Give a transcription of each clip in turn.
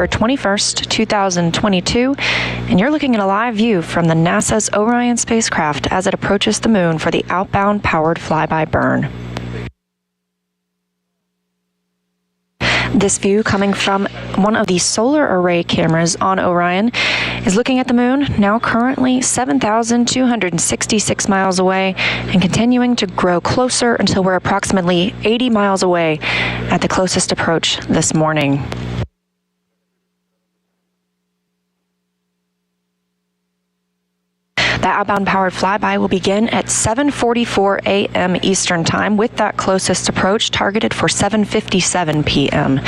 November 21st, 2022, and you're looking at a live view from the NASA's Orion spacecraft as it approaches the moon for the outbound powered flyby burn. This view, coming from one of the solar array cameras on Orion, is looking at the moon, now currently 7,266 miles away, and continuing to grow closer until we're approximately 80 miles away at the closest approach this morning. The outbound powered flyby will begin at 7:44 a.m. Eastern Time, with that closest approach targeted for 7:57 p.m.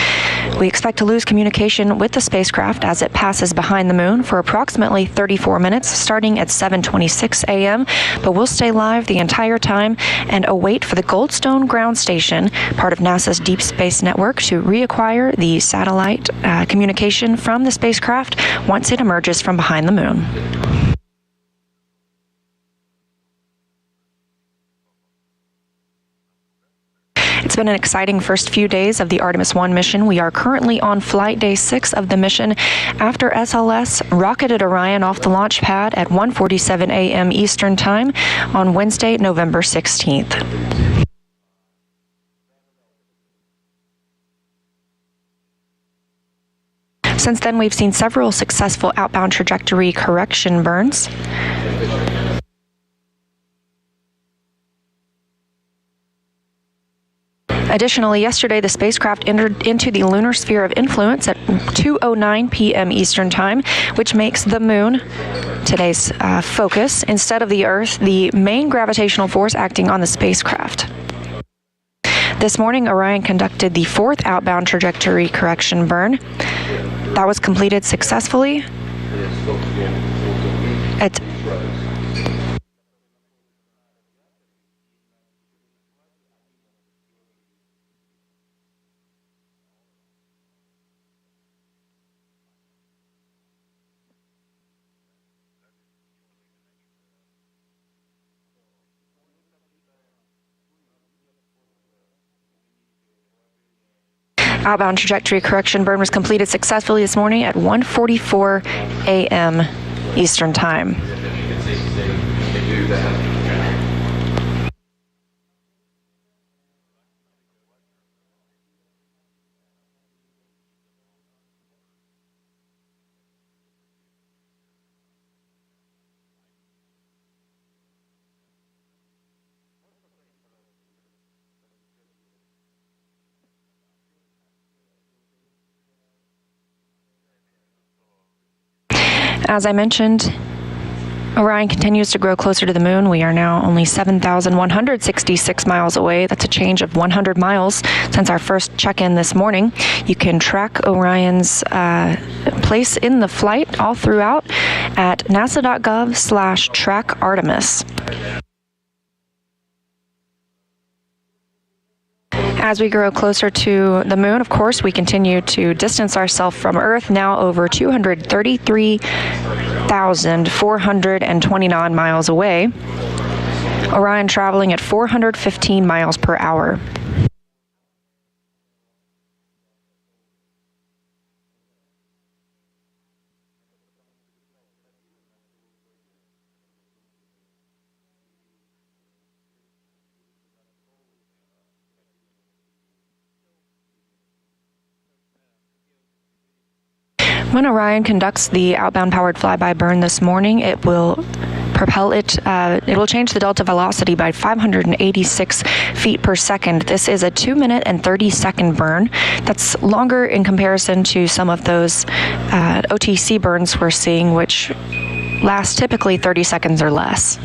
We expect to lose communication with the spacecraft as it passes behind the moon for approximately 34 minutes, starting at 7:26 a.m., but we'll stay live the entire time and await for the Goldstone ground station, part of NASA's Deep Space Network, to reacquire the satellite communication from the spacecraft once it emerges from behind the moon. It's been an exciting first few days of the Artemis I mission. We are currently on flight day 6 of the mission after SLS rocketed Orion off the launch pad at 1:47 a.m. Eastern Time on Wednesday, November 16th. Since then, we've seen several successful outbound trajectory correction burns. Additionally, yesterday the spacecraft entered into the lunar sphere of influence at 2:09 p.m. Eastern Time, which makes the moon today's focus instead of the Earth, the main gravitational force acting on the spacecraft. This morning, Orion conducted the 4th outbound trajectory correction burn. That was completed successfully at outbound trajectory correction burn was completed successfully this morning at 1:44 a.m. Eastern Time. As I mentioned, Orion continues to grow closer to the moon. We are now only 7,166 miles away. That's a change of 100 miles since our first check-in this morning. You can track Orion's place in the flight all throughout at nasa.gov/trackartemis. As we grow closer to the moon, of course, we continue to distance ourselves from Earth, now over 233,429 miles away. Orion traveling at 415 miles per hour. When Orion conducts the outbound powered flyby burn this morning, it will propel it, it will change the delta velocity by 586 feet per second. This is a 2-minute and 30-second burn. That's longer in comparison to some of those OTC burns we're seeing, which last typically 30 seconds or less.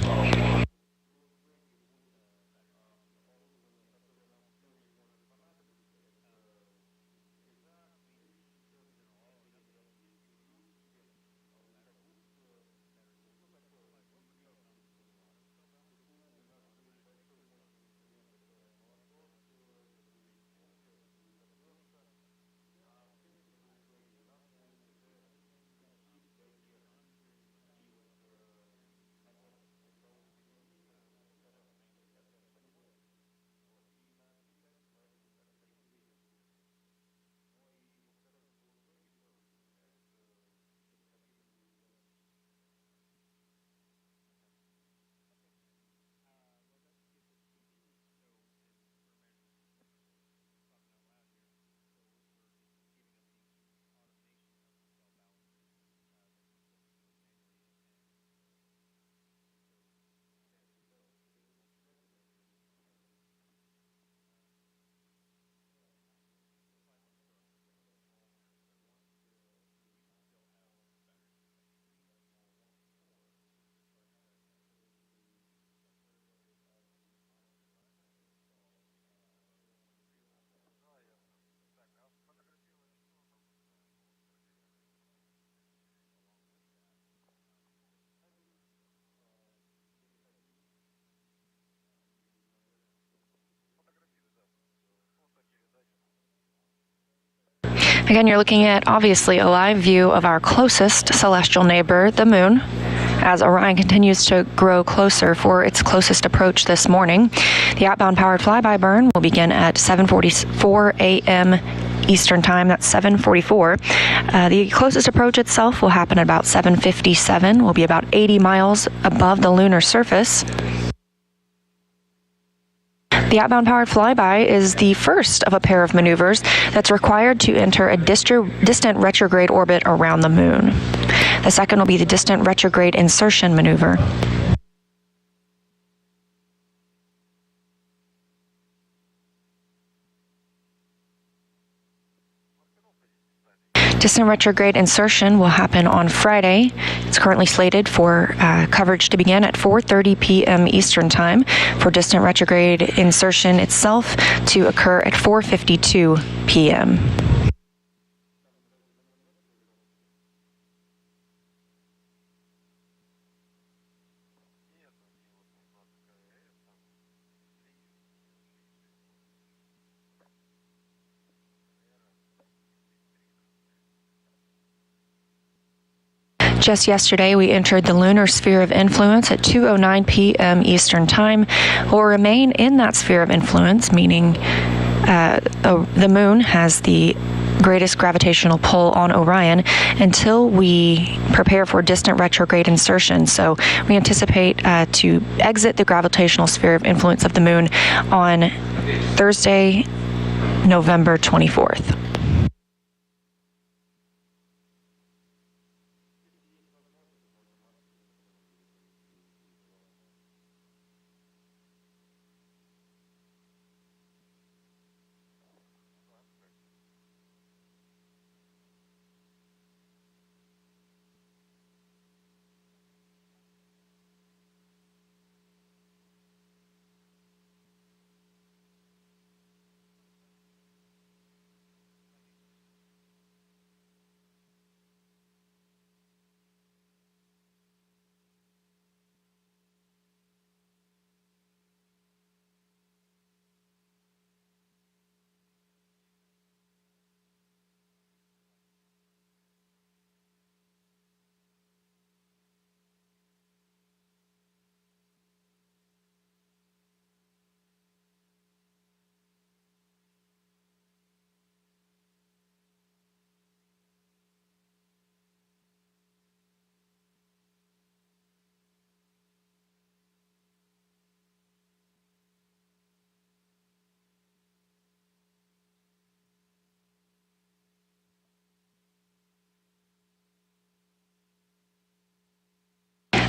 Again, you're looking at obviously a live view of our closest celestial neighbor, the moon, as Orion continues to grow closer for its closest approach this morning. The outbound powered flyby burn will begin at 7:44 a.m. Eastern Time. That's 7:44. The closest approach itself will happen at about 7:57. Will be about 80 miles above the lunar surface. The outbound powered flyby is the first of a pair of maneuvers that's required to enter a distant retrograde orbit around the moon. The second will be the distant retrograde insertion maneuver. Distant retrograde insertion will happen on Friday. It's currently slated for coverage to begin at 4:30 p.m. Eastern Time, for distant retrograde insertion itself to occur at 4:52 p.m. Just yesterday, we entered the lunar sphere of influence at 2:09 p.m. Eastern Time. We'll remain in that sphere of influence, meaning the moon has the greatest gravitational pull on Orion until we prepare for distant retrograde insertion. So we anticipate to exit the gravitational sphere of influence of the moon on Thursday, November 24th.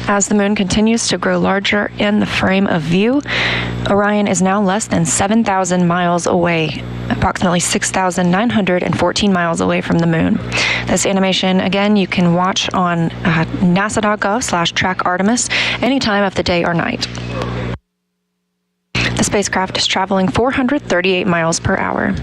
As the moon continues to grow larger in the frame of view, Orion is now less than 7,000 miles away, approximately 6,914 miles away from the moon. This animation, again, you can watch on nasa.gov/track Artemis any time of the day or night. The spacecraft is traveling 438 miles per hour.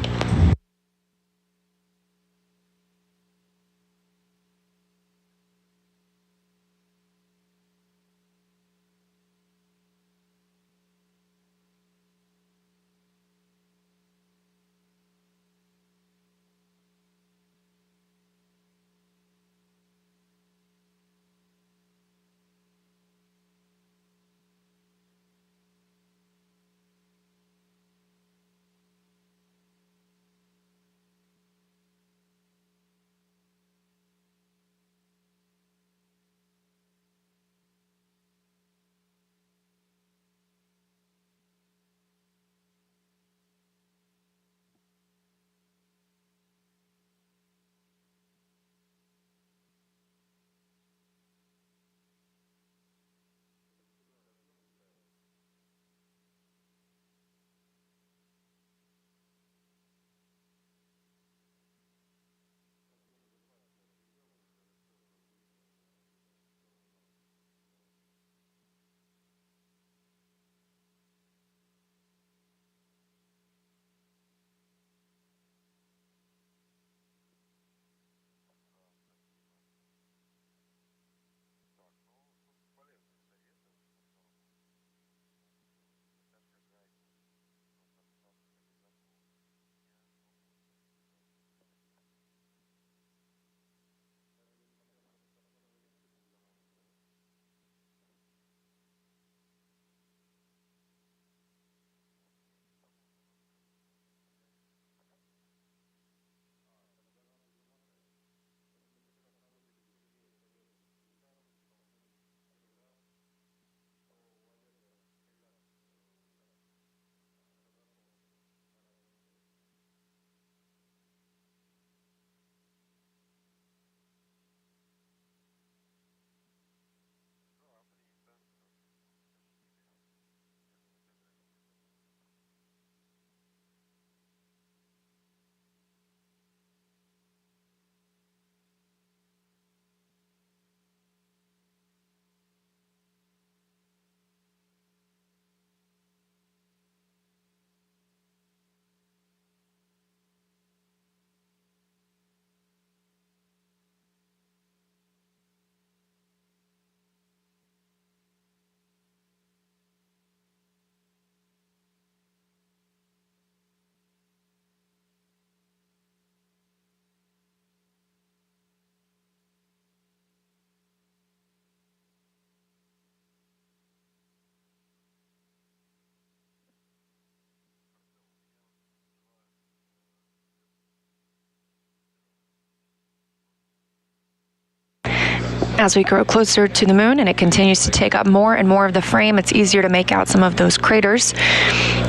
As we grow closer to the moon and it continues to take up more and more of the frame, it's easier to make out some of those craters.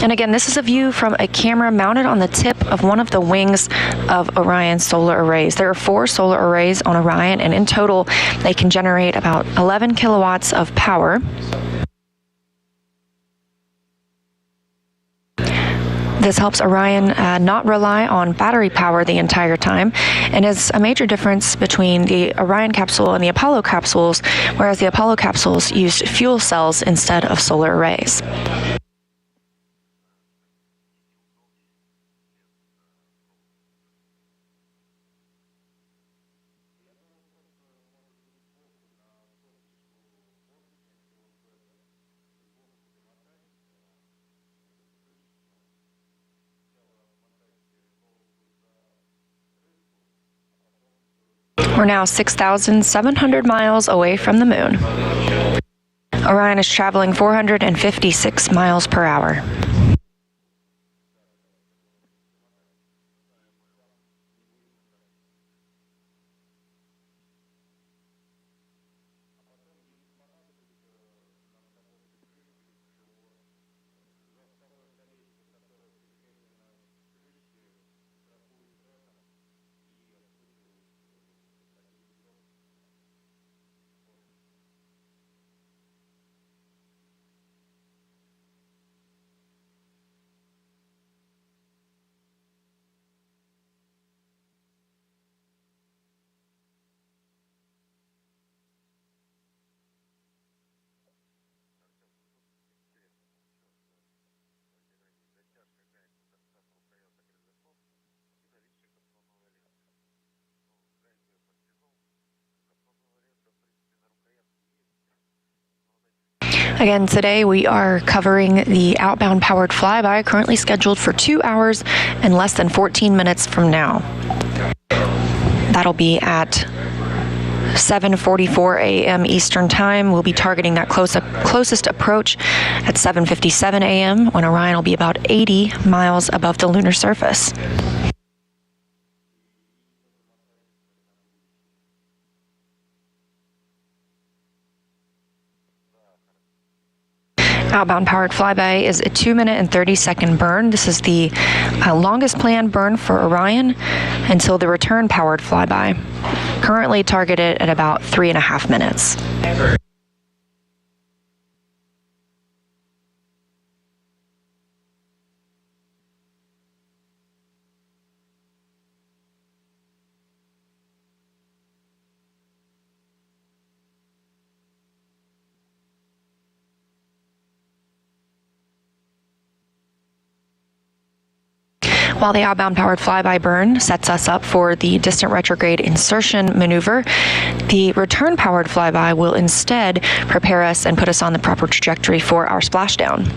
And again, this is a view from a camera mounted on the tip of one of the wings of Orion's solar arrays. There are 4 solar arrays on Orion, and in total, they can generate about 11 kilowatts of power. This helps Orion not rely on battery power the entire time, and is a major difference between the Orion capsule and the Apollo capsules, whereas the Apollo capsules used fuel cells instead of solar arrays. We're now 6,700 miles away from the moon. Orion is traveling 456 miles per hour. Again, today we are covering the outbound powered flyby, currently scheduled for 2 hours and less than 14 minutes from now. That'll be at 7:44 a.m. Eastern Time. We'll be targeting that closest approach at 7:57 a.m. when Orion will be about 80 miles above the lunar surface. Outbound powered flyby is a 2-minute and 30-second burn. This is the longest planned burn for Orion until the return powered flyby, currently targeted at about 3.5 minutes. While the outbound powered flyby burn sets us up for the distant retrograde insertion maneuver, the return powered flyby will instead prepare us and put us on the proper trajectory for our splashdown.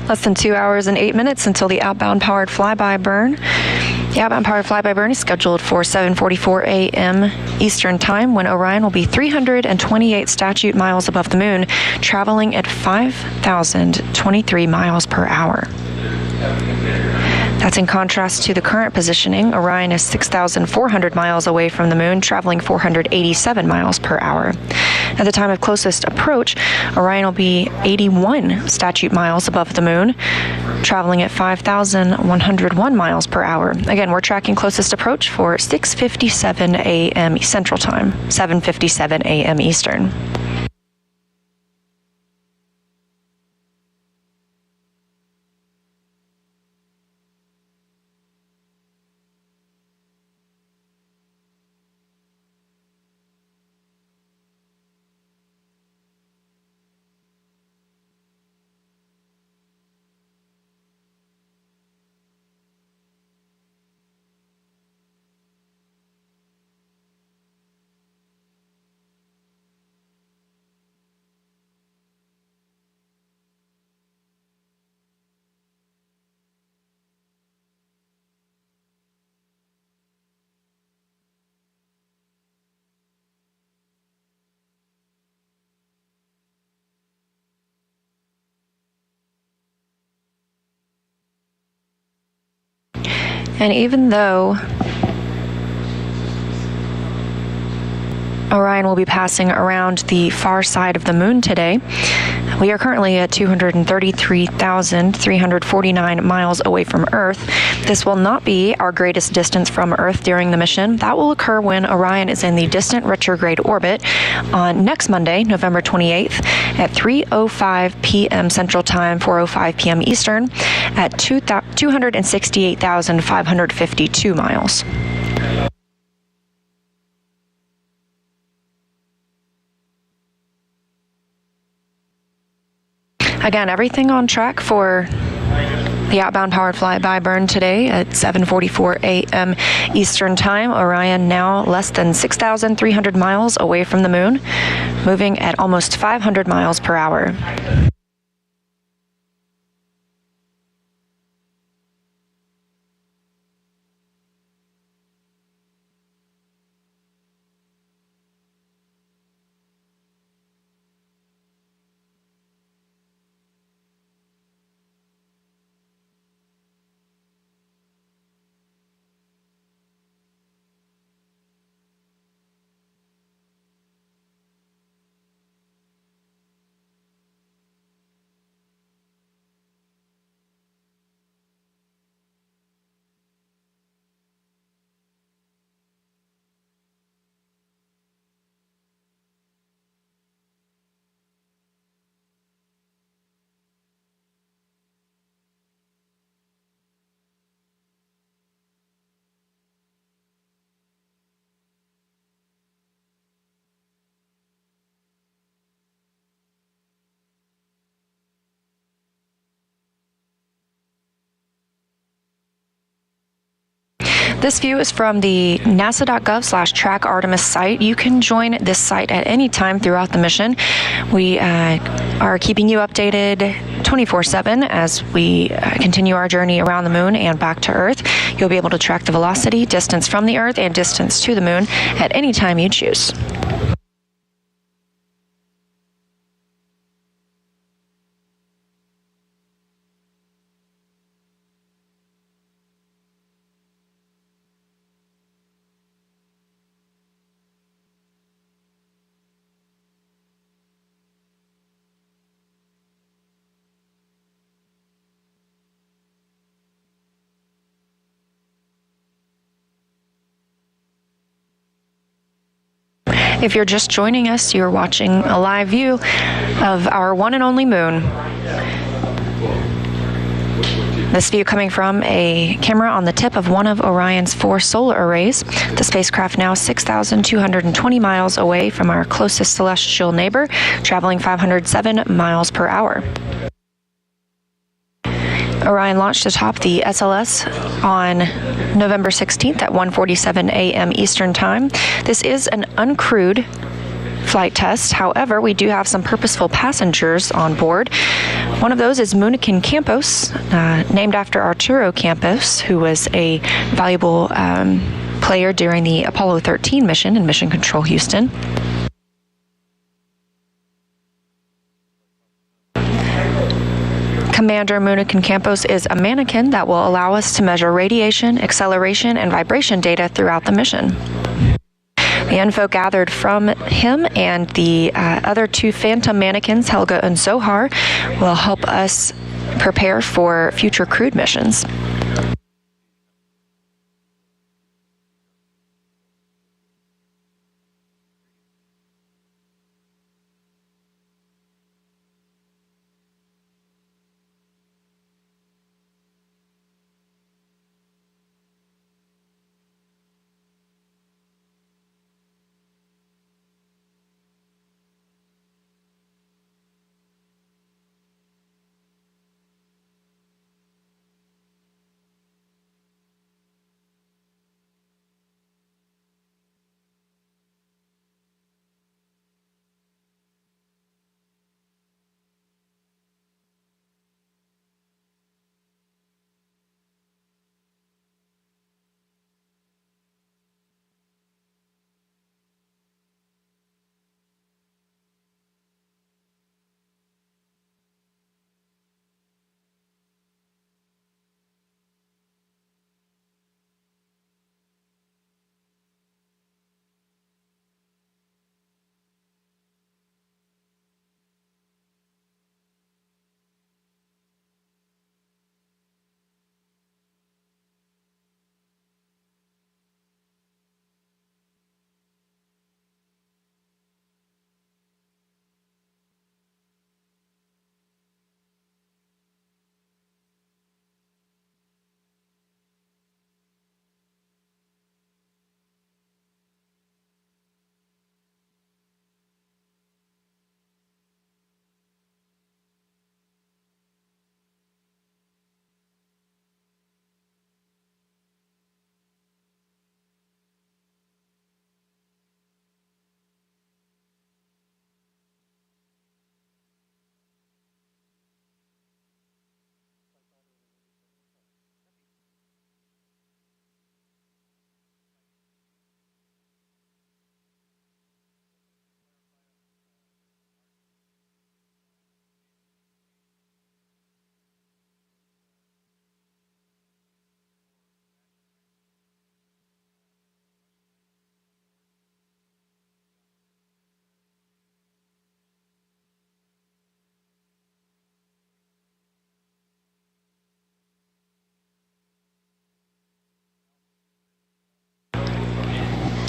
Less than 2 hours and 8 minutes until the outbound powered flyby burn. The outbound powered flyby burn is scheduled for 7:44 a.m. Eastern Time, when Orion will be 328 statute miles above the moon, traveling at 5,023 miles per hour. That's in contrast to the current positioning. Orion is 6,400 miles away from the moon, traveling 487 miles per hour. At the time of closest approach, Orion will be 81 statute miles above the moon, traveling at 5,101 miles per hour. Again, we're tracking closest approach for 6:57 a.m. Central Time, 7:57 a.m. Eastern. And even though Orion will be passing around the far side of the moon today, we are currently at 233,349 miles away from Earth. This will not be our greatest distance from Earth during the mission. That will occur when Orion is in the distant retrograde orbit on next Monday, November 28th at 3:05 p.m. Central Time, 4:05 p.m. Eastern at 268,552 miles. Again, everything on track for the outbound powered flyby burn today at 7:44 a.m. Eastern Time. Orion now less than 6,300 miles away from the moon, moving at almost 500 miles per hour. This view is from the nasa.gov/track Artemis site. You can join this site at any time throughout the mission. We are keeping you updated 24/7 as we continue our journey around the moon and back to Earth. You'll be able to track the velocity, distance from the Earth, and distance to the moon at any time you choose. If you're just joining us, you're watching a live view of our one and only moon. This view coming from a camera on the tip of one of Orion's 4 solar arrays. The spacecraft now 6,220 miles away from our closest celestial neighbor, traveling 507 miles per hour. Orion launched atop the SLS on November 16th at 1:47 a.m. Eastern Time. This is an uncrewed flight test. However, we do have some purposeful passengers on board. One of those is Munikin Campos, named after Arturo Campos, who was a valuable player during the Apollo 13 mission in Mission Control Houston. Commander Munikin Campos is a mannequin that will allow us to measure radiation, acceleration, and vibration data throughout the mission. The info gathered from him and the other two Phantom mannequins, Helga and Zohar, will help us prepare for future crewed missions.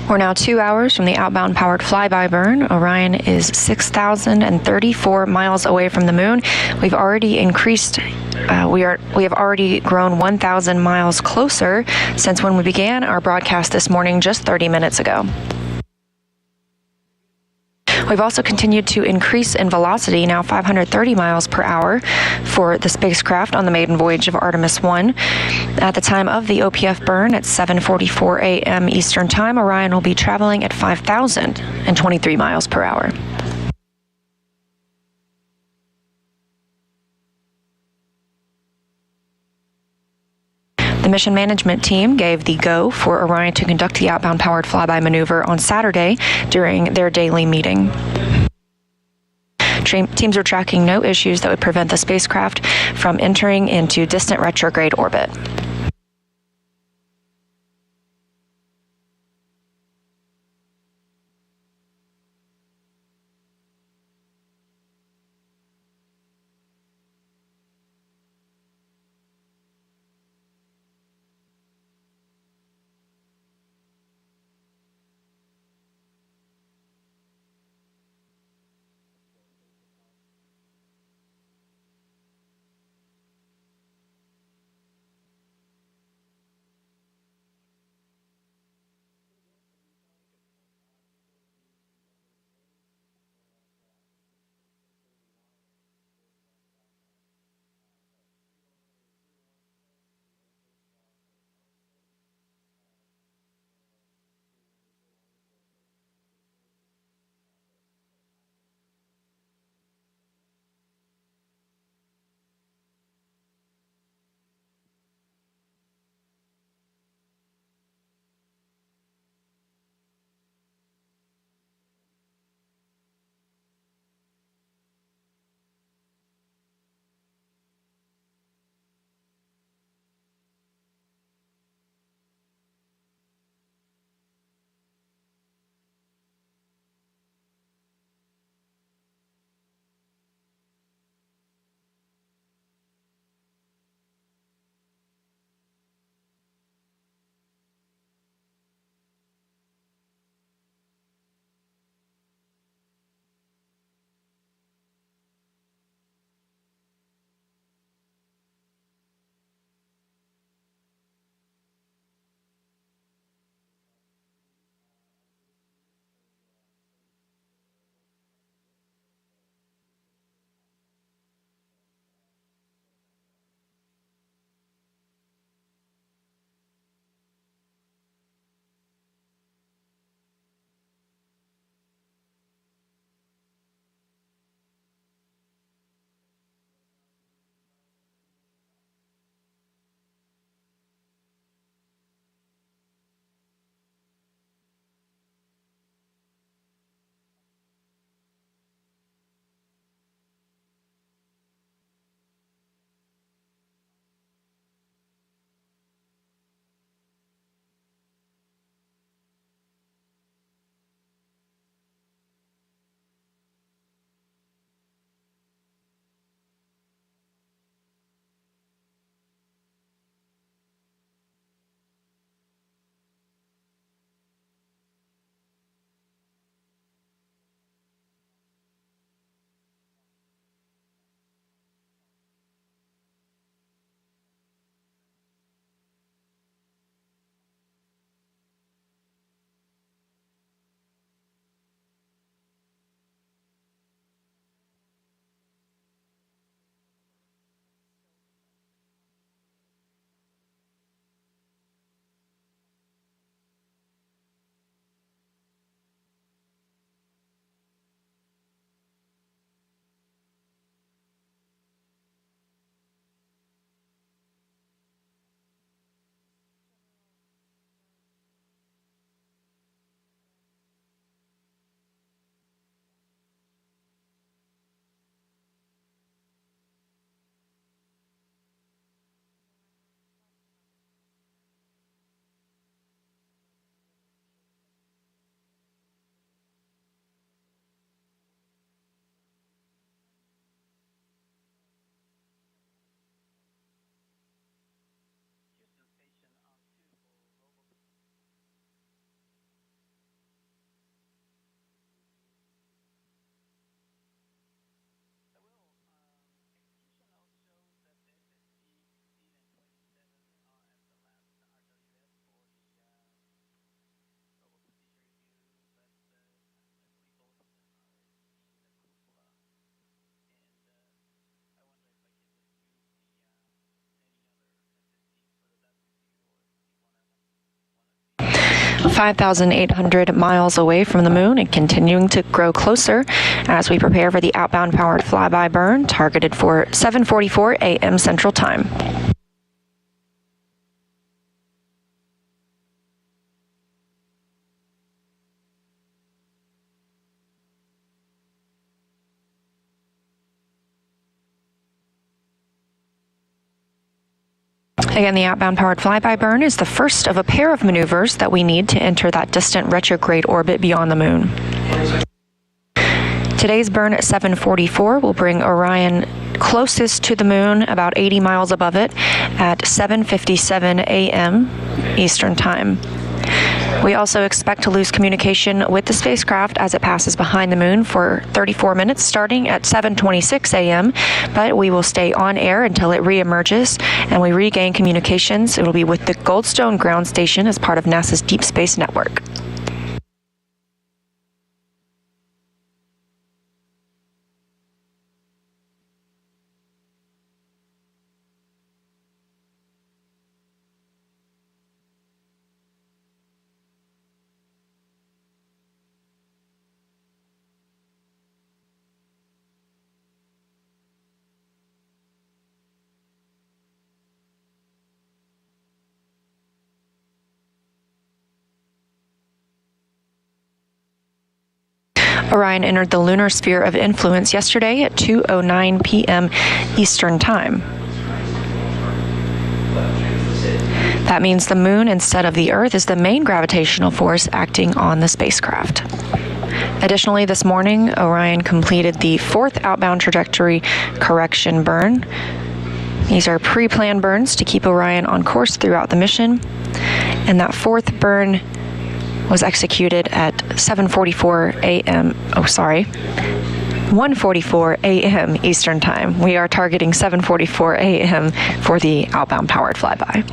We're now 2 hours from the outbound powered flyby burn. Orion is 6,034 miles away from the moon. We've already increased, we have already grown 1,000 miles closer since when we began our broadcast this morning just 30 minutes ago. We've also continued to increase in velocity, now 530 miles per hour for the spacecraft on the maiden voyage of Artemis I. At the time of the OPF burn at 7:44 a.m. Eastern Time, Orion will be traveling at 5,023 miles per hour. The mission management team gave the go for Orion to conduct the outbound powered flyby maneuver on Saturday during their daily meeting. Teams are tracking no issues that would prevent the spacecraft from entering into distant retrograde orbit. 5,800 miles away from the moon and continuing to grow closer as we prepare for the outbound powered flyby burn targeted for 7:44 a.m. Central Time. Again, the outbound powered flyby burn is the first of a pair of maneuvers that we need to enter that distant retrograde orbit beyond the moon. Today's burn at 7:44 will bring Orion closest to the moon, about 80 miles above it, at 7:57 a.m. Eastern Time. We also expect to lose communication with the spacecraft as it passes behind the moon for 34 minutes starting at 7:26 a.m., but we will stay on air until it reemerges and we regain communications. It will be with the Goldstone ground station as part of NASA's Deep Space Network. Orion entered the lunar sphere of influence yesterday at 2:09 p.m. Eastern Time. That means the moon instead of the Earth is the main gravitational force acting on the spacecraft. Additionally, this morning, Orion completed the fourth outbound trajectory correction burn. These are pre-planned burns to keep Orion on course throughout the mission. And that fourth burn was executed at 1:44 a.m. Eastern Time. We are targeting 7:44 a.m. for the outbound powered flyby.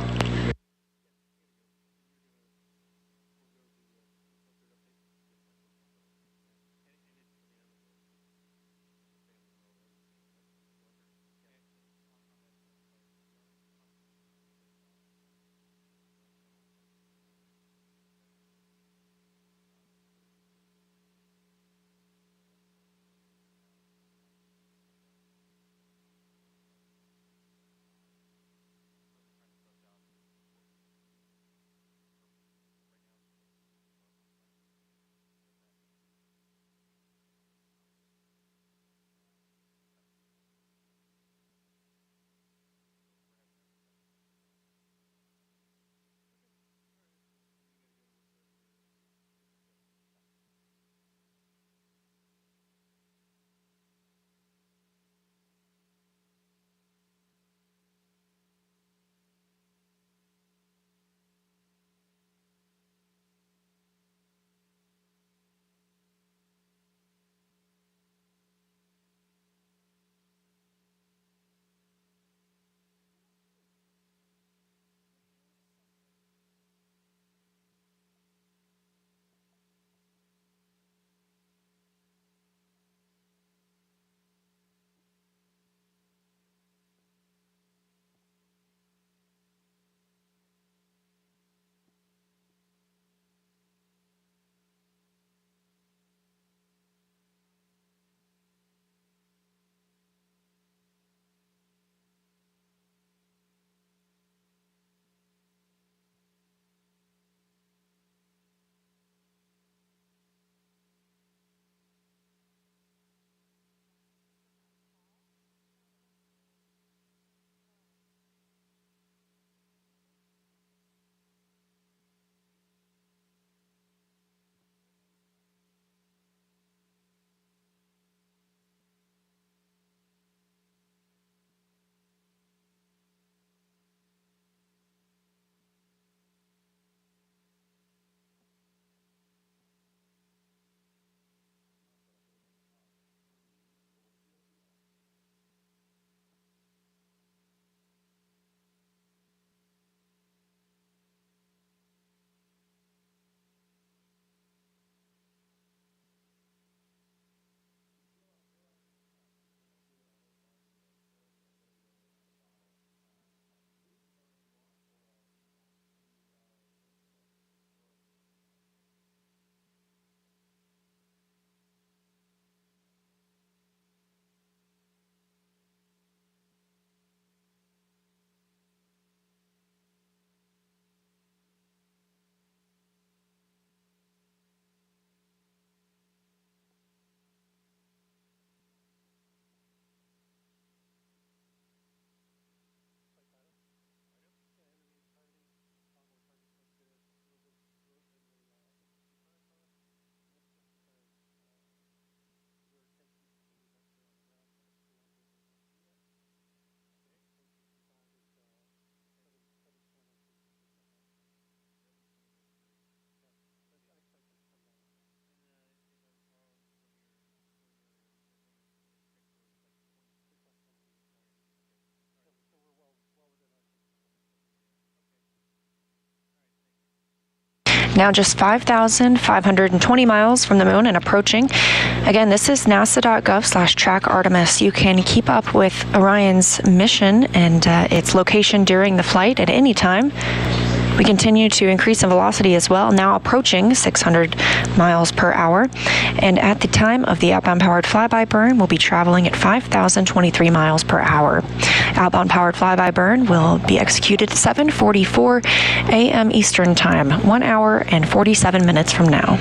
Now just 5,520 miles from the moon and approaching. Again, this is nasa.gov/track Artemis. You can keep up with Orion's mission and its location during the flight at any time. We continue to increase in velocity as well, now approaching 600 miles per hour. And at the time of the outbound powered flyby burn, we'll be traveling at 5,023 miles per hour. Outbound powered flyby burn will be executed at 7:44 a.m. Eastern Time, 1 hour and 47 minutes from now.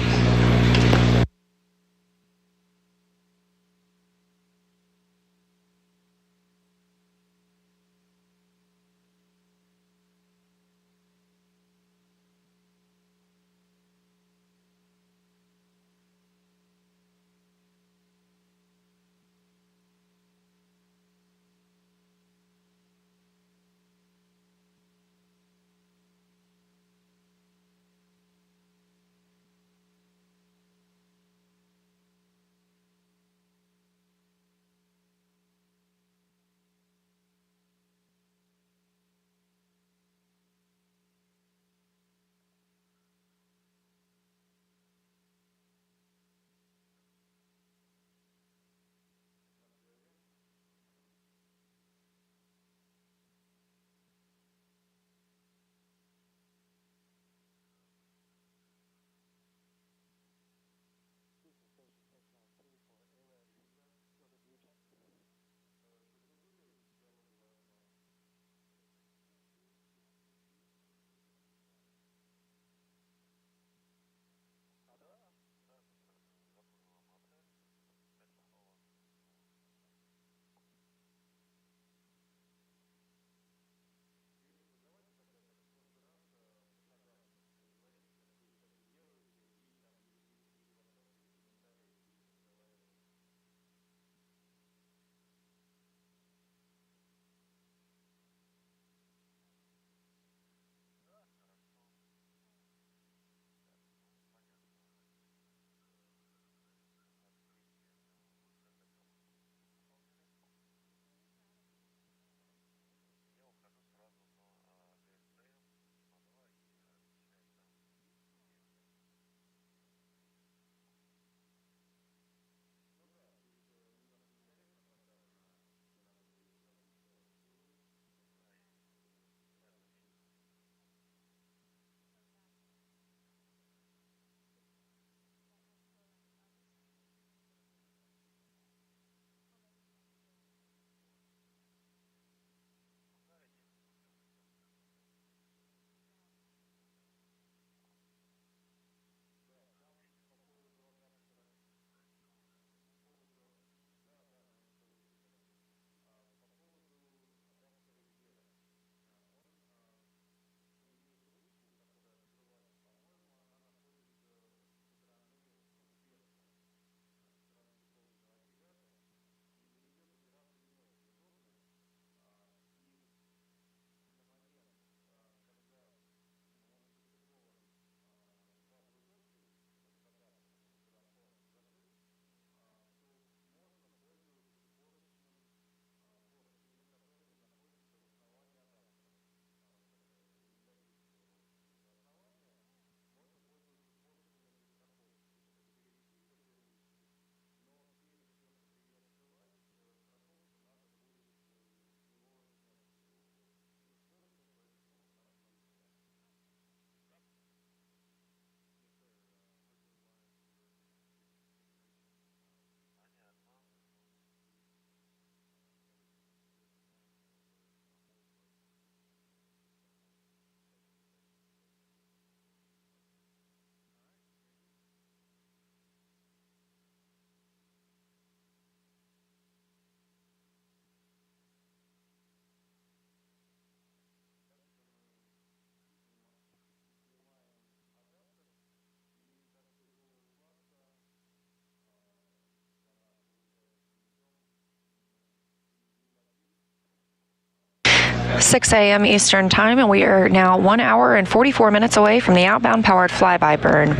Six a.m. Eastern Time, and we are now 1 hour and 44 minutes away from the outbound powered flyby burn.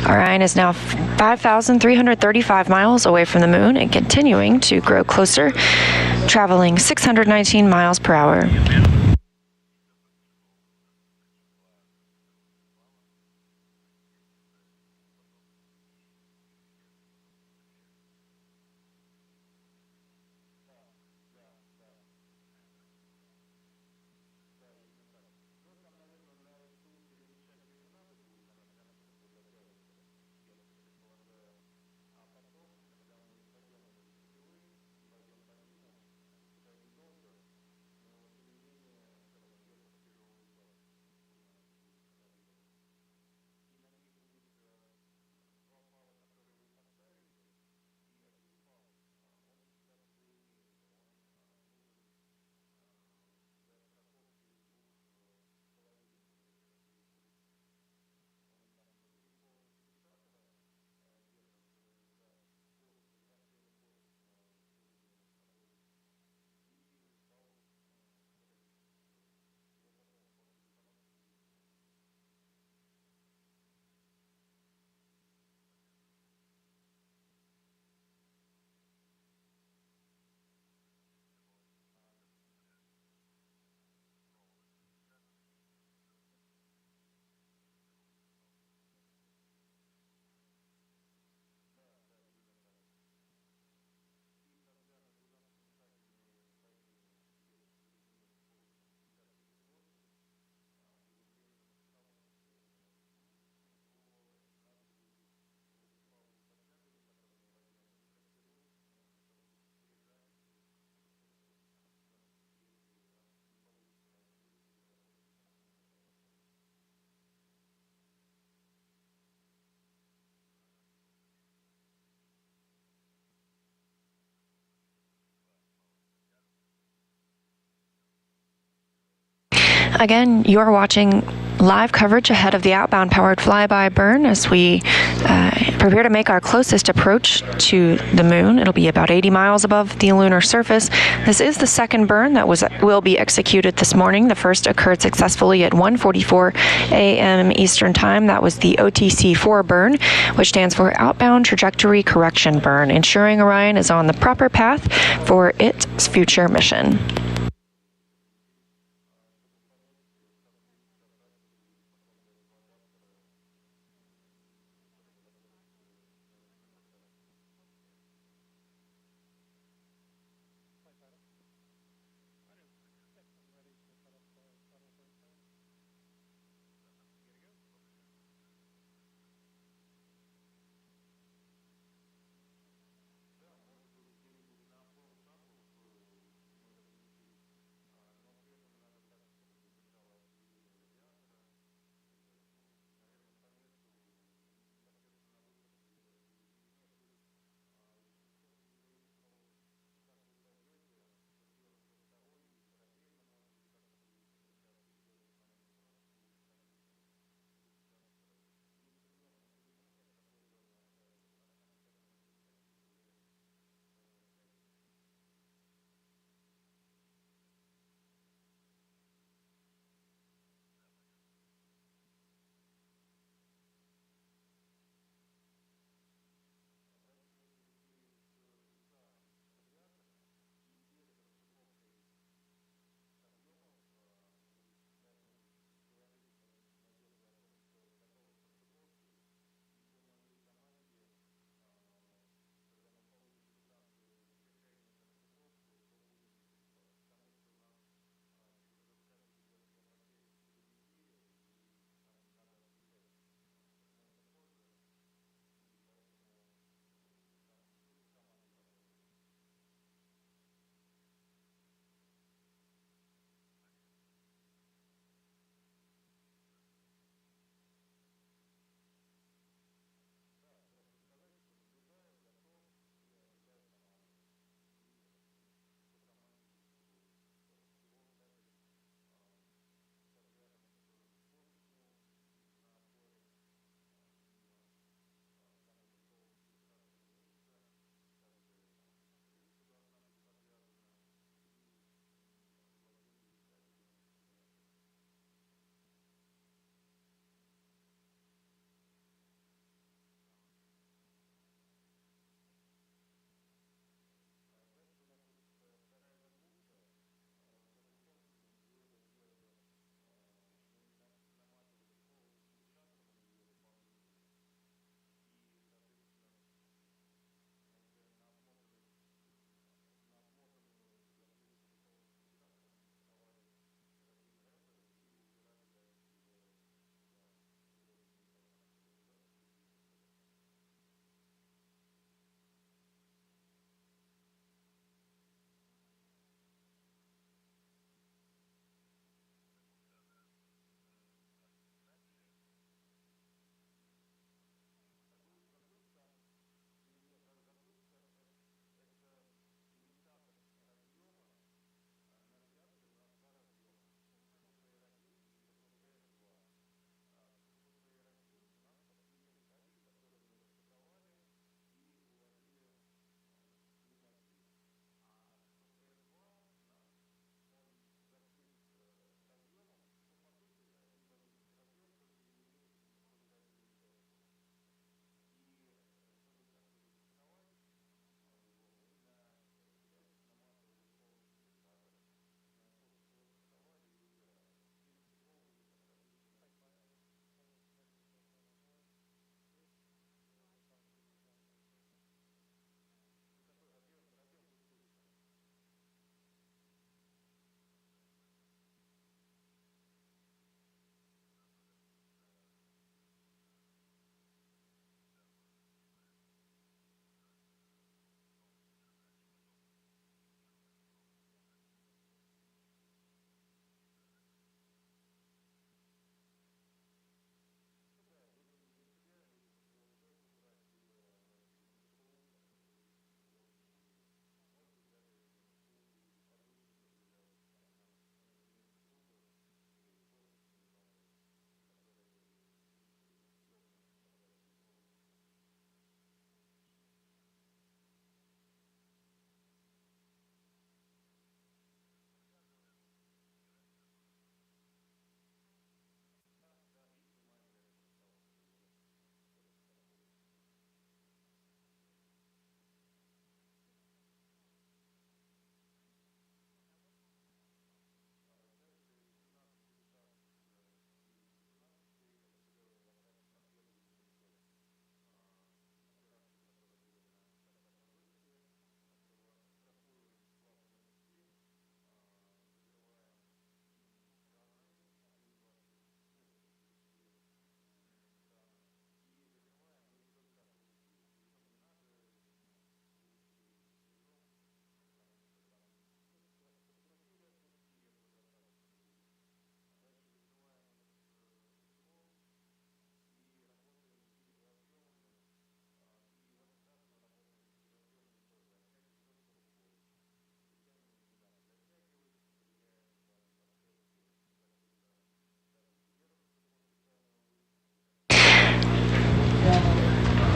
Orion is now 5,335 miles away from the moon and continuing to grow closer. traveling 619 miles per hour. Again, you're watching live coverage ahead of the outbound powered flyby burn as we prepare to make our closest approach to the moon. It'll be about 80 miles above the lunar surface. This is the second burn that will be executed this morning. The first occurred successfully at 1:44 a.m. Eastern Time. That was the OTC-4 burn, which stands for Outbound Trajectory Correction Burn, ensuring Orion is on the proper path for its future mission.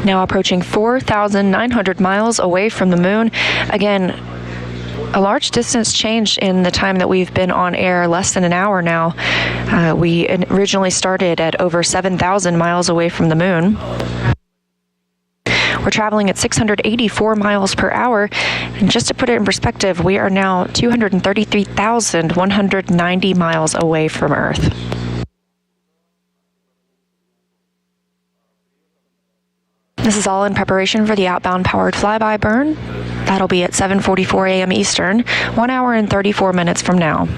Now approaching 4,900 miles away from the moon. Again, a large distance change in the time that we've been on air, less than an hour now. We originally started at over 7,000 miles away from the moon. We're traveling at 684 miles per hour. And just to put it in perspective, we are now 233,190 miles away from Earth. This is all in preparation for the outbound powered flyby burn. That'll be at 7:44 a.m. Eastern, 1 hour and 34 minutes from now.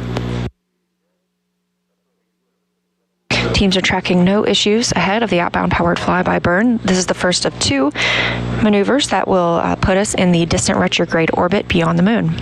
Teams are tracking no issues ahead of the outbound powered flyby burn. This is the first of two maneuvers that will put us in the distant retrograde orbit beyond the moon.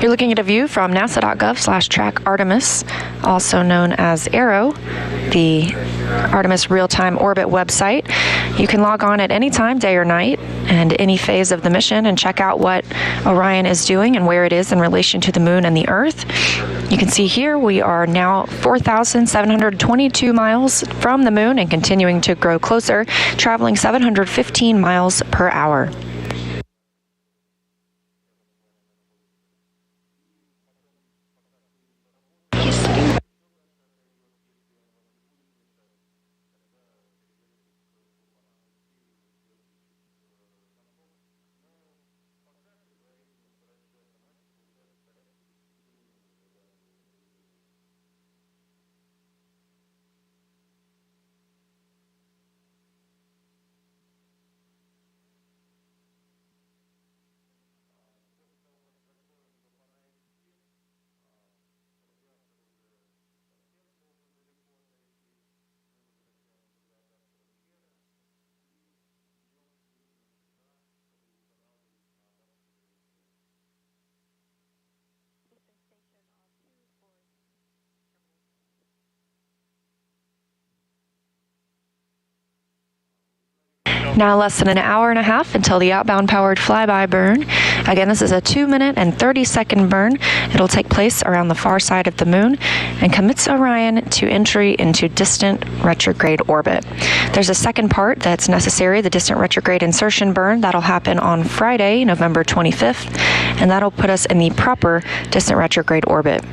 You're looking at a view from nasa.gov/track Artemis, also known as ARROW, the Artemis real-time orbit website. You can log on at any time, day or night, and any phase of the mission and check out what Orion is doing and where it is in relation to the moon and the Earth. You can see here we are now 4,722 miles from the moon and continuing to grow closer, traveling 715 miles per hour. Now less than an hour and a half until the outbound powered flyby burn. Again, this is a 2-minute and 30-second burn. It'll take place around the far side of the moon and commits Orion to entry into distant retrograde orbit. There's a second part that's necessary, the distant retrograde insertion burn. That'll happen on Friday, November 25th, and that'll put us in the proper distant retrograde orbit.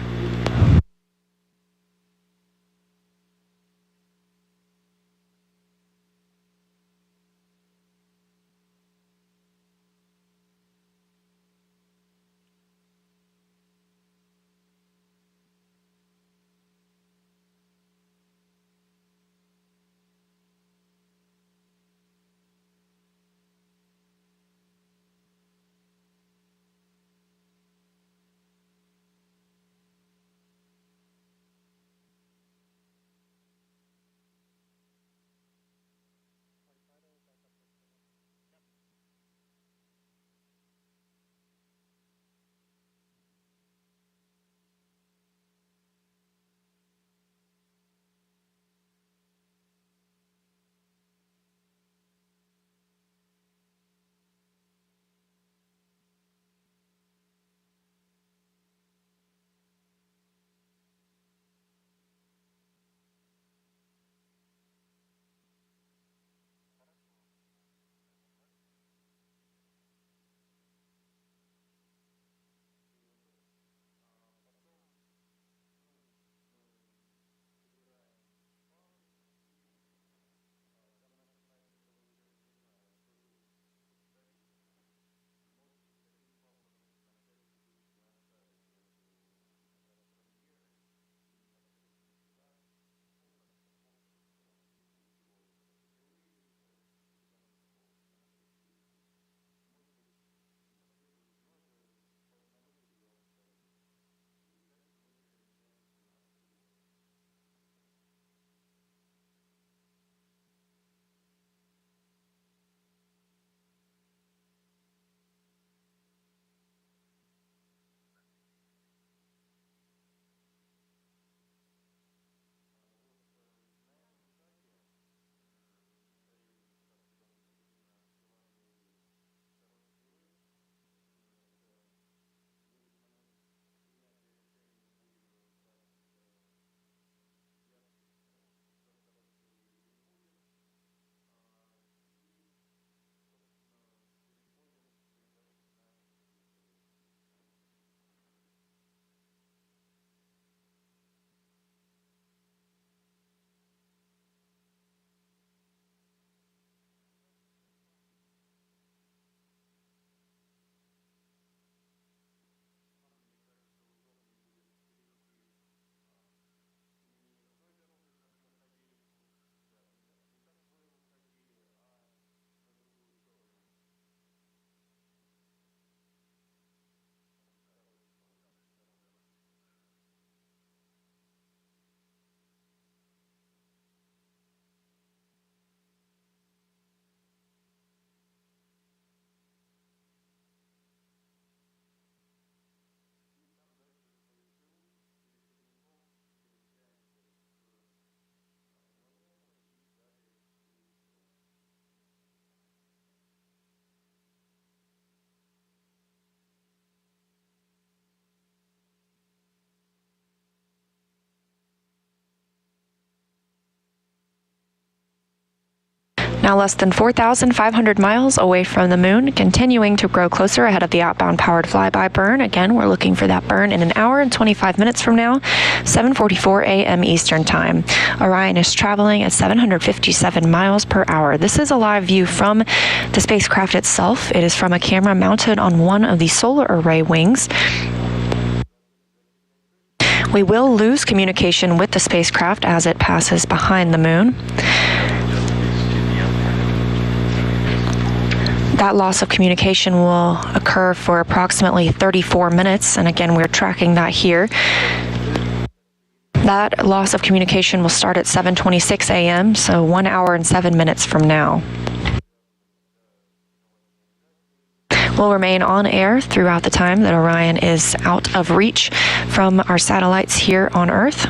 Now less than 4,500 miles away from the moon, continuing to grow closer ahead of the outbound powered flyby burn. Again, we're looking for that burn in an hour and 25 minutes from now, 7:44 a.m. Eastern Time. Orion is traveling at 757 miles per hour. This is a live view from the spacecraft itself. It is from a camera mounted on one of the solar array wings. We will lose communication with the spacecraft as it passes behind the moon. That loss of communication will occur for approximately 34 minutes, and again, we're tracking that here. That loss of communication will start at 7:26 a.m., so 1 hour and 7 minutes from now. We'll remain on air throughout the time that Orion is out of reach from our satellites here on Earth.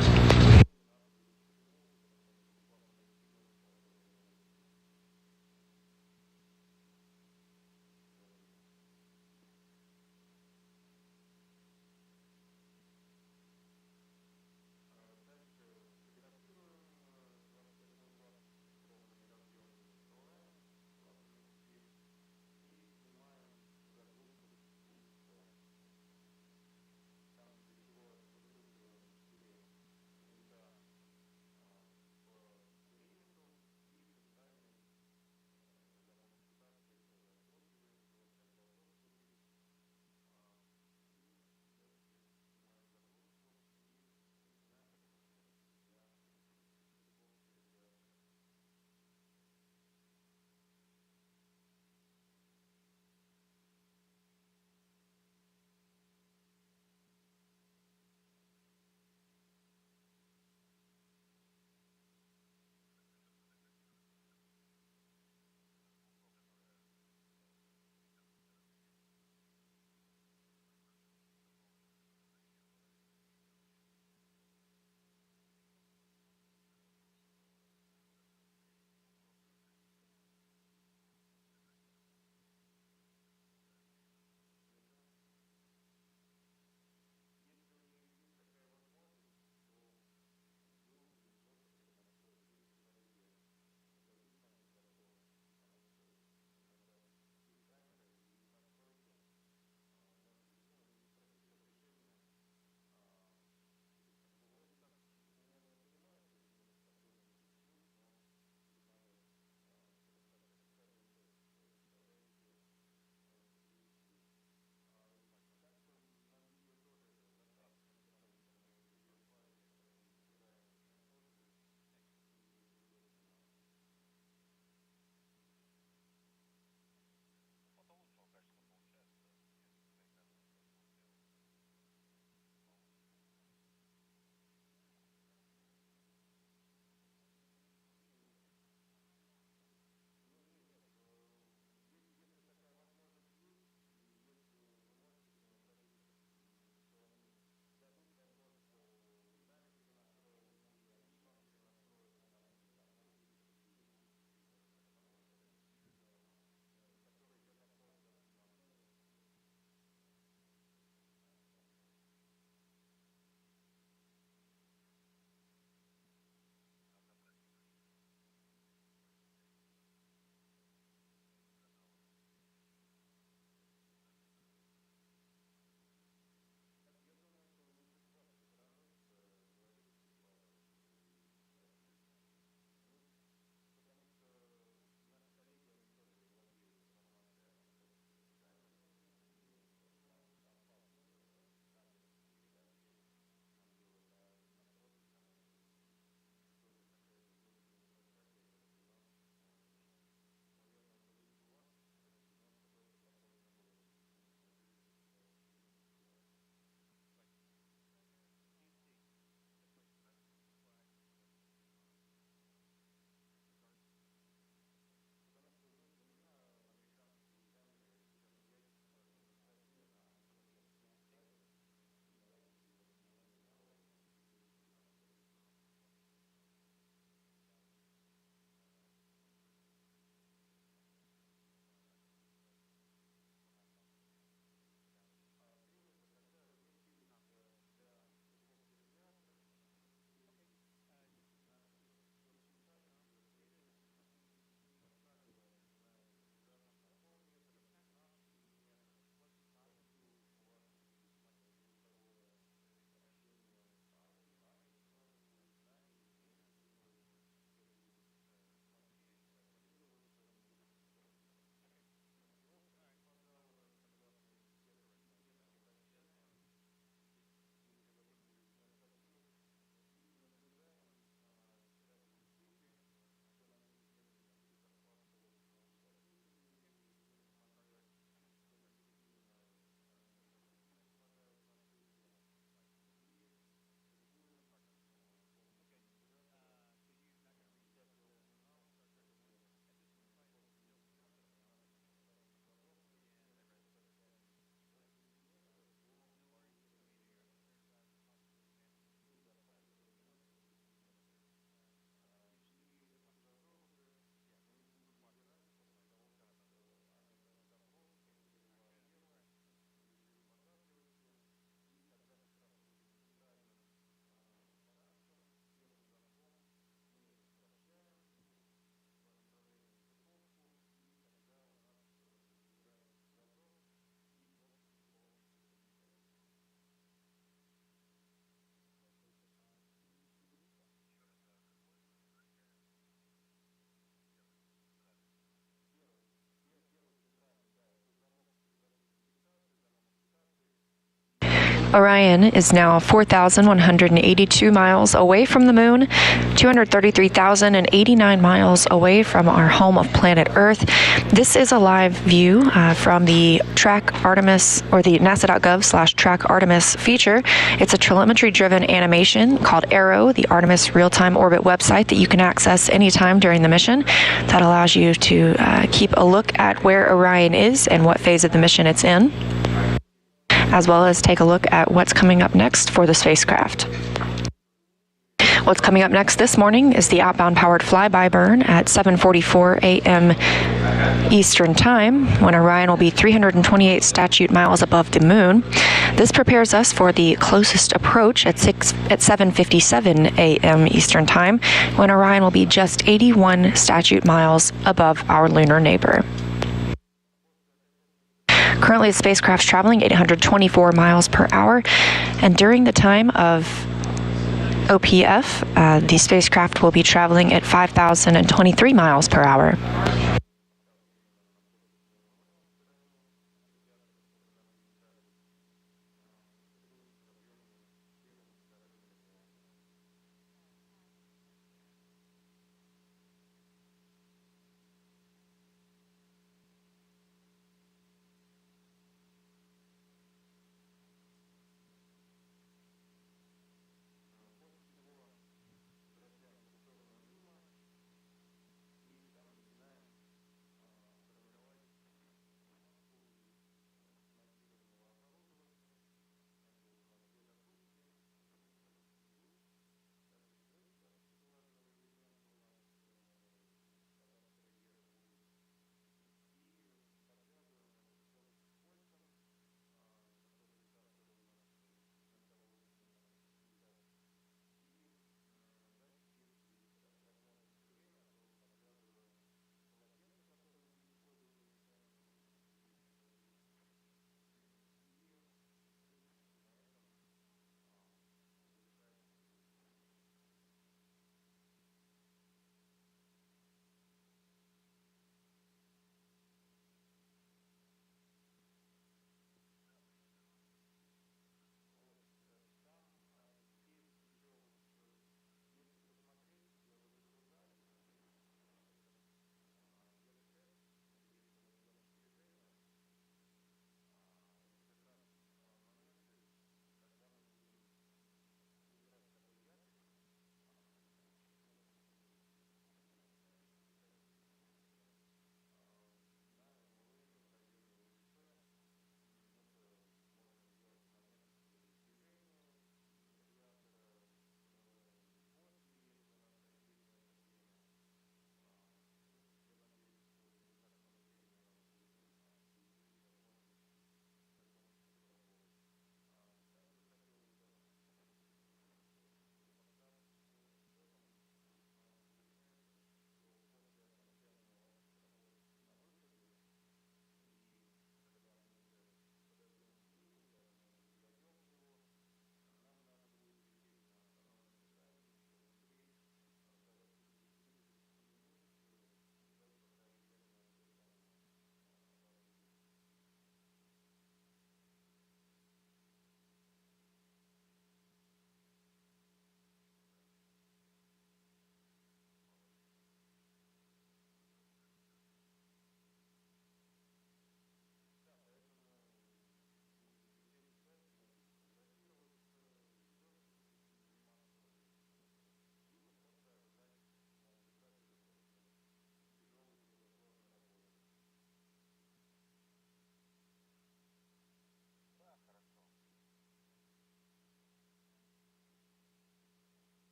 Orion is now 4,182 miles away from the moon, 233,089 miles away from our home of planet Earth. This is a live view from the Track Artemis, or the nasa.gov/Track Artemis feature. It's a telemetry-driven animation called Arrow, the Artemis real-time orbit website that you can access anytime during the mission. That allows you to keep a look at where Orion is and what phase of the mission it's in, as well as take a look at what's coming up next for the spacecraft. What's coming up next this morning is the outbound powered flyby burn at 7:44 a.m. Eastern Time, when Orion will be 328 statute miles above the moon. This prepares us for the closest approach at 7:57 a.m. Eastern Time, when Orion will be just 81 statute miles above our lunar neighbor. Currently, the spacecraft's traveling 824 miles per hour, and during the time of OPF, the spacecraft will be traveling at 5,023 miles per hour.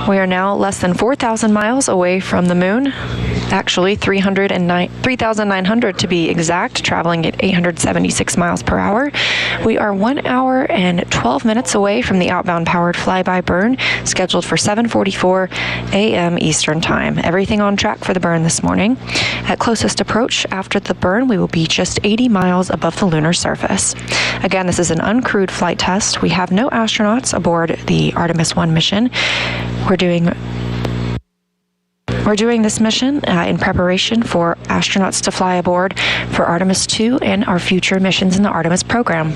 We are now less than 4,000 miles away from the moon. Actually, 3,900 to be exact, traveling at 876 miles per hour. We are 1 hour and 12 minutes away from the outbound powered flyby burn, scheduled for 7:44 a.m. Eastern Time. Everything on track for the burn this morning. At closest approach after the burn, we will be just 80 miles above the lunar surface. Again, this is an uncrewed flight test. We have no astronauts aboard the Artemis I mission. We're doing this mission in preparation for astronauts to fly aboard for Artemis II and our future missions in the Artemis program.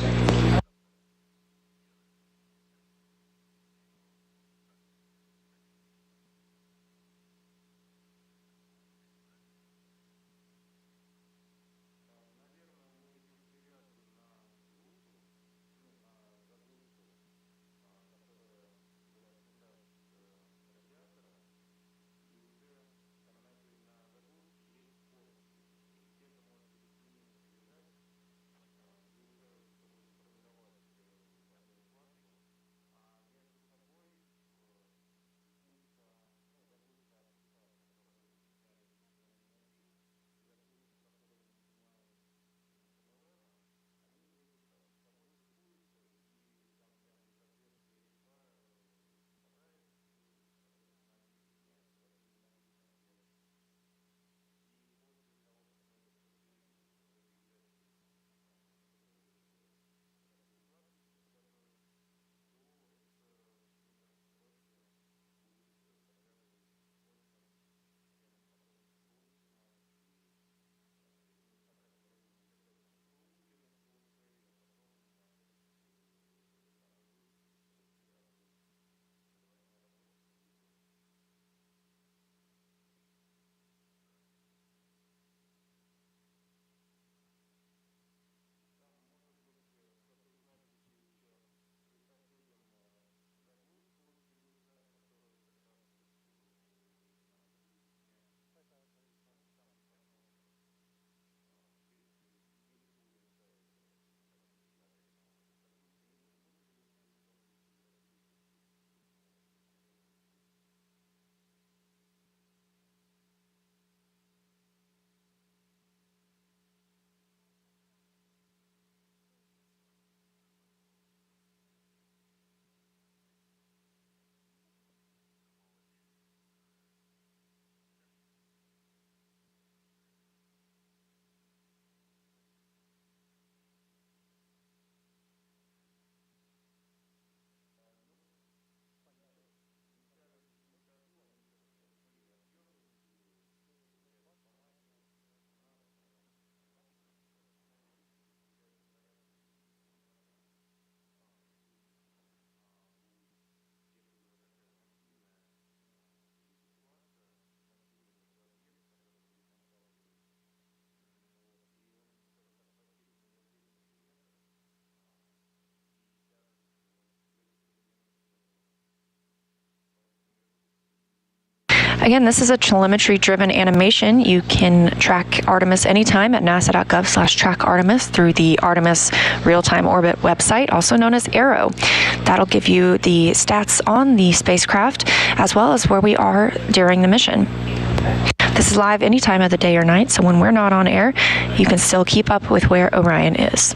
Again, this is a telemetry-driven animation. You can track Artemis anytime at nasa.gov/trackartemis through the Artemis Real-Time Orbit website, also known as ARROW. That'll give you the stats on the spacecraft, as well as where we are during the mission. This is live any time of the day or night, so when we're not on air, you can still keep up with where Orion is.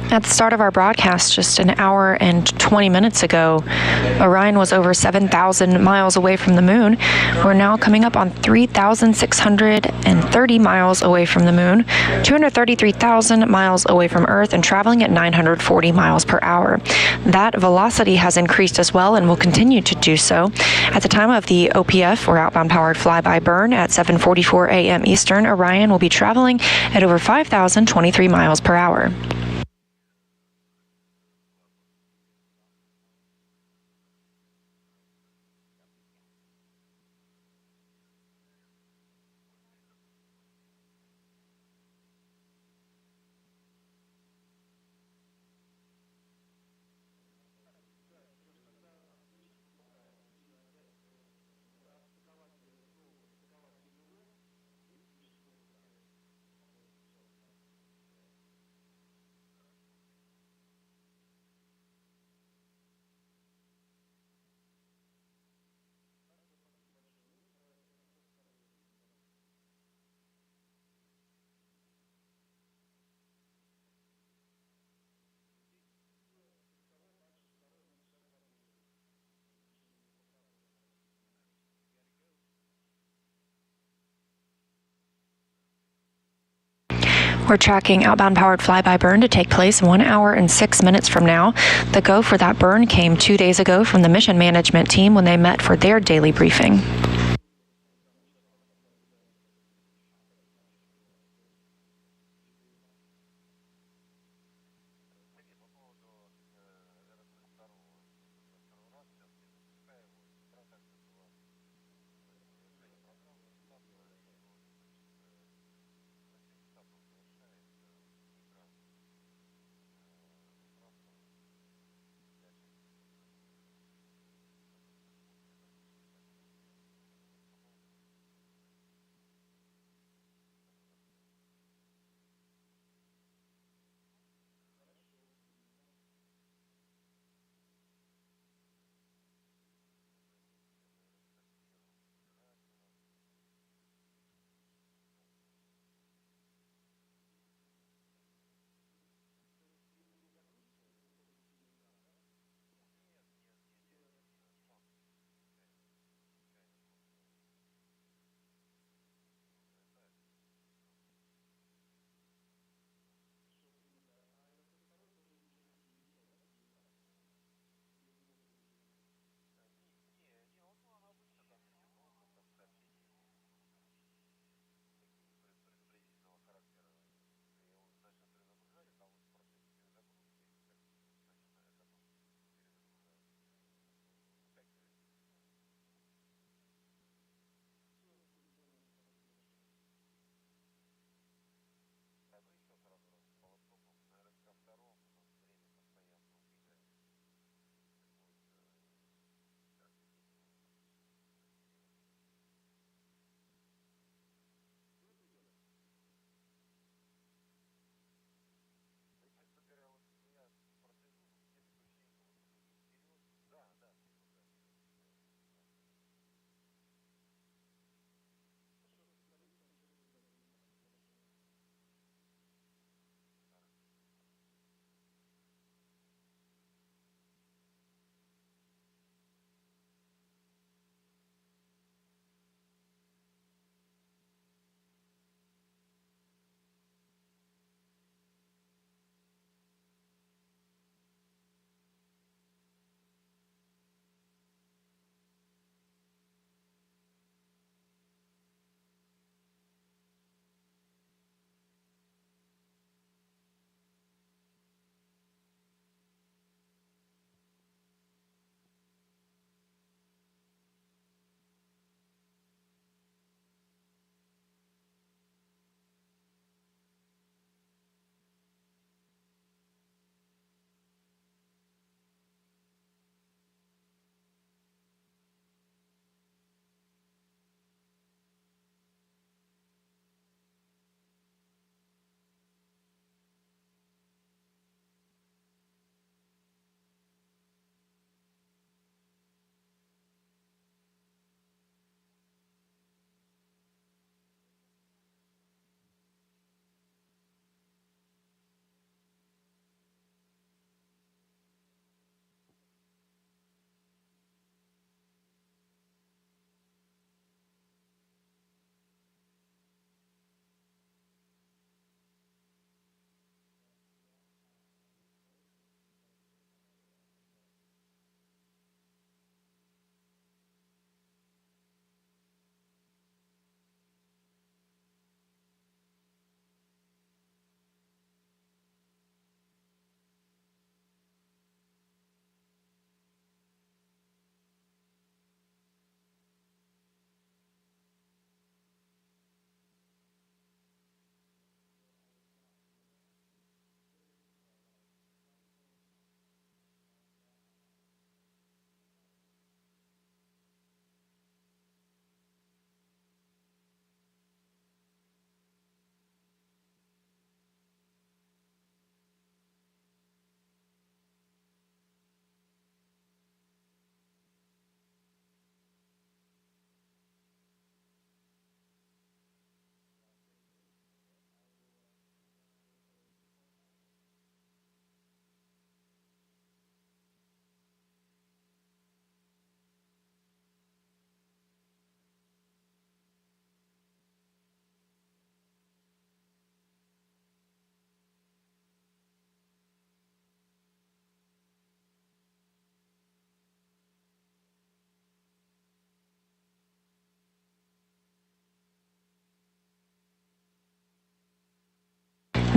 At the start of our broadcast, just an hour and 20 minutes ago, Orion was over 7,000 miles away from the moon. We're now coming up on 3,630 miles away from the moon, 233,000 miles away from Earth, and traveling at 940 miles per hour. That velocity has increased as well and will continue to do so. At the time of the OPF, or outbound powered flyby burn, at 7:44 a.m. Eastern, Orion will be traveling at over 5,023 miles per hour. We're tracking outbound powered flyby burn to take place 1 hour and 6 minutes from now. The go for that burn came 2 days ago from the mission management team when they met for their daily briefing.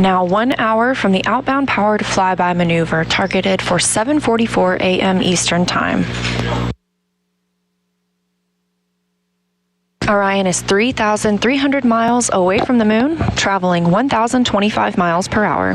Now 1 hour from the outbound powered flyby maneuver targeted for 7:44 a.m. Eastern Time. Orion is 3,300 miles away from the moon, traveling 1,025 miles per hour.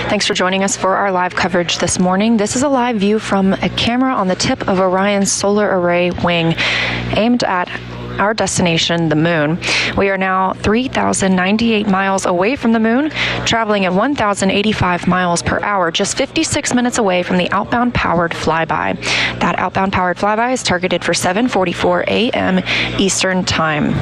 Thanks for joining us for our live coverage this morning. This is a live view from a camera on the tip of Orion's solar array wing aimed at our destination, the moon. We are now 3,098 miles away from the moon, traveling at 1,085 miles per hour, just 56 minutes away from the outbound powered flyby. That outbound powered flyby is targeted for 7:44 a.m. Eastern Time.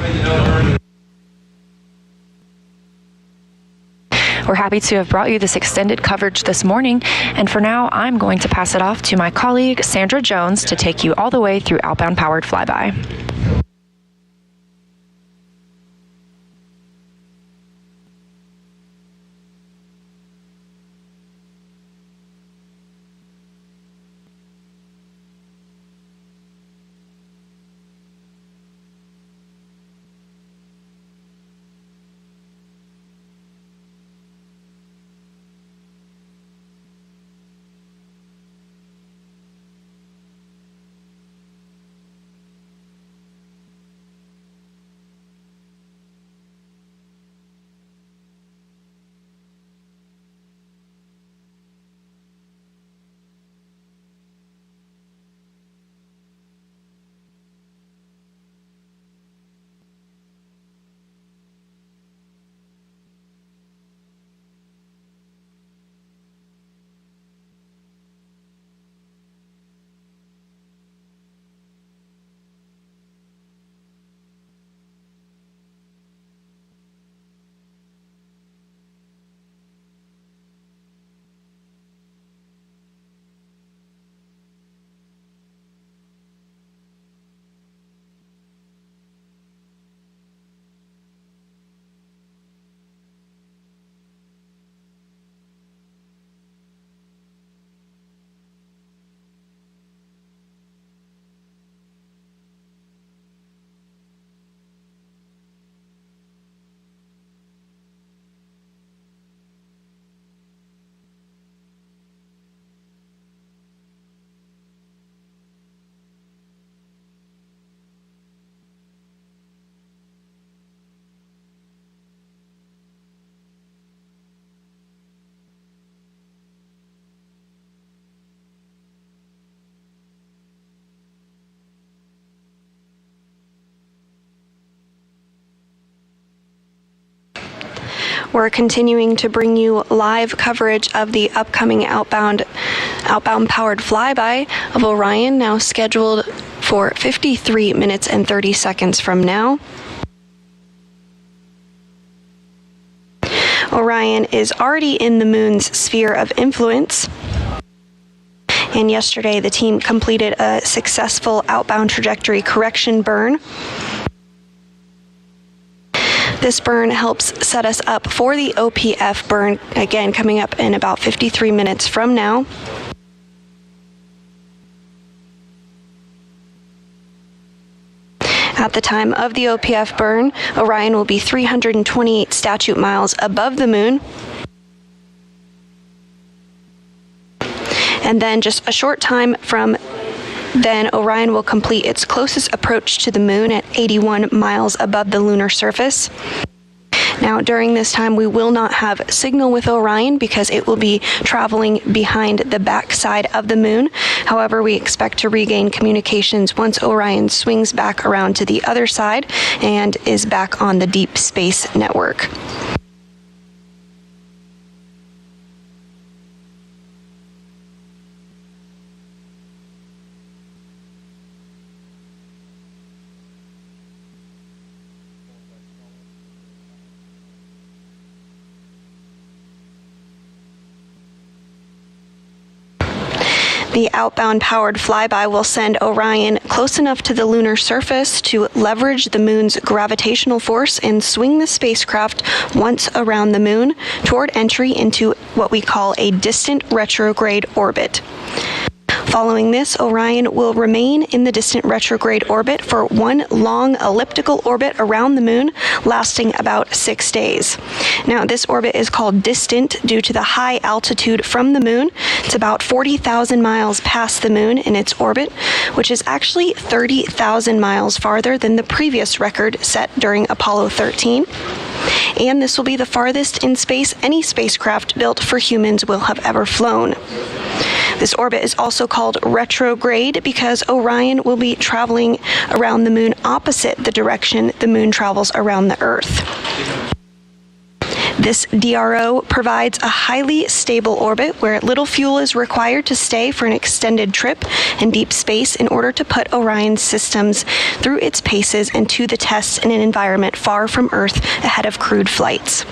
We're happy to have brought you this extended coverage this morning, and for now, I'm going to pass it off to my colleague, Sandra Jones, to take you all the way through Outbound Powered Flyby. We're continuing to bring you live coverage of the upcoming outbound powered flyby of Orion, now scheduled for 53 minutes and 30 seconds from now. Orion is already in the moon's sphere of influence. And yesterday, the team completed a successful outbound trajectory correction burn. This burn helps set us up for the OPF burn, again, coming up in about 53 minutes from now. At the time of the OPF burn, Orion will be 328 statute miles above the moon. And then just a short time from then, Orion will complete its closest approach to the moon at 81 miles above the lunar surface. Now, during this time, we will not have signal with Orion because it will be traveling behind the backside of the moon. However, we expect to regain communications once Orion swings back around to the other side and is back on the deep space network. The outbound powered flyby will send Orion close enough to the lunar surface to leverage the moon's gravitational force and swing the spacecraft once around the moon toward entry into what we call a distant retrograde orbit. Following this, Orion will remain in the distant retrograde orbit for one long elliptical orbit around the moon, lasting about 6 days. Now, this orbit is called distant due to the high altitude from the moon. It's about 40,000 miles past the moon in its orbit, which is actually 30,000 miles farther than the previous record set during Apollo 13. And this will be the farthest in space any spacecraft built for humans will have ever flown. This orbit is also called retrograde because Orion will be traveling around the moon opposite the direction the moon travels around the Earth. This DRO provides a highly stable orbit where little fuel is required to stay for an extended trip in deep space in order to put Orion's systems through its paces and to the tests in an environment far from Earth ahead of crewed flights.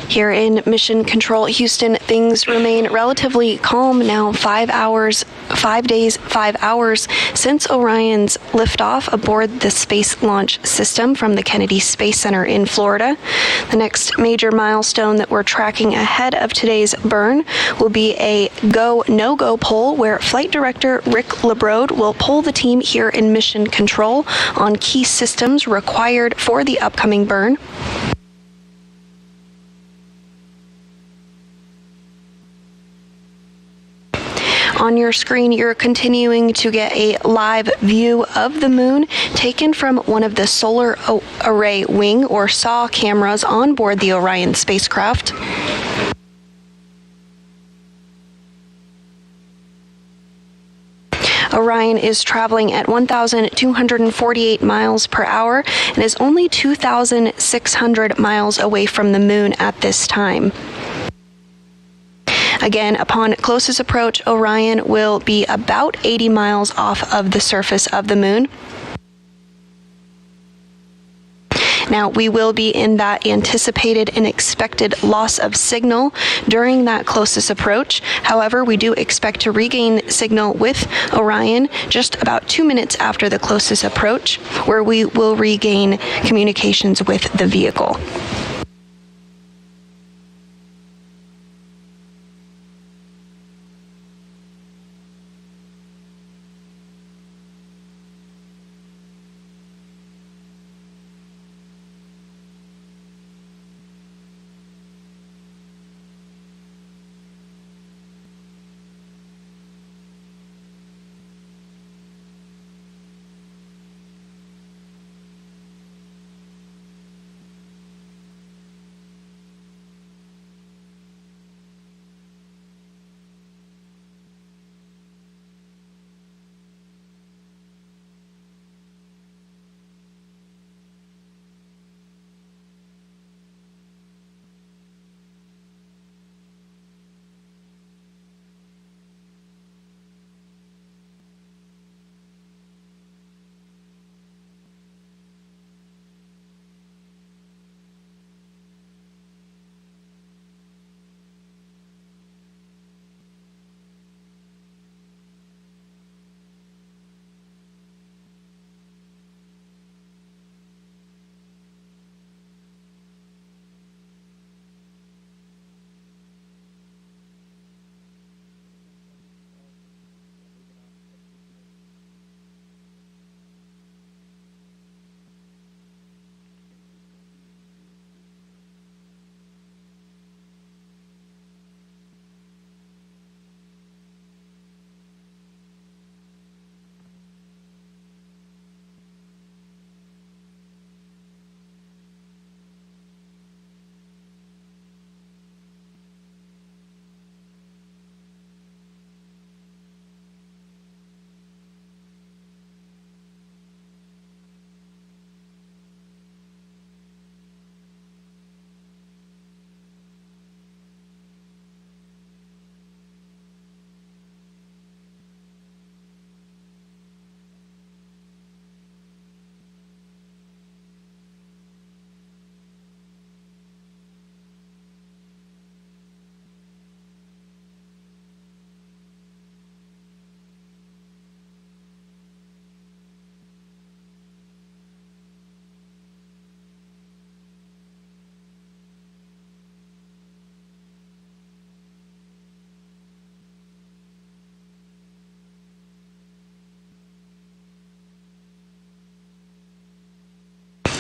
Here in Mission Control Houston, things remain relatively calm now. 5 days, 5 hours since Orion's liftoff aboard the Space Launch System from the Kennedy Space Center in Florida. The next major milestone that we're tracking ahead of today's burn will be a go-no-go poll where Flight Director Rick LeBrode will poll the team here in Mission Control on key systems required for the upcoming burn. On your screen, you're continuing to get a live view of the moon taken from one of the solar array wing or SAW cameras on board the Orion spacecraft. Orion is traveling at 1,248 miles per hour and is only 2,600 miles away from the moon at this time. Again, upon closest approach, Orion will be about 80 miles off of the surface of the moon. Now, we will be in that anticipated and expected loss of signal during that closest approach. However, we do expect to regain signal with Orion just about 2 minutes after the closest approach, where we will regain communications with the vehicle.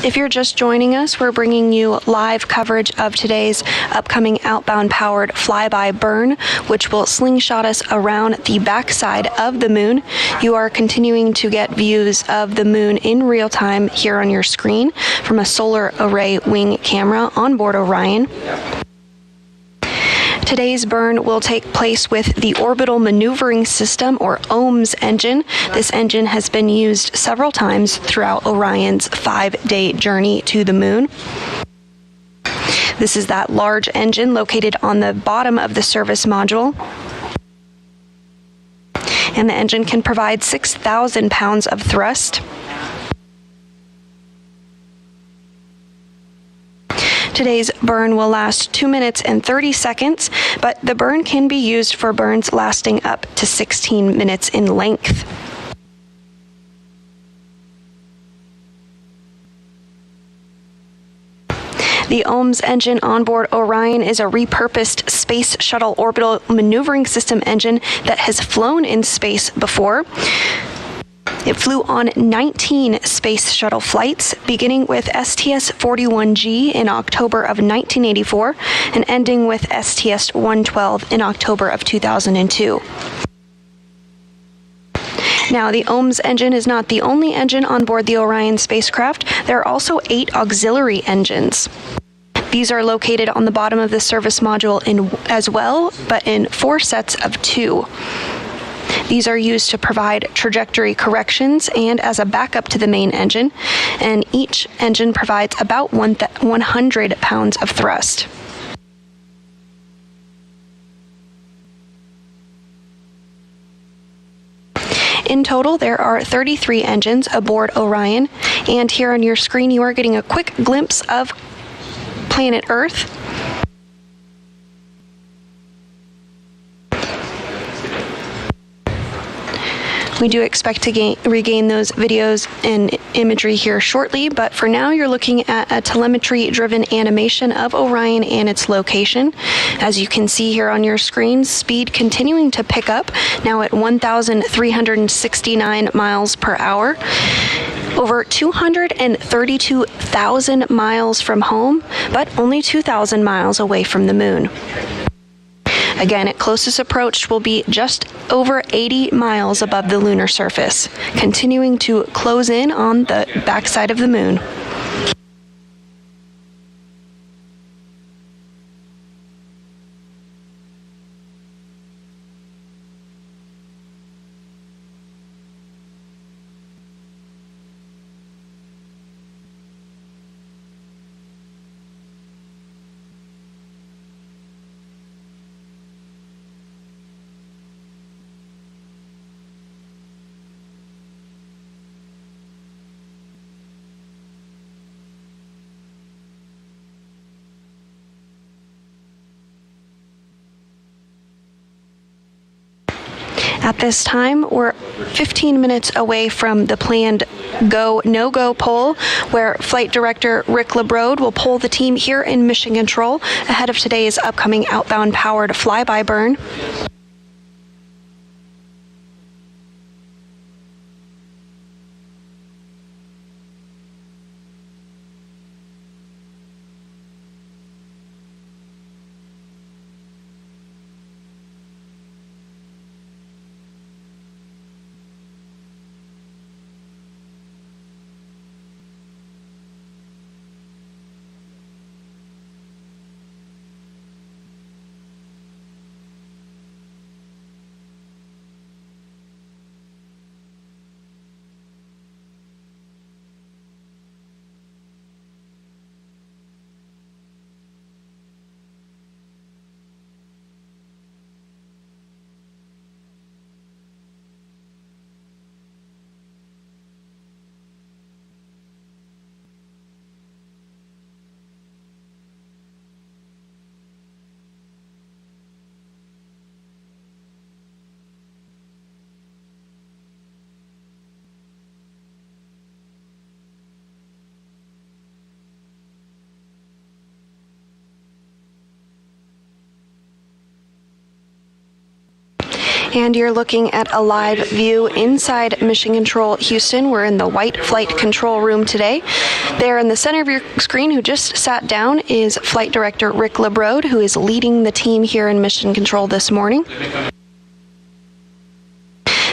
If you're just joining us, we're bringing you live coverage of today's upcoming outbound powered flyby burn, which will slingshot us around the backside of the moon. You are continuing to get views of the moon in real time here on your screen from a solar array wing camera on board Orion. Today's burn will take place with the Orbital Maneuvering System, or OMS engine. This engine has been used several times throughout Orion's 5-day journey to the moon. This is that large engine located on the bottom of the service module. And the engine can provide 6,000 pounds of thrust. Today's burn will last 2 minutes and 30 seconds, but the burn can be used for burns lasting up to 16 minutes in length. The OMS engine on board Orion is a repurposed Space Shuttle Orbital Maneuvering System engine that has flown in space before. It flew on 19 Space Shuttle flights, beginning with STS-41G in October of 1984 and ending with STS-112 in October of 2002. Now, the OMS engine is not the only engine on board the Orion spacecraft. There are also 8 auxiliary engines. These are located on the bottom of the service module as well, but in 4 sets of 2. These are used to provide trajectory corrections and as a backup to the main engine, and each engine provides about 100 pounds of thrust. In total, there are 33 engines aboard Orion, and here on your screen you are getting a quick glimpse of planet Earth. We do expect to regain those videos and imagery here shortly, but for now you're looking at a telemetry-driven animation of Orion and its location. As you can see here on your screen, speed continuing to pick up, now at 1,369 miles per hour. Over 232,000 miles from home, but only 2,000 miles away from the moon. Again, at closest approach will be just over 80 miles above the lunar surface, continuing to close in on the backside of the moon. At this time, we're 15 minutes away from the planned go, no-go poll, where Flight Director Rick LeBrode will poll the team here in Mission Control ahead of today's upcoming outbound-powered flyby burn. And you're looking at a live view inside Mission Control Houston. We're in the White Flight Control Room today. There in the center of your screen, who just sat down, is Flight Director Rick LeBrode, who is leading the team here in Mission Control this morning.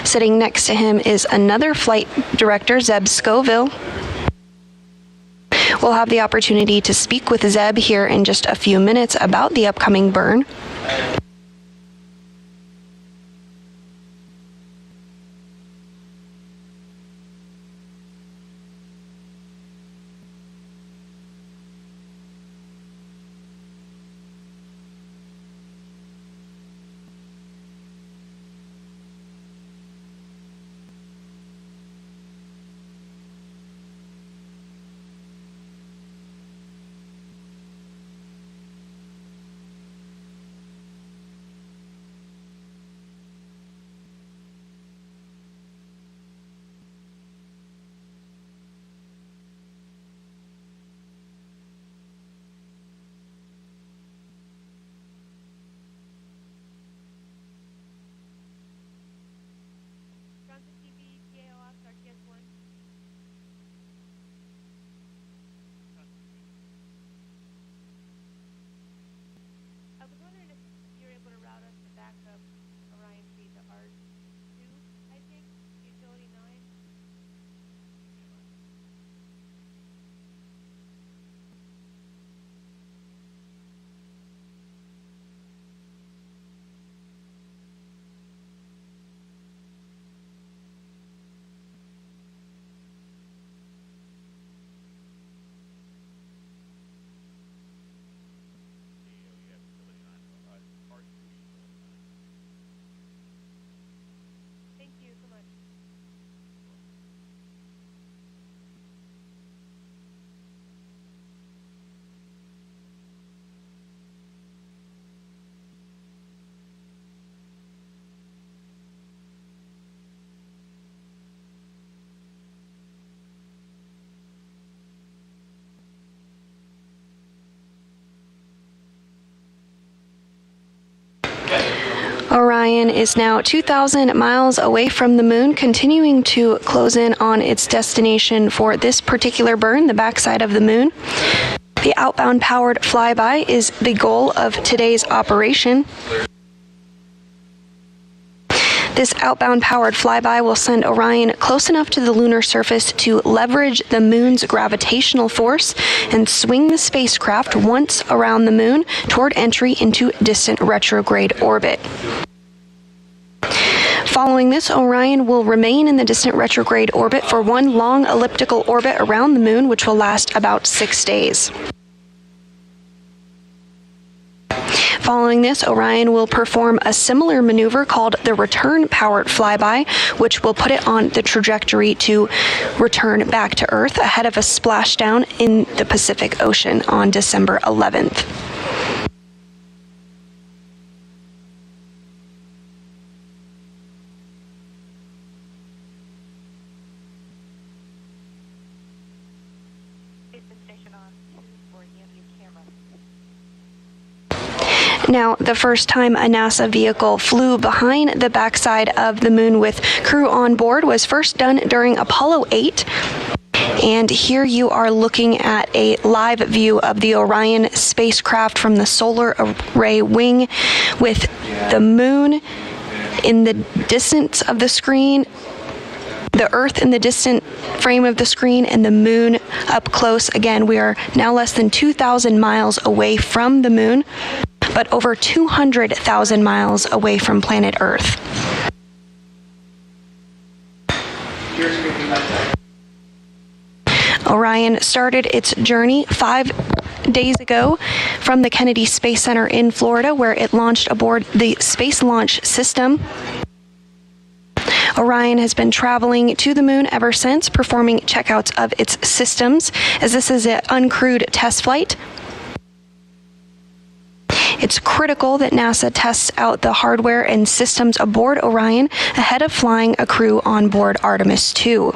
Sitting next to him is another Flight Director, Zeb Scoville. We'll have the opportunity to speak with Zeb here in just a few minutes about the upcoming burn. Orion is now 2,000 miles away from the moon, continuing to close in on its destination for this particular burn, the backside of the moon. The outbound powered flyby is the goal of today's operation. This outbound powered flyby will send Orion close enough to the lunar surface to leverage the moon's gravitational force and swing the spacecraft once around the moon toward entry into distant retrograde orbit. Following this, Orion will remain in the distant retrograde orbit for one long elliptical orbit around the moon, which will last about 6 days. Following this, Orion will perform a similar maneuver called the return-powered flyby, which will put it on the trajectory to return back to Earth ahead of a splashdown in the Pacific Ocean on December 11th. Now, the first time a NASA vehicle flew behind the backside of the moon with crew on board was first done during Apollo 8. And here you are looking at a live view of the Orion spacecraft from the solar array wing with the moon in the distance of the screen, the Earth in the distant frame of the screen, and the moon up close. Again, we are now less than 2,000 miles away from the moon, but over 200,000 miles away from planet Earth. Orion started its journey 5 days ago from the Kennedy Space Center in Florida, where it launched aboard the Space Launch System. Orion has been traveling to the moon ever since, performing checkouts of its systems, as this is an uncrewed test flight. It's critical that NASA tests out the hardware and systems aboard Orion ahead of flying a crew on board Artemis II.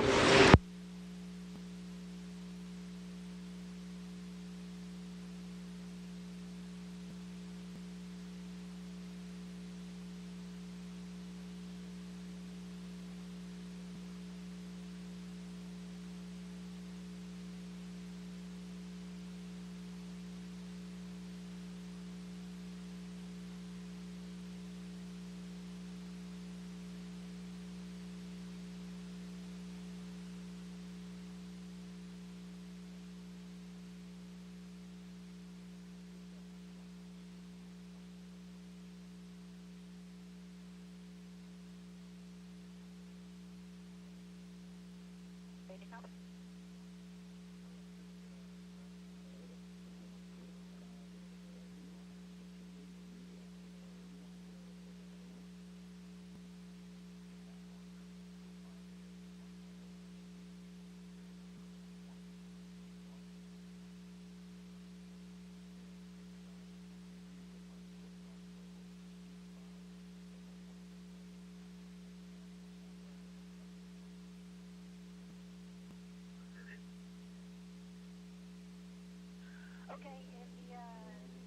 Okay, in the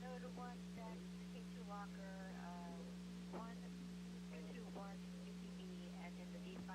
node 1 deck, K2 locker, 1221 UTB, and in the D5,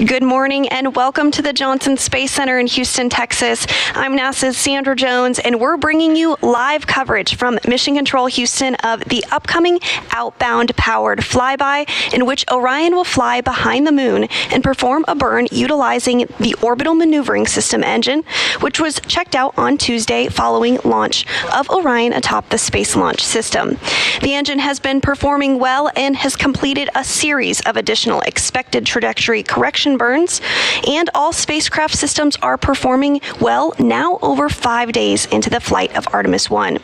Good morning and welcome to the Johnson Space Center in Houston, Texas. I'm NASA's Sandra Jones, and we're bringing you live coverage from Mission Control Houston of the upcoming Outbound powered flyby, in which Orion will fly behind the moon and perform a burn utilizing the orbital maneuvering system engine, which was checked out on Tuesday following launch of Orion atop the Space Launch System. The engine has been performing well and has completed a series of additional expected trajectory correction burns, and all spacecraft systems are performing well now over 5 days into the flight of Artemis I.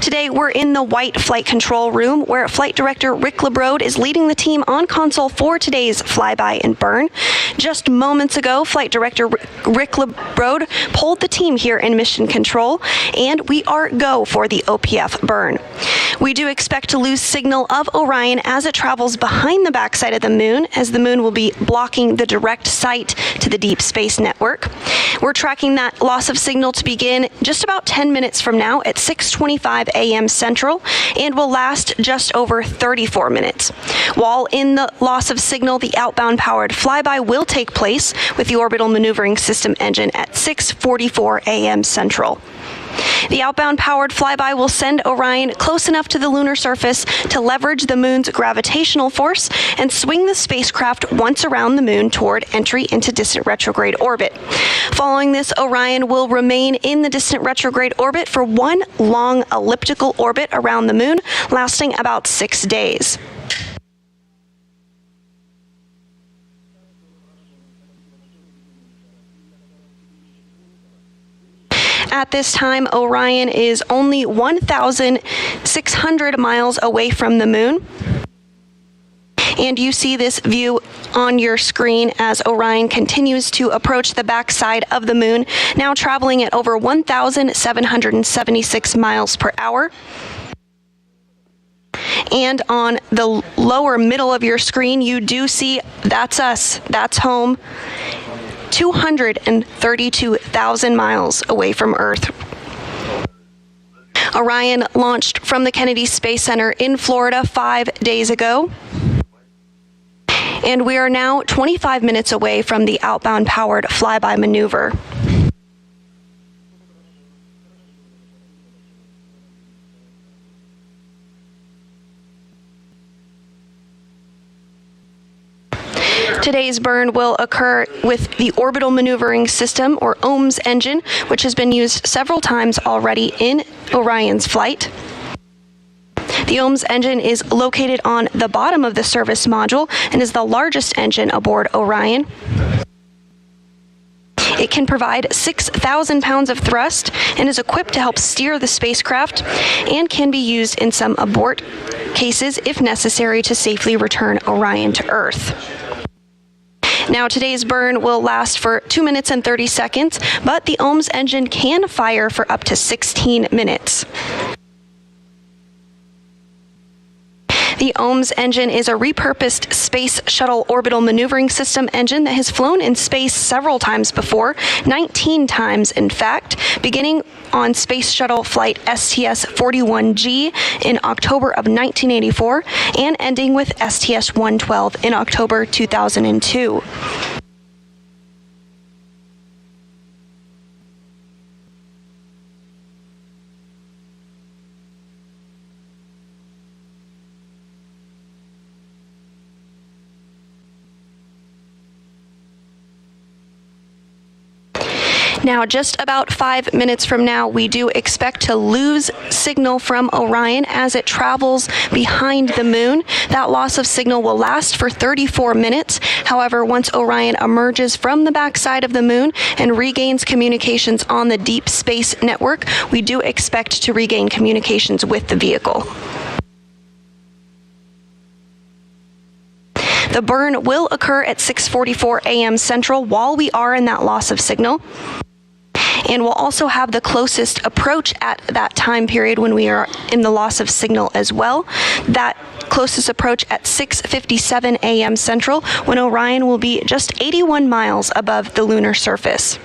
Today, we're in the white flight control room where Flight Director Rick LeBrode is leading the team on console for today's flyby and burn. Just moments ago, Flight Director Rick LeBrode polled the team here in Mission Control, and we are go for the OPF burn. We do expect to lose signal of Orion as it travels behind the backside of the moon, as the moon will be blocking the direct sight to the Deep Space Network. We're tracking that loss of signal to begin just about 10 minutes from now at 6:25 a.m. Central and will last just over 34 minutes. While in the loss of signal, the outbound powered flyby will take place with the orbital maneuvering system engine at 6:44 a.m. Central. The outbound powered flyby will send Orion close enough to the lunar surface to leverage the moon's gravitational force and swing the spacecraft once around the moon toward entry into distant retrograde orbit. Following this, Orion will remain in the distant retrograde orbit for one long elliptical orbit around the moon, lasting about 6 days. At this time, Orion is only 1,600 miles away from the moon. And you see this view on your screen as Orion continues to approach the backside of the moon, now traveling at over 1,776 miles per hour. And on the lower middle of your screen, you do see that's us, that's home. 232,000 miles away from Earth. Orion launched from the Kennedy Space Center in Florida 5 days ago. And we are now 25 minutes away from the outbound powered flyby maneuver. Today's burn will occur with the Orbital Maneuvering System, or OMS engine, which has been used several times already in Orion's flight. The OMS engine is located on the bottom of the service module and is the largest engine aboard Orion. It can provide 6,000 pounds of thrust and is equipped to help steer the spacecraft, and can be used in some abort cases if necessary to safely return Orion to Earth. Now, today's burn will last for 2 minutes and 30 seconds, but the OMS engine can fire for up to 16 minutes. The OMS engine is a repurposed Space Shuttle Orbital Maneuvering System engine that has flown in space several times before, 19 times in fact, beginning on Space Shuttle Flight STS-41G in October of 1984 and ending with STS-112 in October 2002. Now, just about 5 minutes from now, we do expect to lose signal from Orion as it travels behind the moon. That loss of signal will last for 34 minutes. However, once Orion emerges from the backside of the moon and regains communications on the Deep Space Network, we do expect to regain communications with the vehicle. The burn will occur at 6:44 a.m. Central while we are in that loss of signal. And we'll also have the closest approach at that time period when we are in the loss of signal as well. That closest approach at 6:57 a.m. Central, when Orion will be just 81 miles above the lunar surface.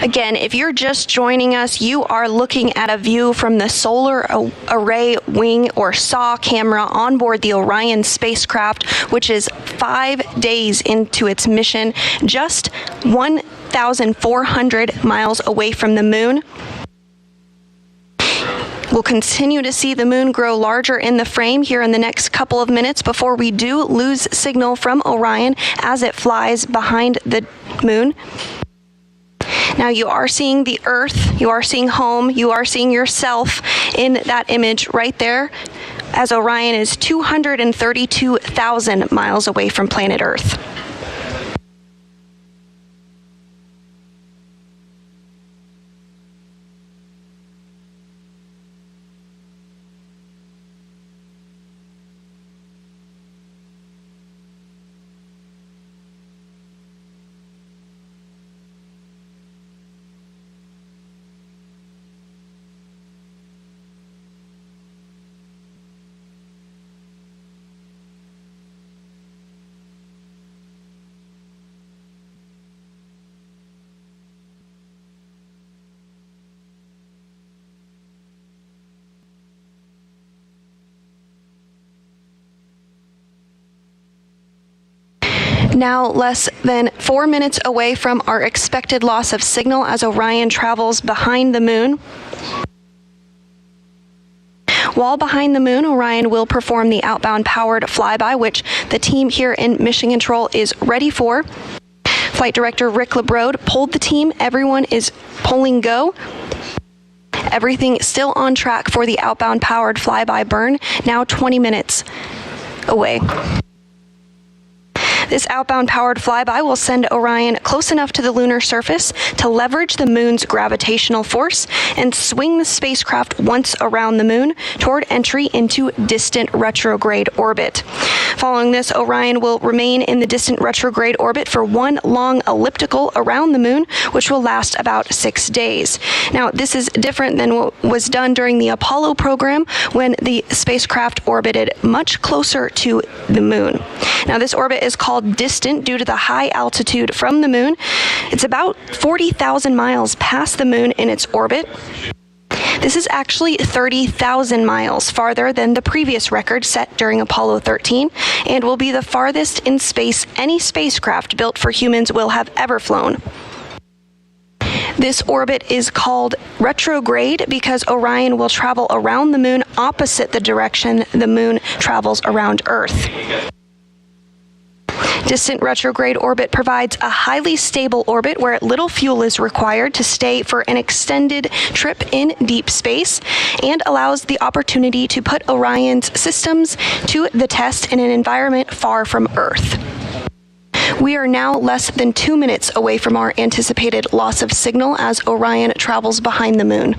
Again, if you're just joining us, you are looking at a view from the Solar Array Wing or SAW camera on board the Orion spacecraft, which is 5 days into its mission, just 1,400 miles away from the moon. We'll continue to see the moon grow larger in the frame here in the next couple of minutes before we do lose signal from Orion as it flies behind the moon. Now you are seeing the Earth, you are seeing home, you are seeing yourself in that image right there, as Orion is 232,000 miles away from planet Earth. Now less than 4 minutes away from our expected loss of signal as Orion travels behind the moon. While behind the moon, Orion will perform the outbound powered flyby, which the team here in Mission Control is ready for. Flight Director Rick LeBrode pulled the team. Everyone is pulling go. Everything still on track for the outbound powered flyby burn, now 20 minutes away. This outbound powered flyby will send Orion close enough to the lunar surface to leverage the moon's gravitational force and swing the spacecraft once around the moon toward entry into distant retrograde orbit. Following this, Orion will remain in the distant retrograde orbit for one long elliptical around the moon, which will last about 6 days. Now, this is different than what was done during the Apollo program when the spacecraft orbited much closer to the moon. Now, this orbit is called distant due to the high altitude from the moon. It's about 40,000 miles past the moon in its orbit. This is actually 30,000 miles farther than the previous record set during Apollo 13 and will be the farthest in space any spacecraft built for humans will have ever flown. This orbit is called retrograde because Orion will travel around the moon opposite the direction the moon travels around Earth. Distant retrograde orbit provides a highly stable orbit where little fuel is required to stay for an extended trip in deep space and allows the opportunity to put Orion's systems to the test in an environment far from Earth. We are now less than 2 minutes away from our anticipated loss of signal as Orion travels behind the moon.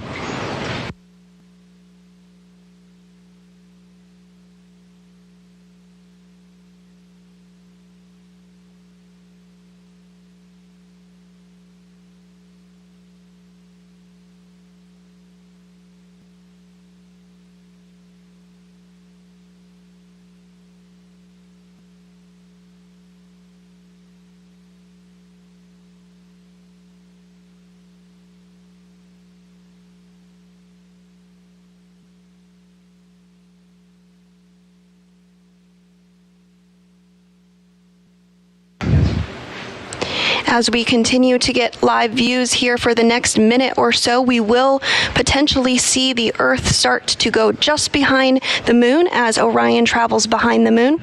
As we continue to get live views here for the next minute or so, we will potentially see the Earth start to go just behind the moon as Orion travels behind the moon.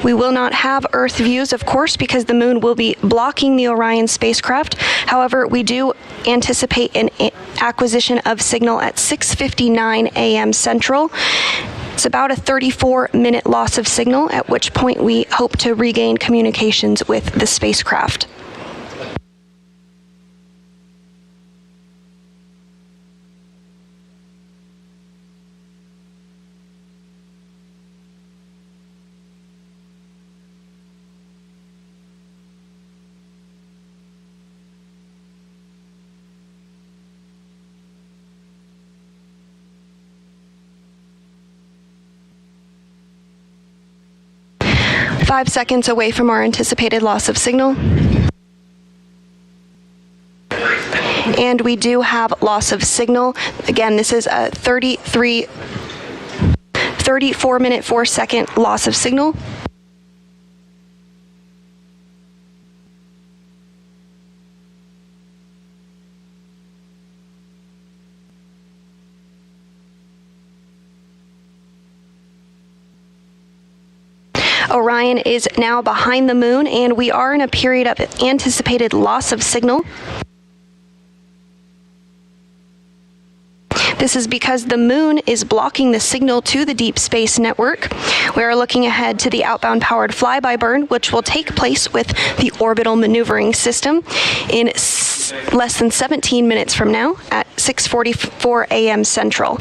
We will not have Earth views, of course, because the moon will be blocking the Orion spacecraft. However, we do anticipate an acquisition of signal at 6:59 a.m. Central. It's about a 34-minute loss of signal, at which point we hope to regain communications with the spacecraft. Five seconds away from our anticipated loss of signal. and we do have loss of signal. Again, this is a 34-minute, 4-second loss of signal. Orion is now behind the moon, and we are in a period of anticipated loss of signal. This is because the moon is blocking the signal to the Deep Space Network. We are looking ahead to the outbound powered flyby burn, which will take place with the orbital maneuvering system in less than 17 minutes from now at 6:44 a.m. Central.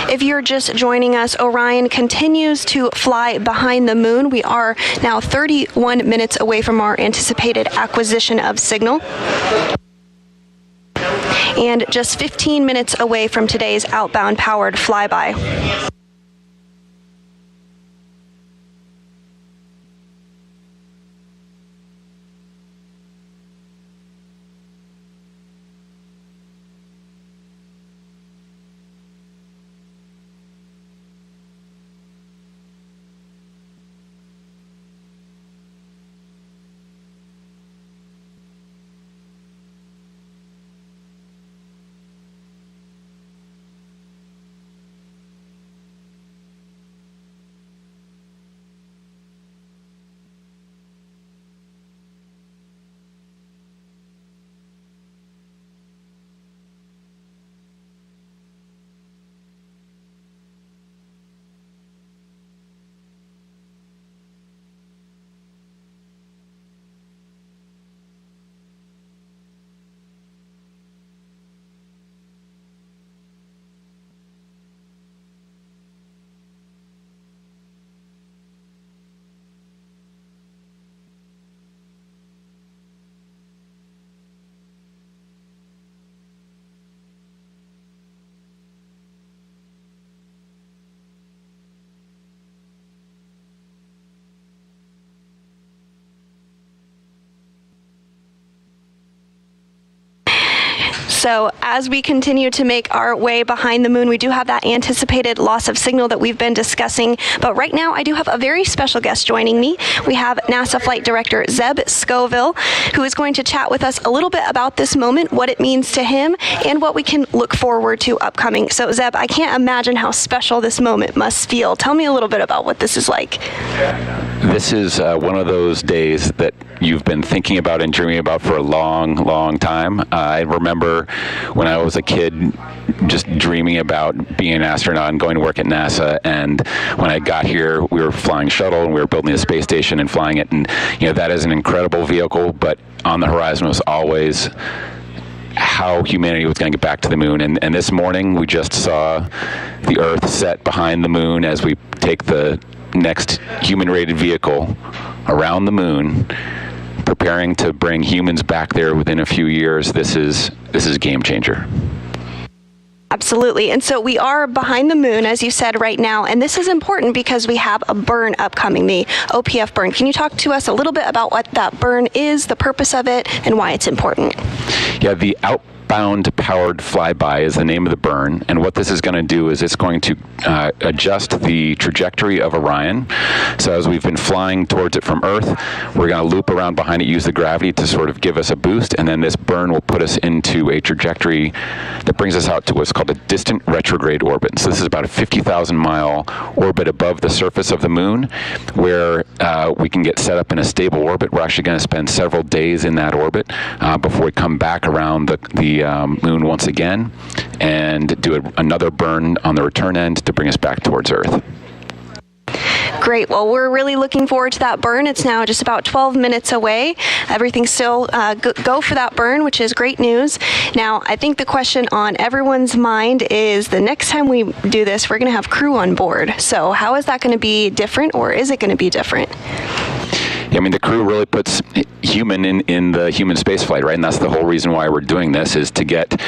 If you're just joining us, Orion continues to fly behind the moon. We are now 31 minutes away from our anticipated acquisition of signal, and just 15 minutes away from today's outbound powered flyby. So as we continue to make our way behind the moon, we do have that anticipated loss of signal that we've been discussing. But right now, I do have a very special guest joining me. We have NASA Flight Director Zeb Scoville, who is going to chat with us a little bit about this moment, what it means to him, and what we can look forward to upcoming. So Zeb, I can't imagine how special this moment must feel. Tell me a little bit about what this is like. This is one of those days that you've been thinking about and dreaming about for a long, long time. I remember when I was a kid just dreaming about being an astronaut and going to work at NASA, and when I got here we were flying shuttle and we were building a space station and flying it, and you know, that is an incredible vehicle, but on the horizon was always how humanity was going to get back to the moon. And this morning we just saw the Earth set behind the moon as we take the next human-rated vehicle around the moon, preparing to bring humans back there within a few years. This is a game changer. Absolutely. And so we are behind the moon, as you said, right now. And this is important because we have a burn upcoming, the OPF burn. Can you talk to us a little bit about what that burn is, the purpose of it, and why it's important? Yeah, the Outbound Outbound powered flyby is the name of the burn, and what this is going to do is it's going to adjust the trajectory of Orion. So as we've been flying towards it from Earth, we're going to loop around behind it, use the gravity to sort of give us a boost, and then this burn will put us into a trajectory that brings us out to what's called a distant retrograde orbit. So this is about a 50,000 mile orbit above the surface of the moon, where we can get set up in a stable orbit. We're actually going to spend several days in that orbit before we come back around the moon once again and do another burn on the return end to bring us back towards Earth. Great. Well, we're really looking forward to that burn. It's now just about 12 minutes away. Everything's still go for that burn, which is great news. Now, I think the question on everyone's mind is the next time we do this, we're going to have crew on board. So how is that going to be different, or is it going to be different? I mean, the crew really puts human in the human space flight, right? And that's the whole reason why we're doing this, is to get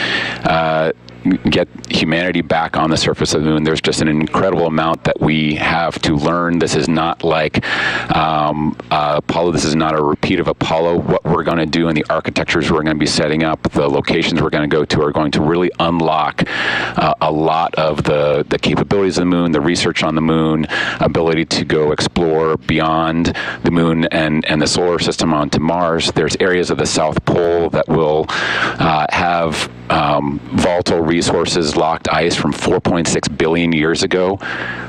humanity back on the surface of the moon. There's just an incredible amount that we have to learn. This is not like Apollo. This is not a repeat of Apollo. What we're going to do and the architectures we're going to be setting up, the locations we're going to go to, are going to really unlock a lot of the capabilities of the moon, the research on the moon, ability to go explore beyond the moon and the solar system onto Mars. There's areas of the South Pole that will have volatile resources, locked ice from 4.6 billion years ago.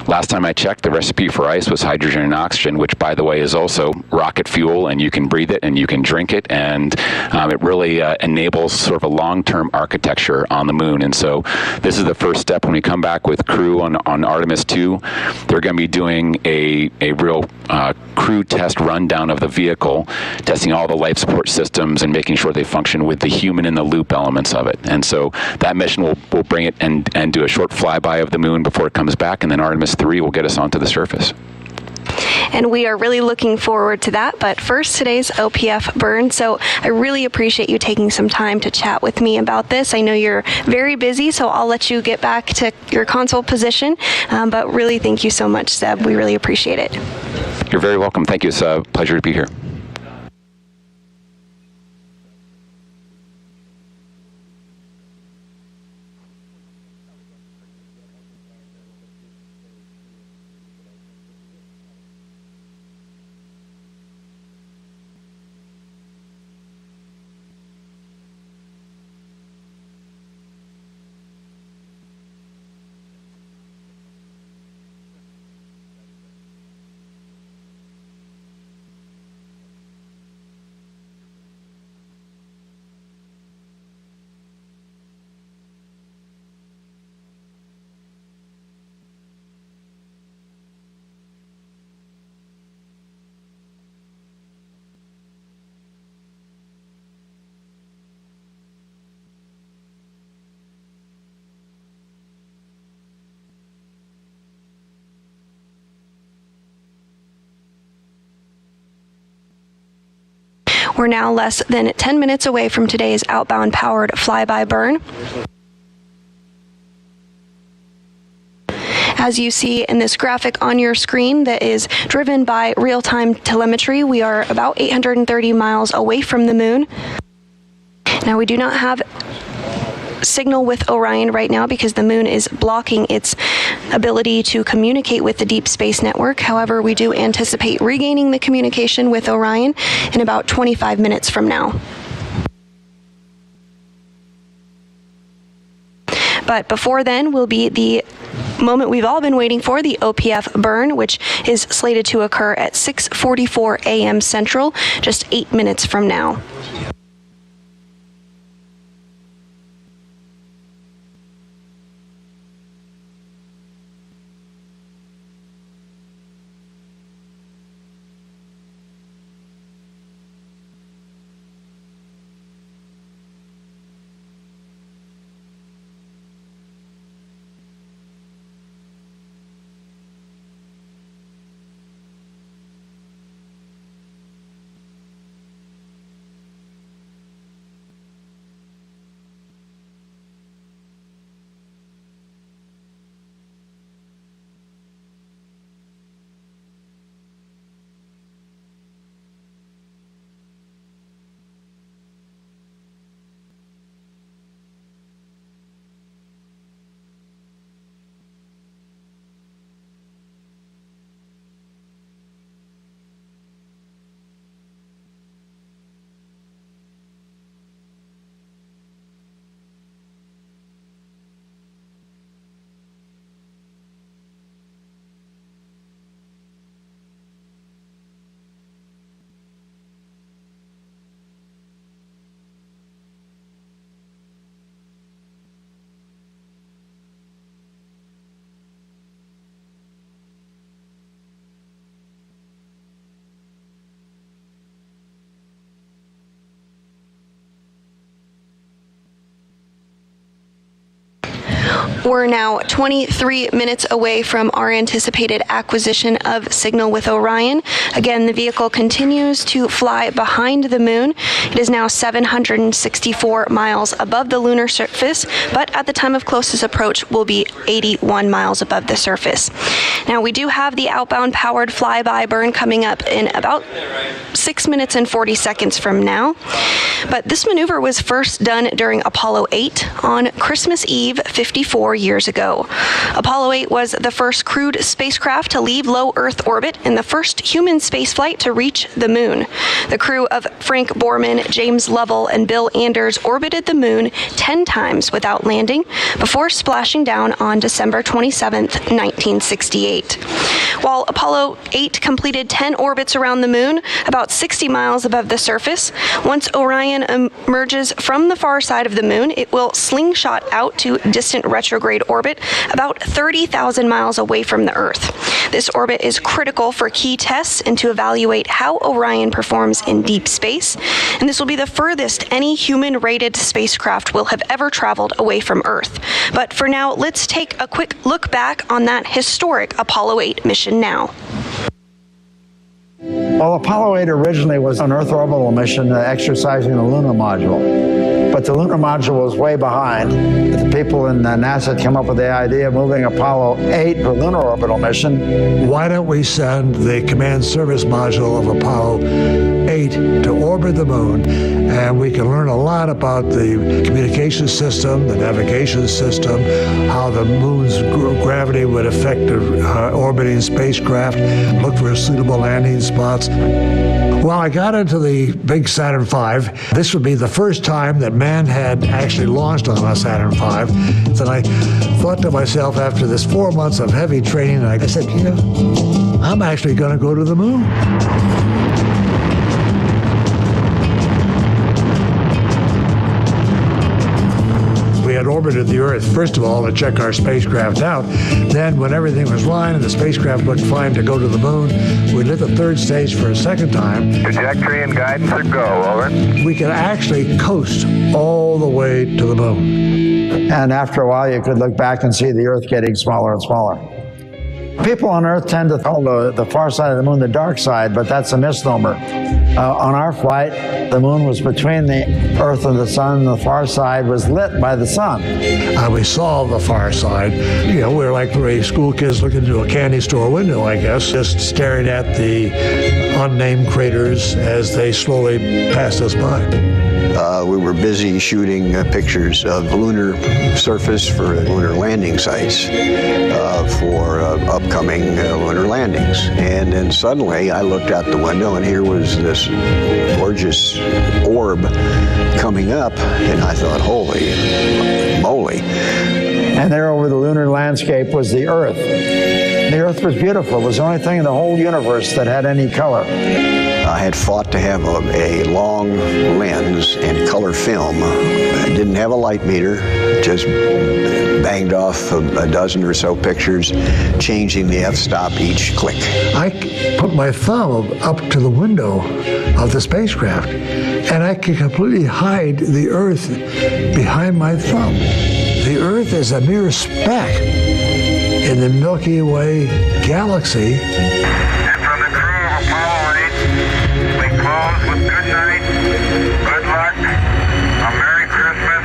Last time I checked, the recipe for ice was hydrogen and oxygen, which, by the way, is also rocket fuel, and you can breathe it and you can drink it, and it really enables sort of a long-term architecture on the moon. And so this is the first step. When we come back with crew on Artemis II, they're going to be doing a real crew test rundown of the vehicle, testing all the life support systems and making sure they function with the human in the loop elements of it. And so that mission will bring it and do a short flyby of the moon before it comes back, and then Artemis III will get us onto the surface. And we are really looking forward to that. But first, today's OPF burn. So I really appreciate you taking some time to chat with me about this. I know you're very busy, so I'll let you get back to your console position. But really, thank you so much, Seb. We really appreciate it. You're very welcome. Thank you. It's a pleasure to be here. We're now less than 10 minutes away from today's outbound powered flyby burn. As you see in this graphic on your screen that is driven by real-time telemetry, we are about 830 miles away from the moon. Now, we do not have signal with Orion right now because the moon is blocking its ability to communicate with the Deep Space Network. However, we do anticipate regaining the communication with Orion in about 25 minutes from now. But before then will be the moment we've all been waiting for, the OPF burn, which is slated to occur at 6:44 a.m. Central, just 8 minutes from now. We're now 23 minutes away from our anticipated acquisition of signal with Orion. Again, the vehicle continues to fly behind the moon. It is now 764 miles above the lunar surface, but at the time of closest approach will be 81 miles above the surface. Now, we do have the outbound powered flyby burn coming up in about 6 minutes and 40 seconds from now. But this maneuver was first done during Apollo 8 on Christmas Eve 54 years ago. Apollo 8 was the first crewed spacecraft to leave low Earth orbit and the first human spaceflight to reach the moon. The crew of Frank Borman, James Lovell, and Bill Anders orbited the moon 10 times without landing before splashing down on December 27, 1968. While Apollo 8 completed 10 orbits around the moon, about 60 miles above the surface, once Orion emerges from the far side of the moon, it will slingshot out to distant retrograde orbit about 30,000 miles away from the Earth. This orbit is critical for key tests and to evaluate how Orion performs in deep space, and this will be the furthest any human-rated spacecraft will have ever traveled away from Earth. But for now, let's take a quick look back on that historic Apollo 8 mission now. Well, Apollo 8 originally was an Earth orbital mission exercising the Lunar module. But the Lunar module was way behind. The people in NASA came up with the idea of moving Apollo 8 to a lunar orbital mission. Why don't we send the command service module of Apollo 8 to orbit the moon, and we can learn a lot about the communication system, the navigation system, how the moon's gravity would affect the orbiting spacecraft, look for suitable landing spots. Well, I got into the big Saturn V. This would be the first time that man had actually launched on a Saturn V. So I thought to myself after this 4 months of heavy training, I said, you know, I'm actually going to go to the moon. We had orbited the Earth, first of all, to check our spacecraft out. Then, when everything was fine and the spacecraft looked fine to go to the moon, we lit the third stage for a second time. Trajectory and guidance are go, over. We could actually coast all the way to the moon. And after a while, you could look back and see the Earth getting smaller and smaller. People on Earth tend to call the far side of the moon the dark side, but that's a misnomer. On our flight, the moon was between the Earth and the sun, and the far side was lit by the sun. We saw the far side. You know, we were like three school kids looking into a candy store window, I guess, just staring at the unnamed craters as they slowly passed us by. We were busy shooting pictures of the lunar surface for lunar landing sites for upcoming lunar landings. And then suddenly I looked out the window and here was this gorgeous orb coming up, and I thought, holy moly. And there over the lunar landscape was the Earth. The Earth was beautiful. It was the only thing in the whole universe that had any color. I had fought to have a long lens and color film. I didn't have a light meter, just banged off a dozen or so pictures, changing the f-stop each click. I put my thumb up to the window of the spacecraft, and I could completely hide the Earth behind my thumb. The Earth is a mere speck in the Milky Way galaxy. And from the crew of Apollo 8, we close with good night, good luck, a Merry Christmas,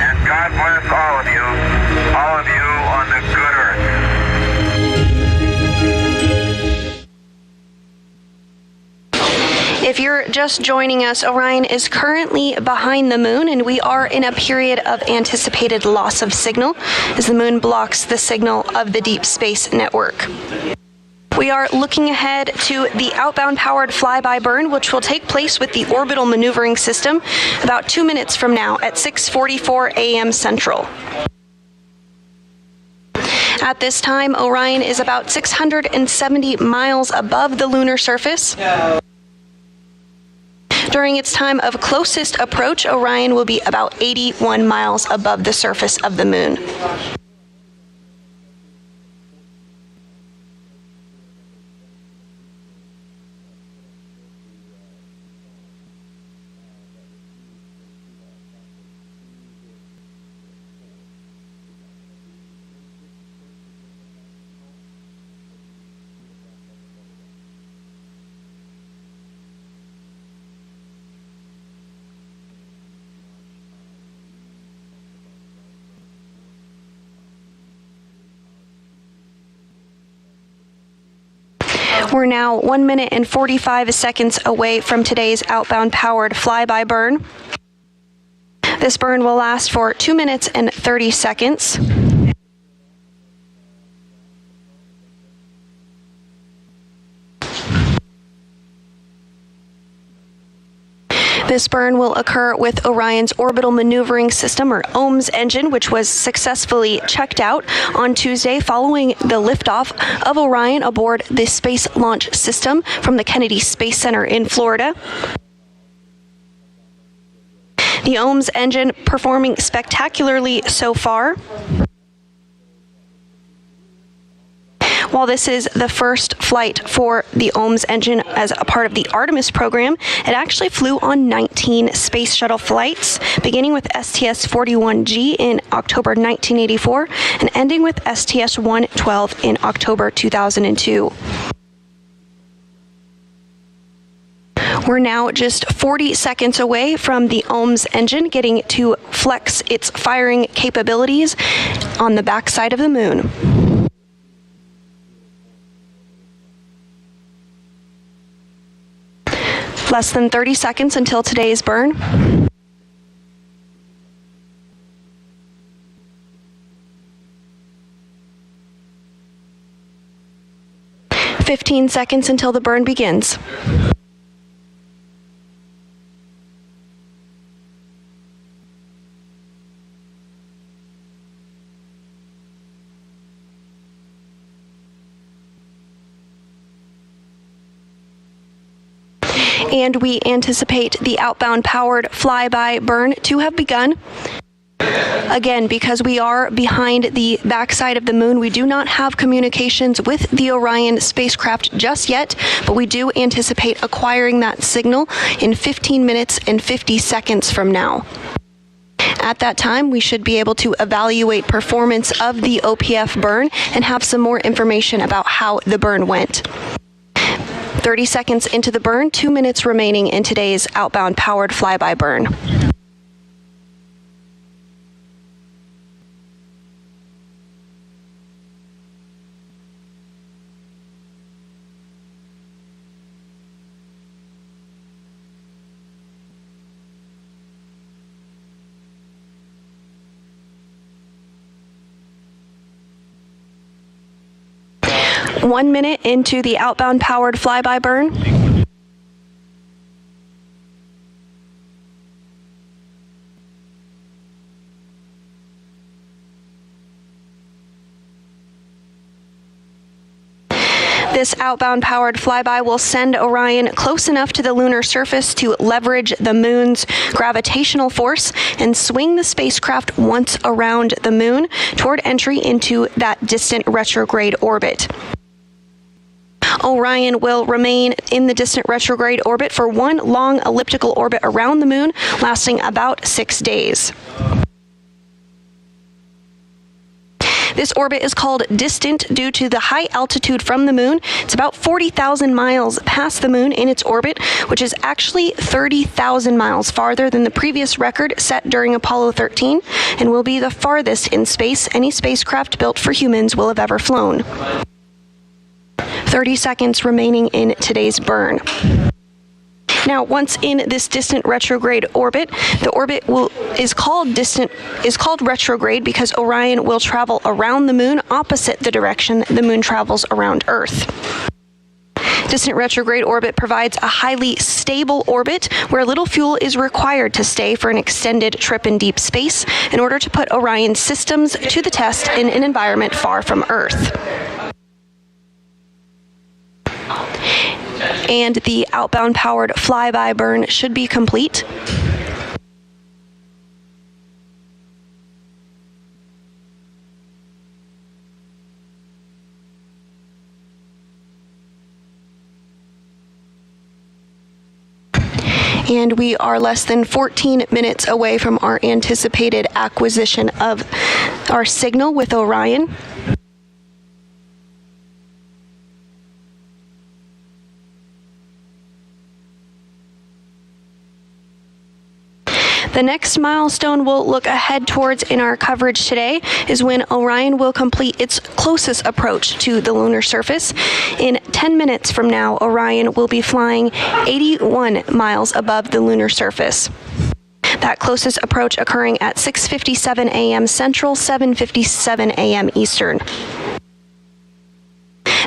and God bless all of you on the good Earth. If you're just joining us, Orion is currently behind the moon, and we are in a period of anticipated loss of signal as the moon blocks the signal of the deep space network. We are looking ahead to the outbound powered flyby burn, which will take place with the orbital maneuvering system about 2 minutes from now at 6:44 a.m. Central. At this time, Orion is about 670 miles above the lunar surface. During its time of closest approach, Orion will be about 81 miles above the surface of the moon. We're now 1 minute and 45 seconds away from today's outbound powered flyby burn. This burn will last for 2 minutes and 30 seconds. This burn will occur with Orion's Orbital Maneuvering System, or OMS engine, which was successfully checked out on Tuesday following the liftoff of Orion aboard the Space Launch System from the Kennedy Space Center in Florida. The OMS engine performing spectacularly so far. While this is the first flight for the OMS engine as a part of the Artemis program, it actually flew on 19 space shuttle flights, beginning with STS-41G in October 1984 and ending with STS-112 in October 2002. We're now just 40 seconds away from the OMS engine getting to flex its firing capabilities on the backside of the moon. Less than 30 seconds until today's burn. "15 seconds until the burn begins. And we anticipate the outbound powered flyby burn to have begun. Again, because we are behind the backside of the moon, we do not have communications with the Orion spacecraft just yet, but we do anticipate acquiring that signal in 15 minutes and 50 seconds from now. At that time, we should be able to evaluate performance of the OPF burn and have some more information about how the burn went. 30 seconds into the burn, 2 minutes remaining in today's outbound powered flyby burn. One minute into the outbound powered flyby burn. This outbound powered flyby will send Orion close enough to the lunar surface to leverage the moon's gravitational force and swing the spacecraft once around the moon toward entry into that distant retrograde orbit. Orion will remain in the distant retrograde orbit for one long elliptical orbit around the moon, lasting about 6 days. This orbit is called distant due to the high altitude from the moon. It's about 40,000 miles past the moon in its orbit, which is actually 30,000 miles farther than the previous record set during Apollo 13, and will be the farthest in space any spacecraft built for humans will have ever flown. 30 seconds remaining in today's burn. Now, once in this distant retrograde orbit, the orbit is called retrograde because Orion will travel around the moon opposite the direction the moon travels around Earth. Distant retrograde orbit provides a highly stable orbit where little fuel is required to stay for an extended trip in deep space in order to put Orion's systems to the test in an environment far from Earth. And the outbound powered flyby burn should be complete. And we are less than 14 minutes away from our anticipated acquisition of our signal with Orion. The next milestone we'll look ahead towards in our coverage today is when Orion will complete its closest approach to the lunar surface. In 10 minutes from now, Orion will be flying 81 miles above the lunar surface. That closest approach occurring at 6:57 a.m. Central, 7:57 a.m. Eastern.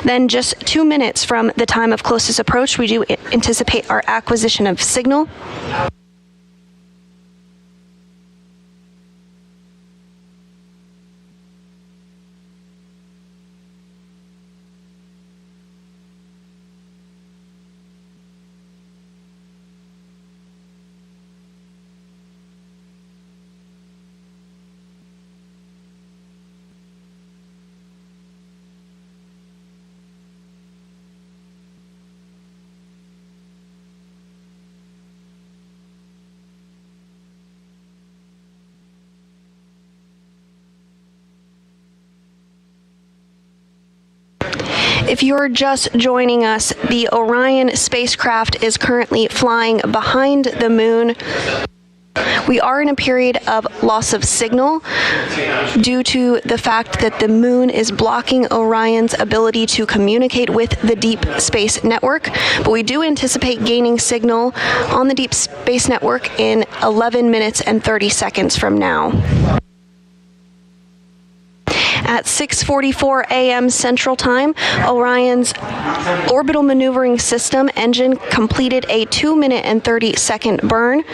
Then just 2 minutes from the time of closest approach, we do anticipate our acquisition of signal. If you're just joining us, the Orion spacecraft is currently flying behind the moon. We are in a period of loss of signal due to the fact that the moon is blocking Orion's ability to communicate with the Deep Space Network, but we do anticipate gaining signal on the Deep Space Network in 11 minutes and 30 seconds from now. At 6:44 a.m. Central Time, Orion's orbital maneuvering system engine completed a 2-minute and 30-second burn.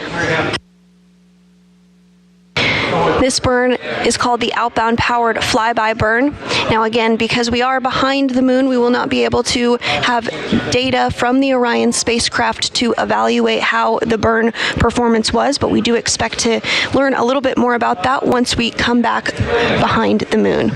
This burn is called the Outbound powered Flyby burn. Now again, because we are behind the moon, we will not be able to have data from the Orion spacecraft to evaluate how the burn performance was, but we do expect to learn a little bit more about that once we come back behind the moon.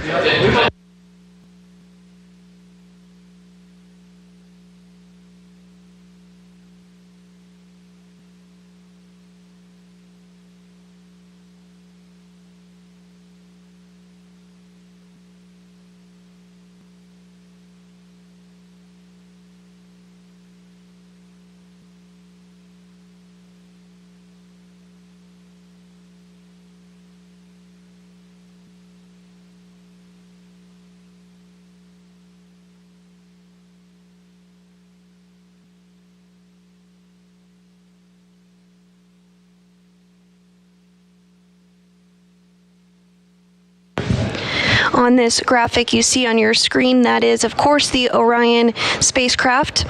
On this graphic you see on your screen, that is, of course, the Orion spacecraft.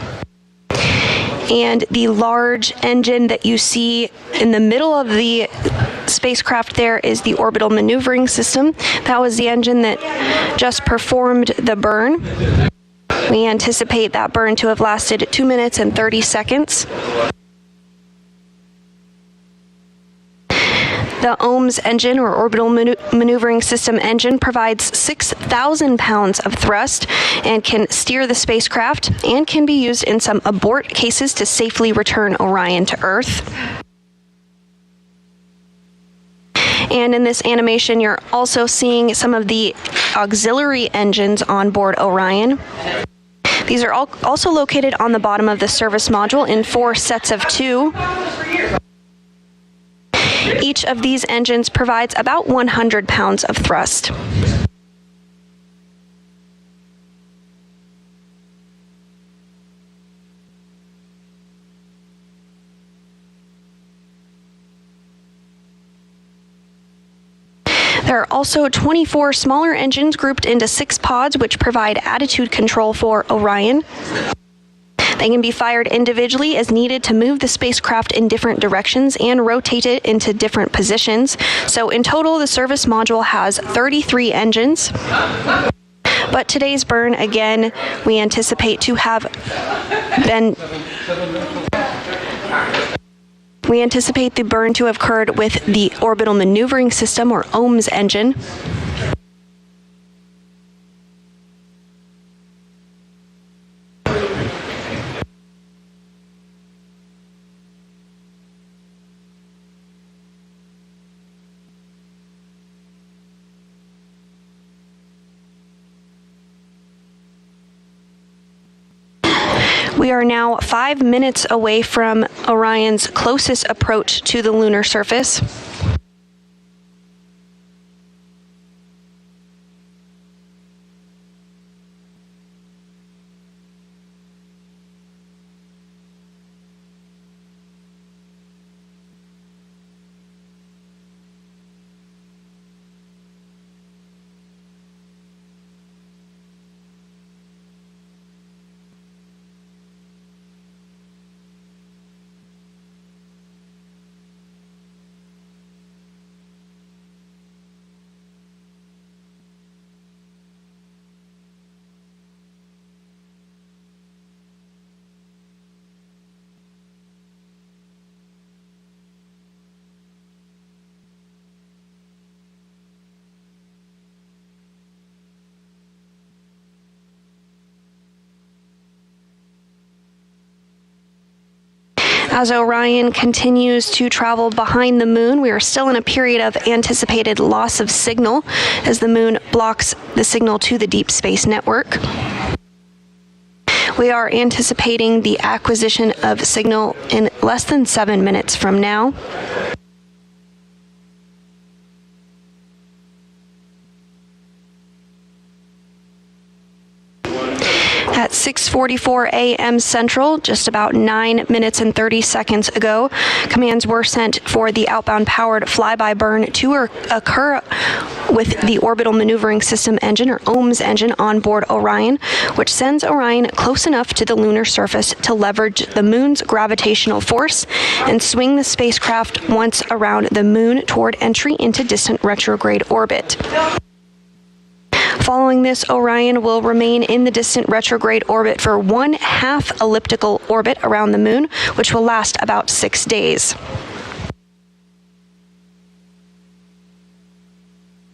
And the large engine that you see in the middle of the spacecraft there is the orbital maneuvering system. That was the engine that just performed the burn. We anticipate that burn to have lasted 2 minutes and 30 seconds. The OMS engine, or orbital maneuvering system engine, provides 6,000 pounds of thrust and can steer the spacecraft, and can be used in some abort cases to safely return Orion to Earth. And in this animation, you're also seeing some of the auxiliary engines on board Orion. These are also located on the bottom of the service module in 4 sets of 2. Each of these engines provides about 100 pounds of thrust. There are also 24 smaller engines grouped into 6 pods, which provide attitude control for Orion. They can be fired individually as needed to move the spacecraft in different directions and rotate it into different positions. So in total, the service module has 33 engines. But today's burn, again, we anticipate to have been... We anticipate the burn to have occurred with the orbital maneuvering system, or OMS engine. We are now 5 minutes away from Orion's closest approach to the lunar surface. As Orion continues to travel behind the moon, we are still in a period of anticipated loss of signal as the moon blocks the signal to the deep space network. We are anticipating the acquisition of signal in less than 7 minutes from now. At 6:44 a.m. Central, just about 9 minutes and 30 seconds ago, commands were sent for the outbound powered flyby burn to occur with the Orbital Maneuvering System engine, or OMS engine, on board Orion, which sends Orion close enough to the lunar surface to leverage the moon's gravitational force and swing the spacecraft once around the moon toward entry into distant retrograde orbit. Following this, Orion will remain in the distant retrograde orbit for 1/2 elliptical orbit around the moon, which will last about 6 days.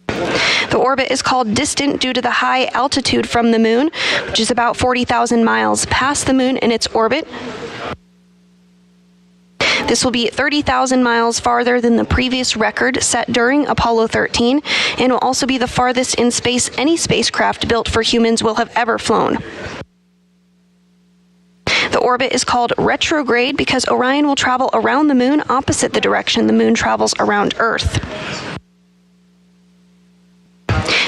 The orbit is called distant due to the high altitude from the moon, which is about 40,000 miles past the moon in its orbit. This will be 30,000 miles farther than the previous record set during Apollo 13, and will also be the farthest in space any spacecraft built for humans will have ever flown. The orbit is called retrograde because Orion will travel around the moon opposite the direction the moon travels around Earth.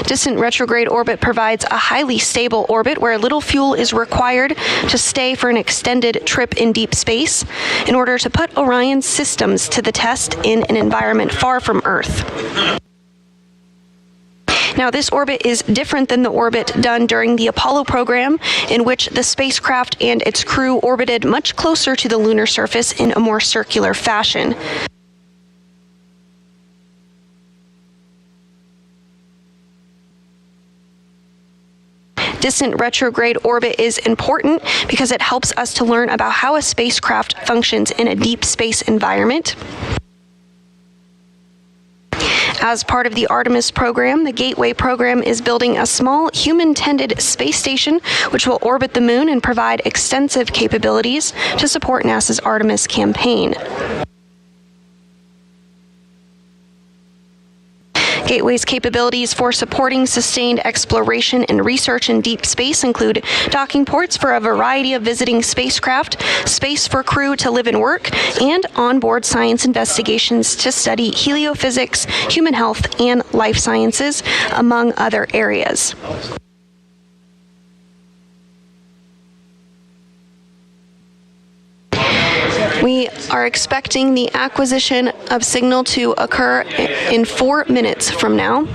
Distant retrograde orbit provides a highly stable orbit where little fuel is required to stay for an extended trip in deep space in order to put Orion's systems to the test in an environment far from Earth. Now, this orbit is different than the orbit done during the Apollo program, in which the spacecraft and its crew orbited much closer to the lunar surface in a more circular fashion. Distant retrograde orbit is important because it helps us to learn about how a spacecraft functions in a deep space environment. As part of the Artemis program, the Gateway program is building a small human-tended space station which will orbit the moon and provide extensive capabilities to support NASA's Artemis campaign. Gateway's capabilities for supporting sustained exploration and research in deep space include docking ports for a variety of visiting spacecraft, space for crew to live and work, and onboard science investigations to study heliophysics, human health, and life sciences, among other areas. We are expecting the acquisition of signal to occur in 4 minutes from now.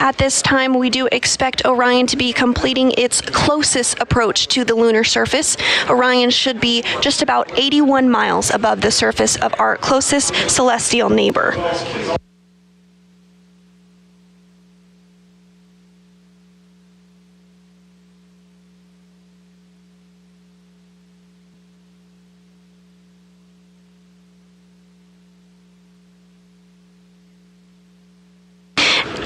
At this time, we do expect Orion to be completing its closest approach to the lunar surface. Orion should be just about 81 miles above the surface of our closest celestial neighbor.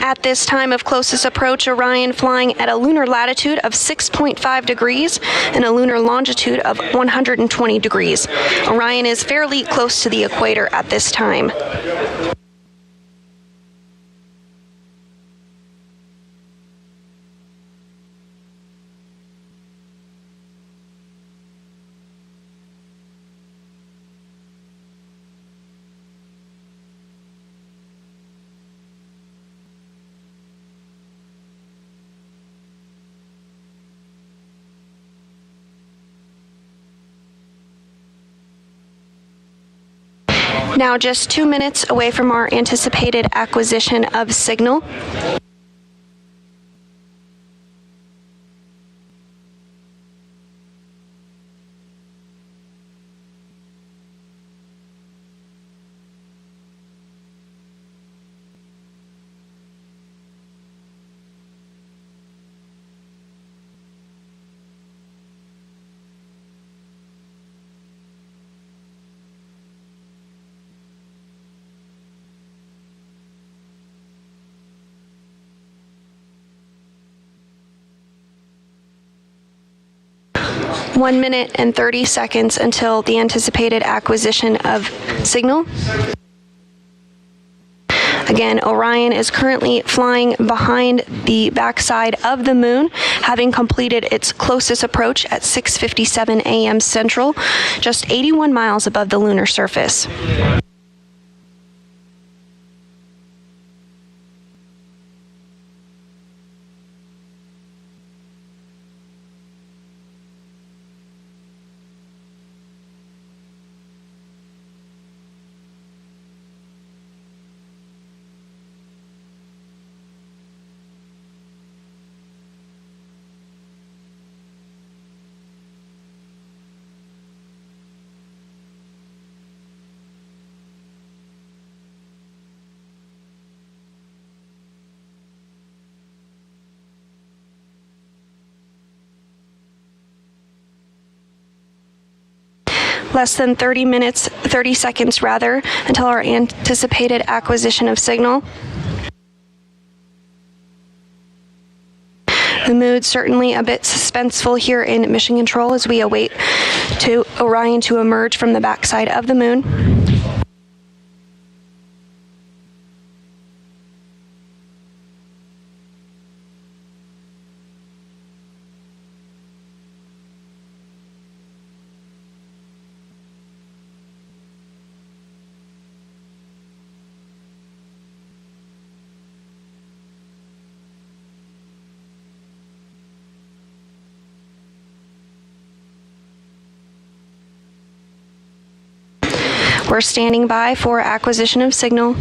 At this time of closest approach, Orion flying at a lunar latitude of 6.5 degrees and a lunar longitude of 120 degrees. Orion is fairly close to the equator at this time. Now just 2 minutes away from our anticipated acquisition of signal. One minute and 30 seconds until the anticipated acquisition of signal. Again, Orion is currently flying behind the backside of the moon, having completed its closest approach at 6:57 a.m. Central, just 81 miles above the lunar surface. Less than 30 minutes, 30 seconds rather, until our anticipated acquisition of signal. The mood certainly a bit suspenseful here in Mission Control as we await Orion to emerge from the backside of the moon. We're standing by for acquisition of signal.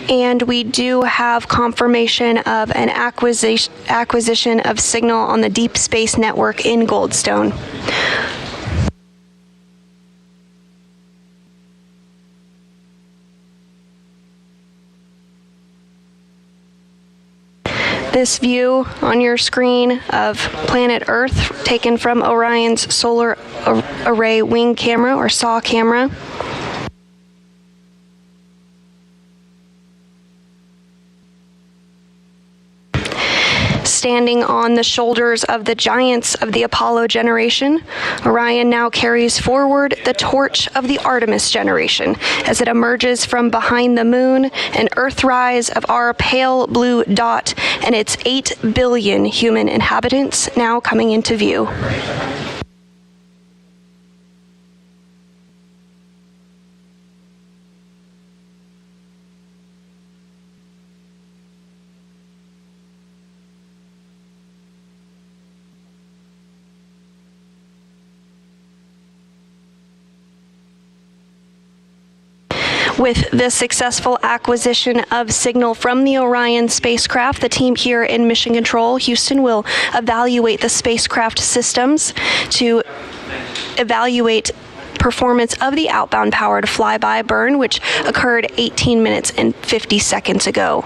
And we do have confirmation of an acquisition of signal on the Deep Space Network in Goldstone. This view on your screen of planet Earth taken from Orion's Solar Array Wing Camera, or SAW camera. Standing on the shoulders of the giants of the Apollo generation, Orion now carries forward the torch of the Artemis generation as it emerges from behind the moon, an Earthrise of our pale blue dot and its 8 billion human inhabitants now coming into view. With the successful acquisition of signal from the Orion spacecraft, the team here in Mission Control Houston will evaluate the spacecraft systems to evaluate performance of the outbound powered flyby burn, which occurred 18 minutes and 50 seconds ago.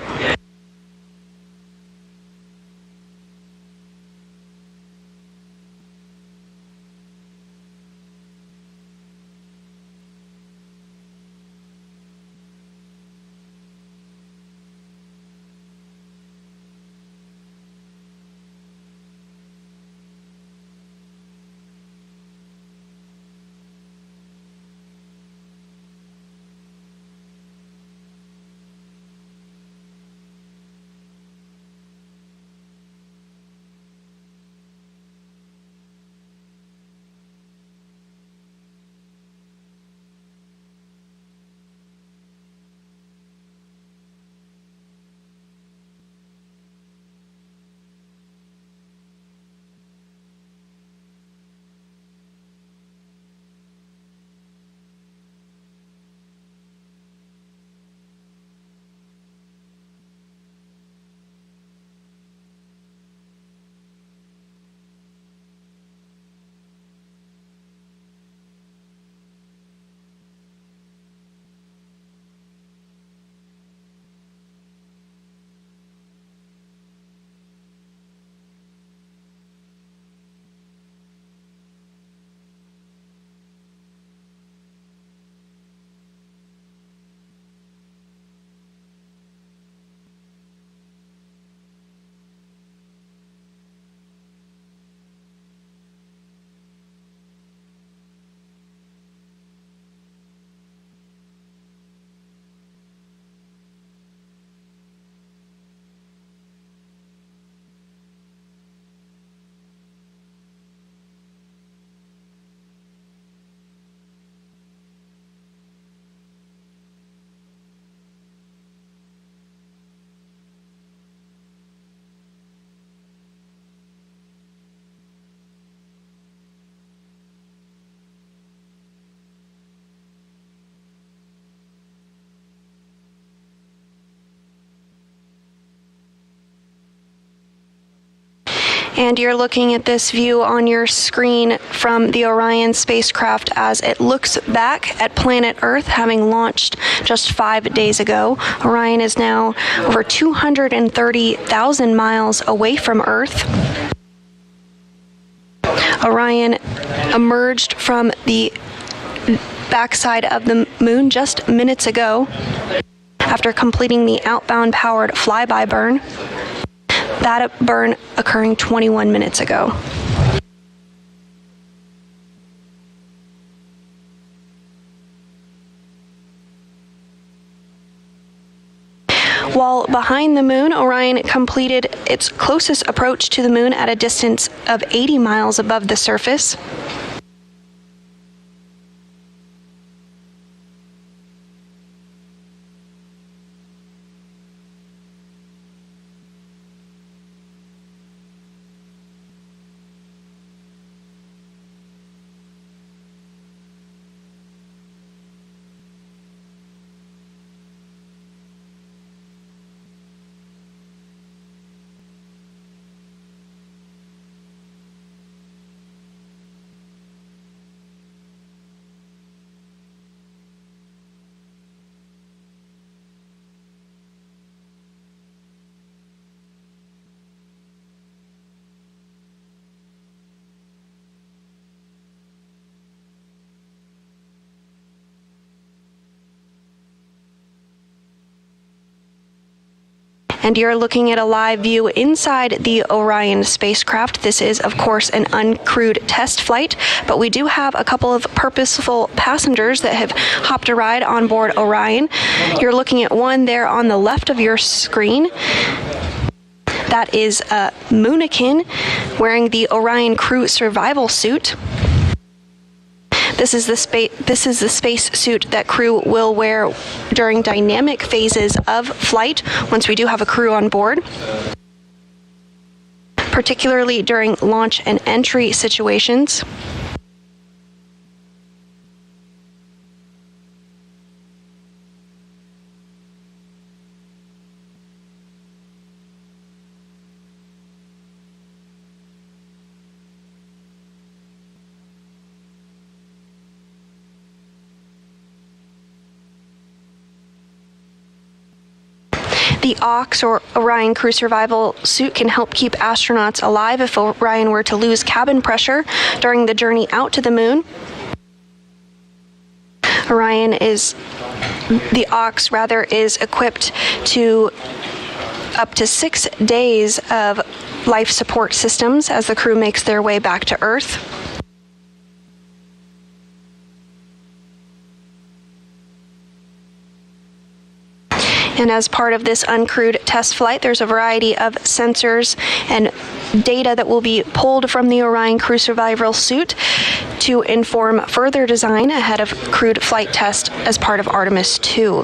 And you're looking at this view on your screen from the Orion spacecraft as it looks back at planet Earth, having launched just 5 days ago. Orion is now over 230,000 miles away from Earth. Orion emerged from the backside of the moon just minutes ago after completing the outbound powered flyby burn. That burn occurring 21 minutes ago. While behind the moon, Orion completed its closest approach to the moon at a distance of 80 miles above the surface. And you're looking at a live view inside the Orion spacecraft. This is, of course, an uncrewed test flight, but we do have a couple of purposeful passengers that have hopped a ride on board Orion. You're looking at one there on the left of your screen. That is Moonikin wearing the Orion crew survival suit. This is the space suit that crew will wear during dynamic phases of flight once we do have a crew on board, particularly during launch and entry situations. The OX, or Orion Crew Survival Suit, can help keep astronauts alive if Orion were to lose cabin pressure during the journey out to the moon. The OX is equipped to up to 6 days of life support systems as the crew makes their way back to Earth. And as part of this uncrewed test flight, there's a variety of sensors and data that will be pulled from the Orion Crew Survival Suit to inform further design ahead of crewed flight test as part of Artemis II.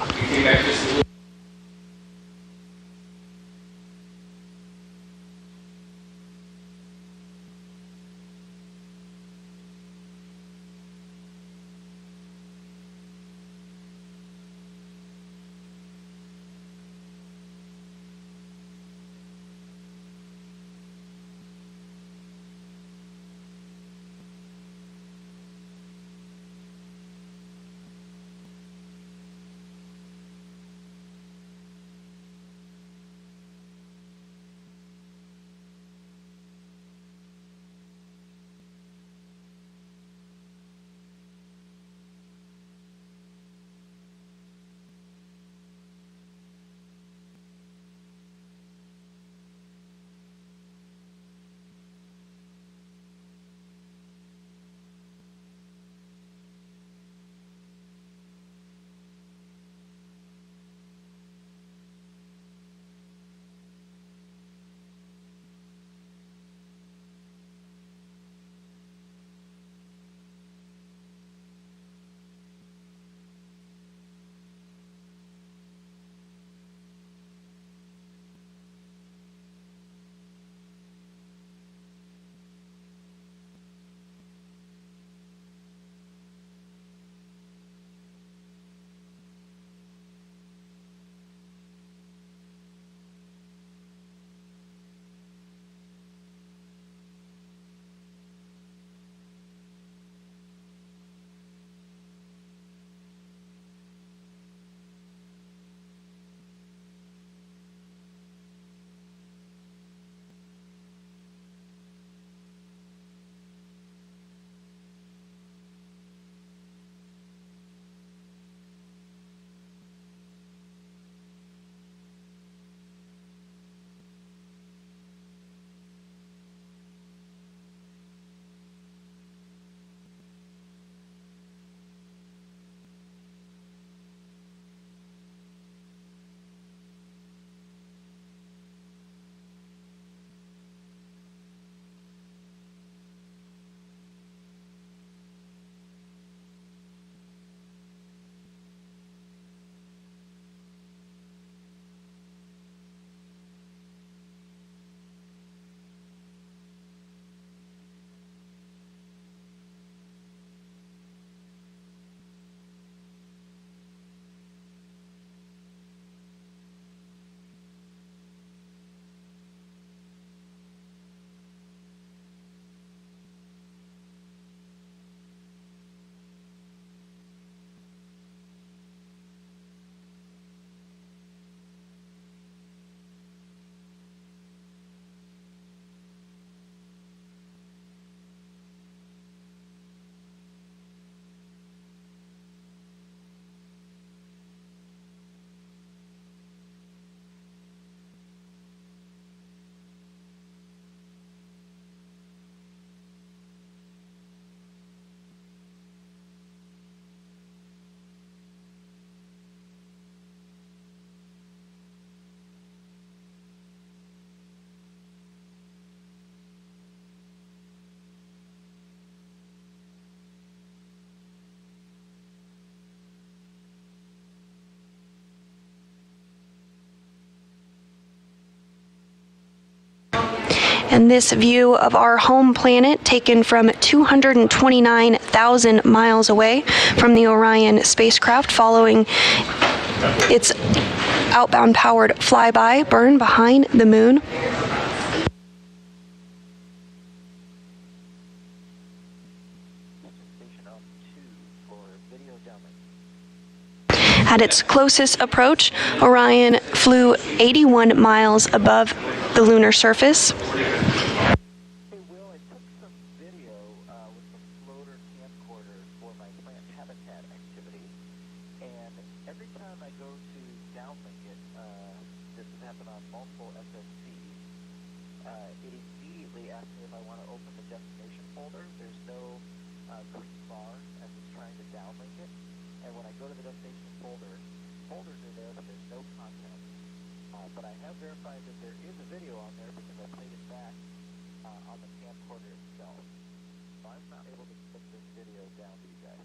And this view of our home planet, taken from 229,000 miles away from the Orion spacecraft, following its outbound powered flyby burn behind the moon. At its closest approach, Orion flew 81 miles above the lunar surface. Hey Will, I took some video with the floater camcorder for my plant habitat activity, and every time I go to downlink it, this has happened on multiple SSCs, it immediately asks me if I want to open the destination folder. There's no green bar as it's trying to downlink it, and when I go to the destination folder, folders are there, but there's no content. But I have verified that there is a video on there because I played it back on the camcorder itself. So I'm not able to put this video down to you guys.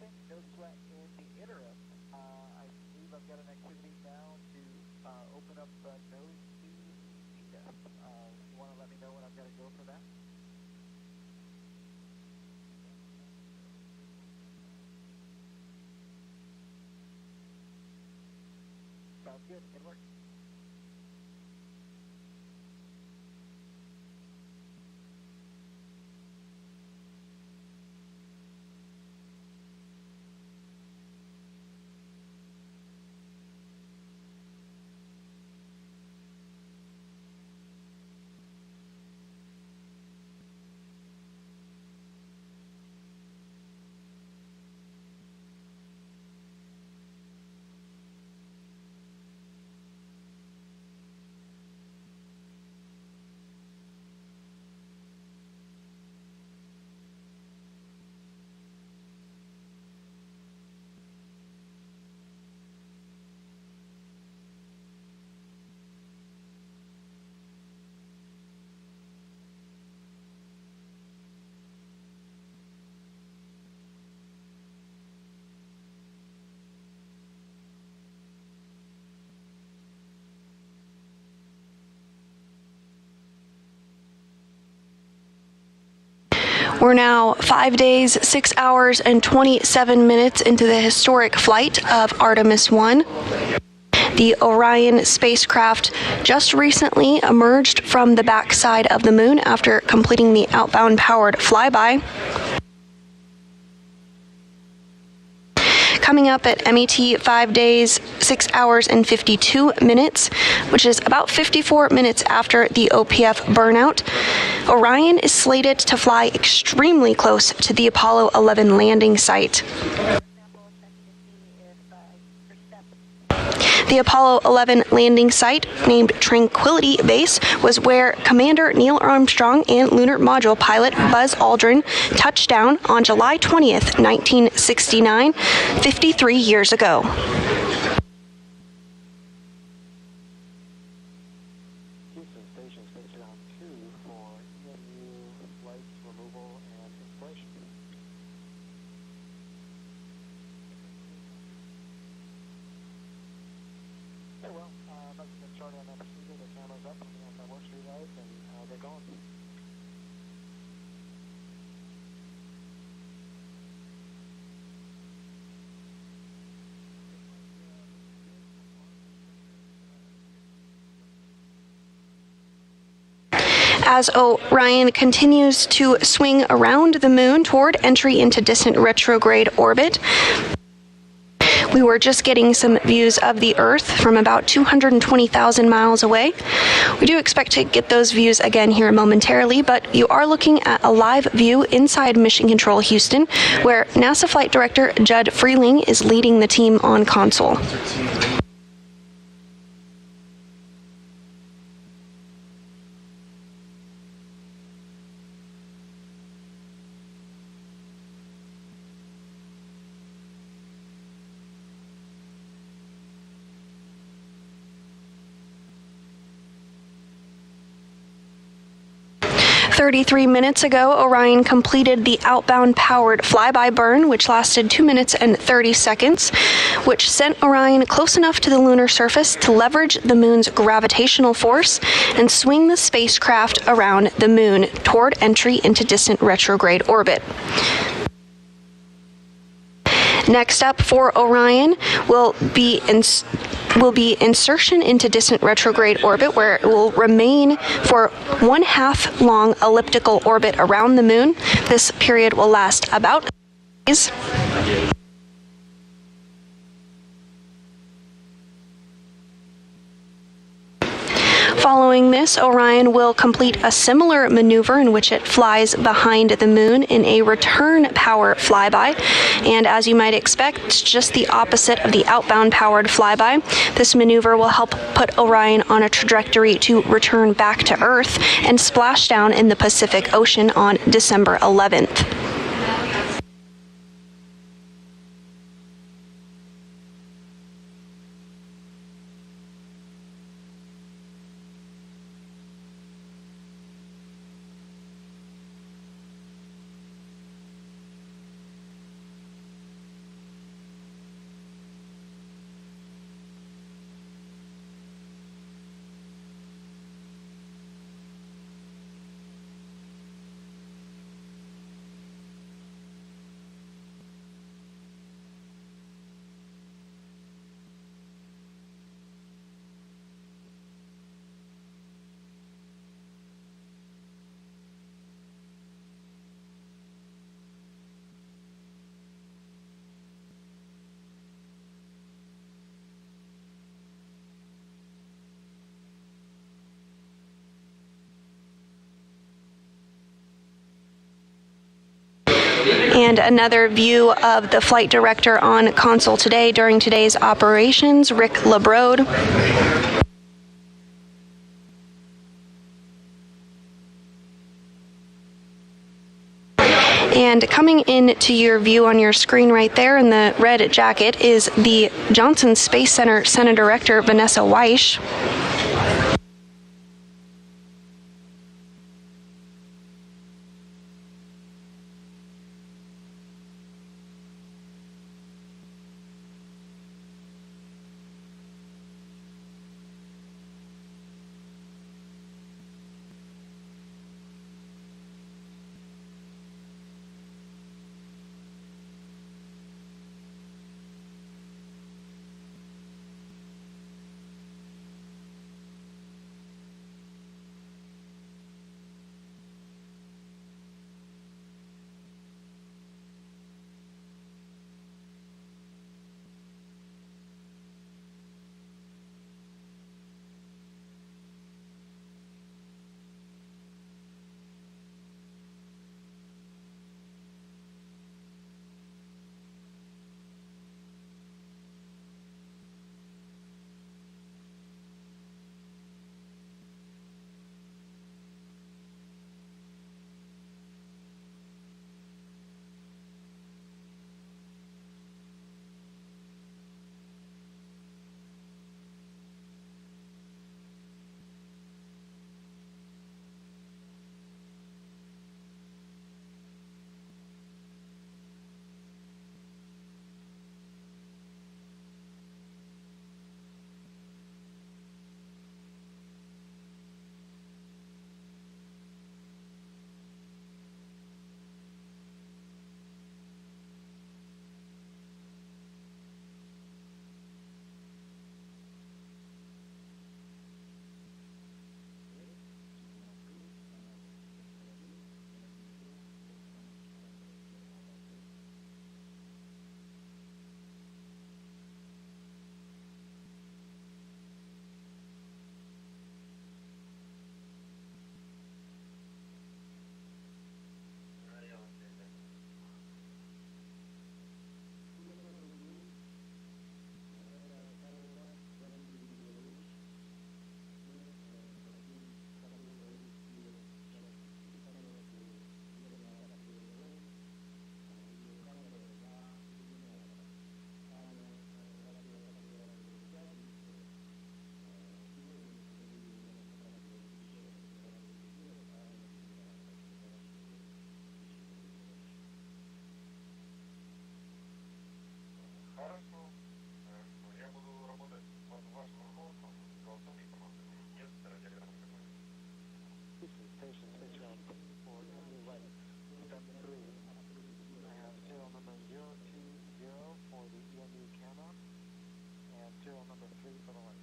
Okay, no sweat in the interim. I believe I've got an activity now to open up nose to data. You want to let me know when I've got to go for that? Sounds good. Good work. We're now 5 days, 6 hours, and 27 minutes into the historic flight of Artemis I. The Orion spacecraft just recently emerged from the backside of the moon after completing the outbound powered flyby. Coming up at MET 5 days, 6 hours, and 52 minutes, which is about 54 minutes after the OPF burnout, Orion is slated to fly extremely close to the Apollo 11 landing site. The Apollo 11 landing site, named Tranquility Base, was where Commander Neil Armstrong and lunar module pilot Buzz Aldrin touched down on July 20th, 1969, 53 years ago. Houston Station, Space Ground 2 for EMU flights, removal, and installation. Hey, well, about to get started on that procedure. The camera's up, and that works for you guys, and get going. As Orion continues to swing around the moon toward entry into distant retrograde orbit, we were just getting some views of the Earth from about 220,000 miles away. We do expect to get those views again here momentarily, but you are looking at a live view inside Mission Control Houston, where NASA Flight Director Judd Freeling is leading the team on console. 33 minutes ago, Orion completed the outbound powered flyby burn, which lasted 2 minutes and 30 seconds, which sent Orion close enough to the lunar surface to leverage the moon's gravitational force and swing the spacecraft around the moon toward entry into distant retrograde orbit. Next up for Orion will be insertion into distant retrograde orbit, where it will remain for 1/2 long elliptical orbit around the moon. This period will last about days. Following this, Orion will complete a similar maneuver in which it flies behind the moon in a return power flyby. And as you might expect, it's just the opposite of the outbound powered flyby. This maneuver will help put Orion on a trajectory to return back to Earth and splash down in the Pacific Ocean on December 11th. And another view of the flight director on console today during today's operations, Rick LeBrode. And coming into your view on your screen right there in the red jacket is the Johnson Space Center Center Director, Vanessa Weish. This is Station Spacecraft for Emily White, step 3. I have serial number 020 for the EME camera and serial number 3 for the lights.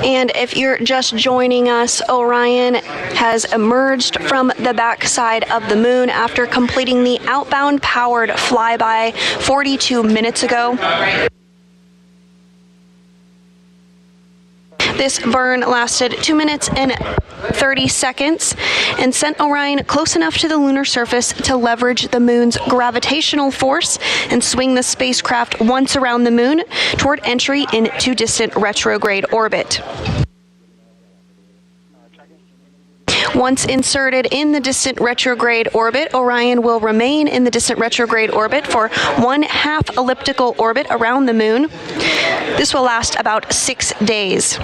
And if you're just joining us, Orion has emerged from the backside of the moon after completing the outbound powered flyby 42 minutes ago. This burn lasted 2 minutes and 30 seconds and sent Orion close enough to the lunar surface to leverage the moon's gravitational force and swing the spacecraft once around the moon toward entry into distant retrograde orbit. Once inserted in the distant retrograde orbit, Orion will remain in the distant retrograde orbit for 1/2 elliptical orbit around the moon. This will last about 6 days.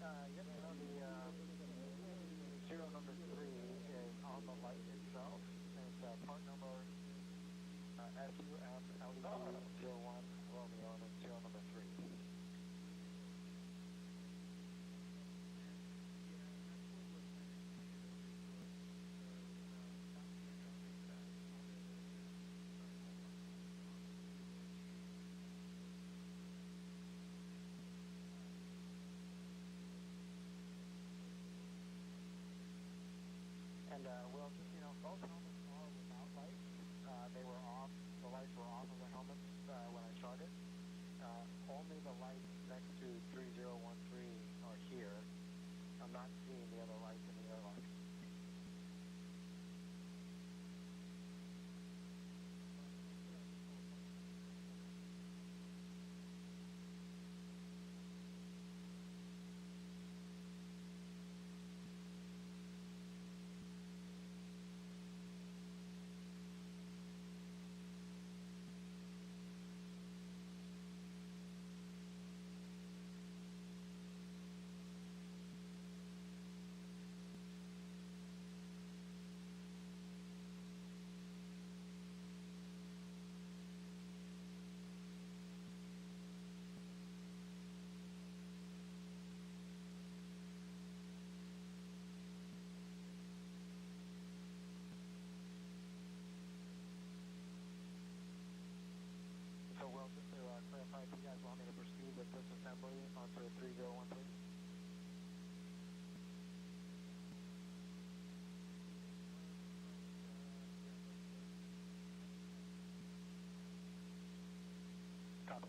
Yes, you know, the serial number 3 is on the light itself. It's part number SUM-LE-01 Romeo, and it's serial number 3. And well, just, you know, both helmets are without lights. They were off. The lights were off of the helmets when I started. Only the lights next to 3013 are here. I'm not seeing the other lights in the airlock. So, well, just to clarify, do you guys want me to proceed with this assembly onto 3013? Copy.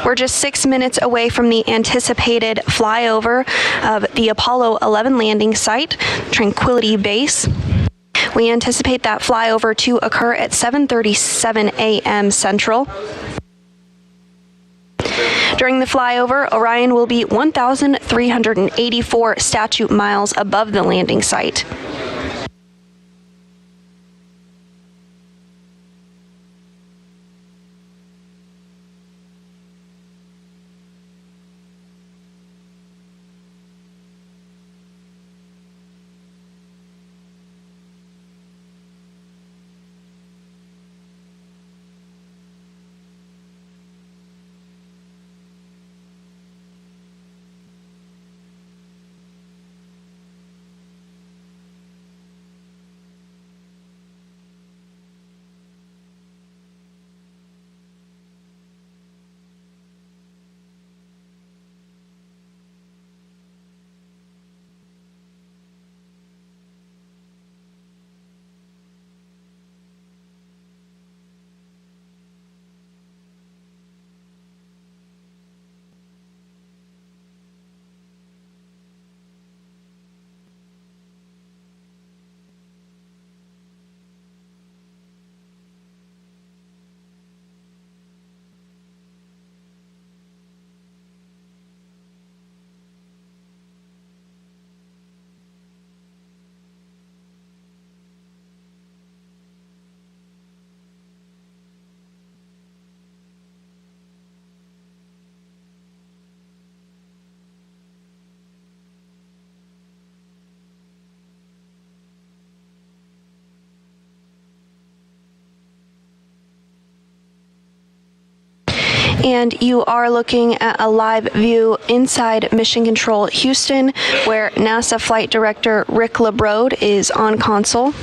We're just 6 minutes away from the anticipated flyover of the Apollo 11 landing site, Tranquility Base. We anticipate that flyover to occur at 7:37 a.m. Central. During the flyover, Orion will be 1,384 statute miles above the landing site. And you are looking at a live view inside Mission Control Houston, where NASA Flight Director Rick LeBrode is on console,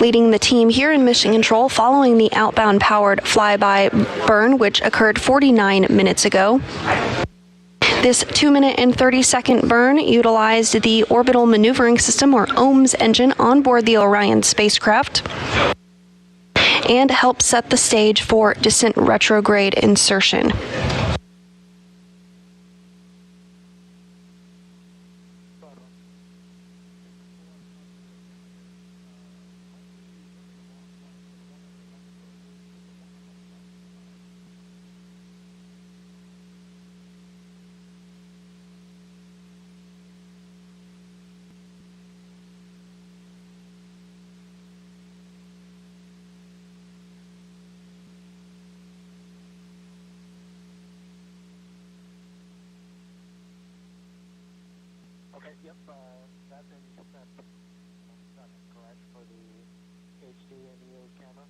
leading the team here in Mission Control following the outbound powered flyby burn, which occurred 49 minutes ago. This 2-minute and 30-second burn utilized the Orbital Maneuvering System, or OMS engine, on board the Orion spacecraft, and helped set the stage for descent retrograde insertion. Okay, yep, that's in set, correct, for the HD and EOS camera?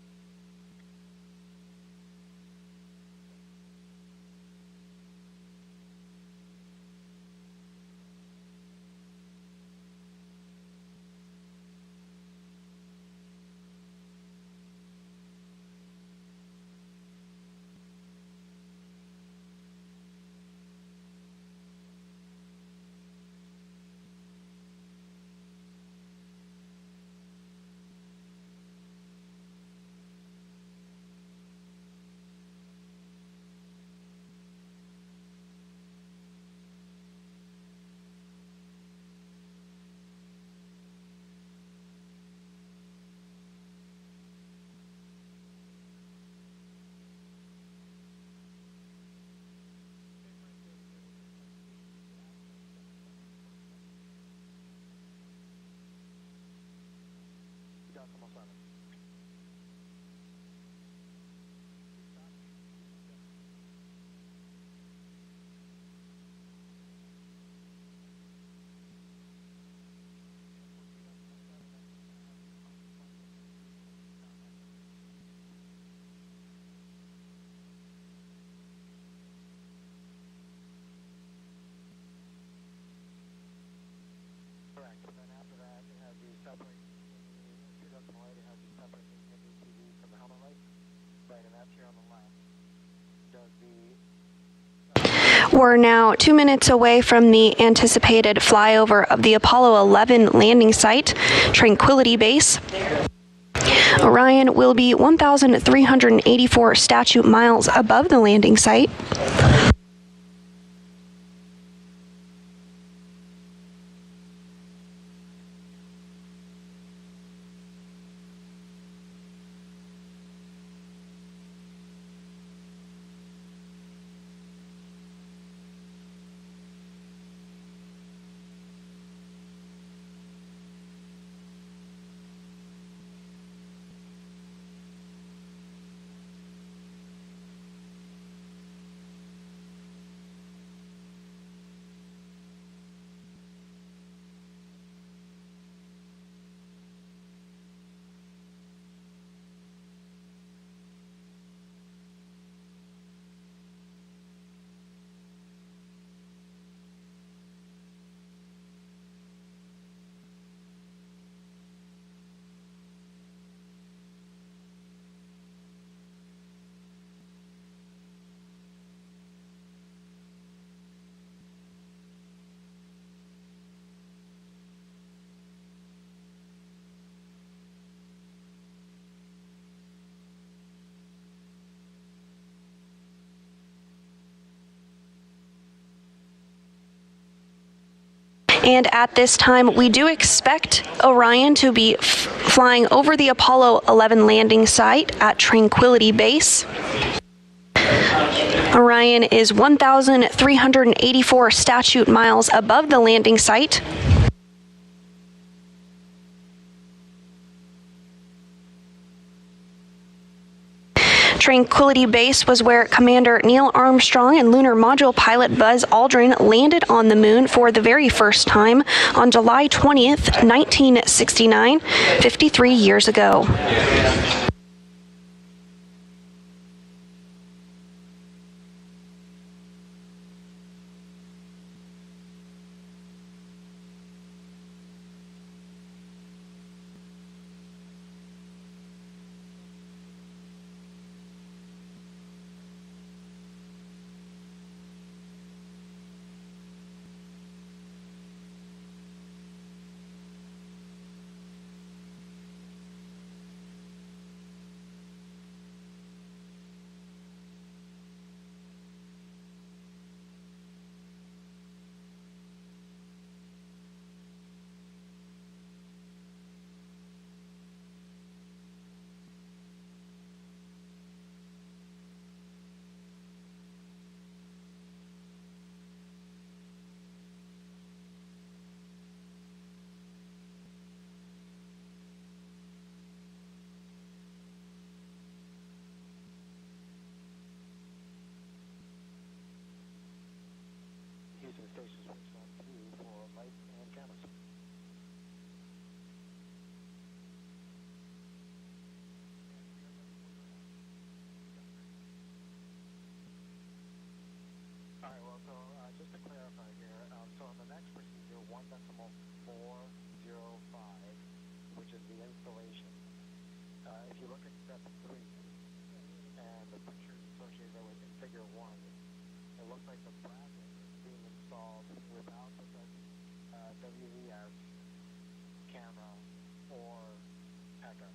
Correct, and then after that, it has the separate, light, it has the separate TV from the helmet light. Right, and that's here on the left. Does the We're now 2 minutes away from the anticipated flyover of the Apollo 11 landing site, Tranquility Base. Orion will be 1,384 statute miles above the landing site. And at this time, we do expect Orion to be flying over the Apollo 11 landing site at Tranquility Base. Orion is 1,384 statute miles above the landing site. Tranquility Base was where Commander Neil Armstrong and lunar module pilot Buzz Aldrin landed on the moon for the very first time on July 20th, 1969, 53 years ago. Station switched on 2 for lights and cameras. All right, well, so just to clarify here, so in the next procedure, 1.405, which is the installation, if you look at step 3 and the pictures associated with in figure 1, it looks like the bracket is being installed without the WVS camera or header.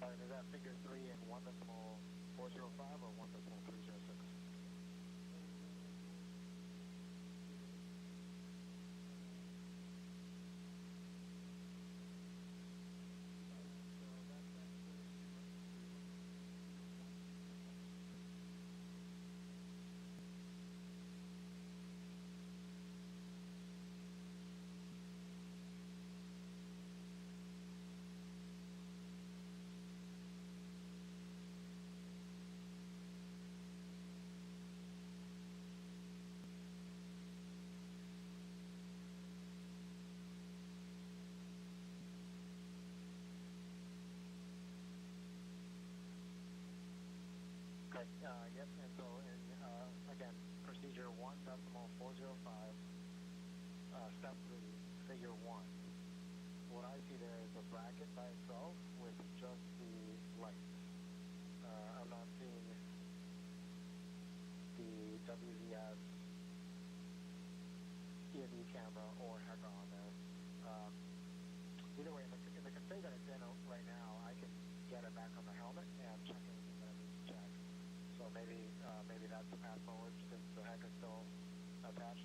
Is that figure 3 in 1.405 or 1.306? Yep, and so in, again, procedure 1.405, step 3, figure 1. What I see there is a bracket by itself with just the lights. I'm not seeing the WVS EME camera or header on there. Either way, in the config that it's in right now, I can get it back on the helmet and check anything that I need to check. So maybe that's the path forward since the heck is still attached.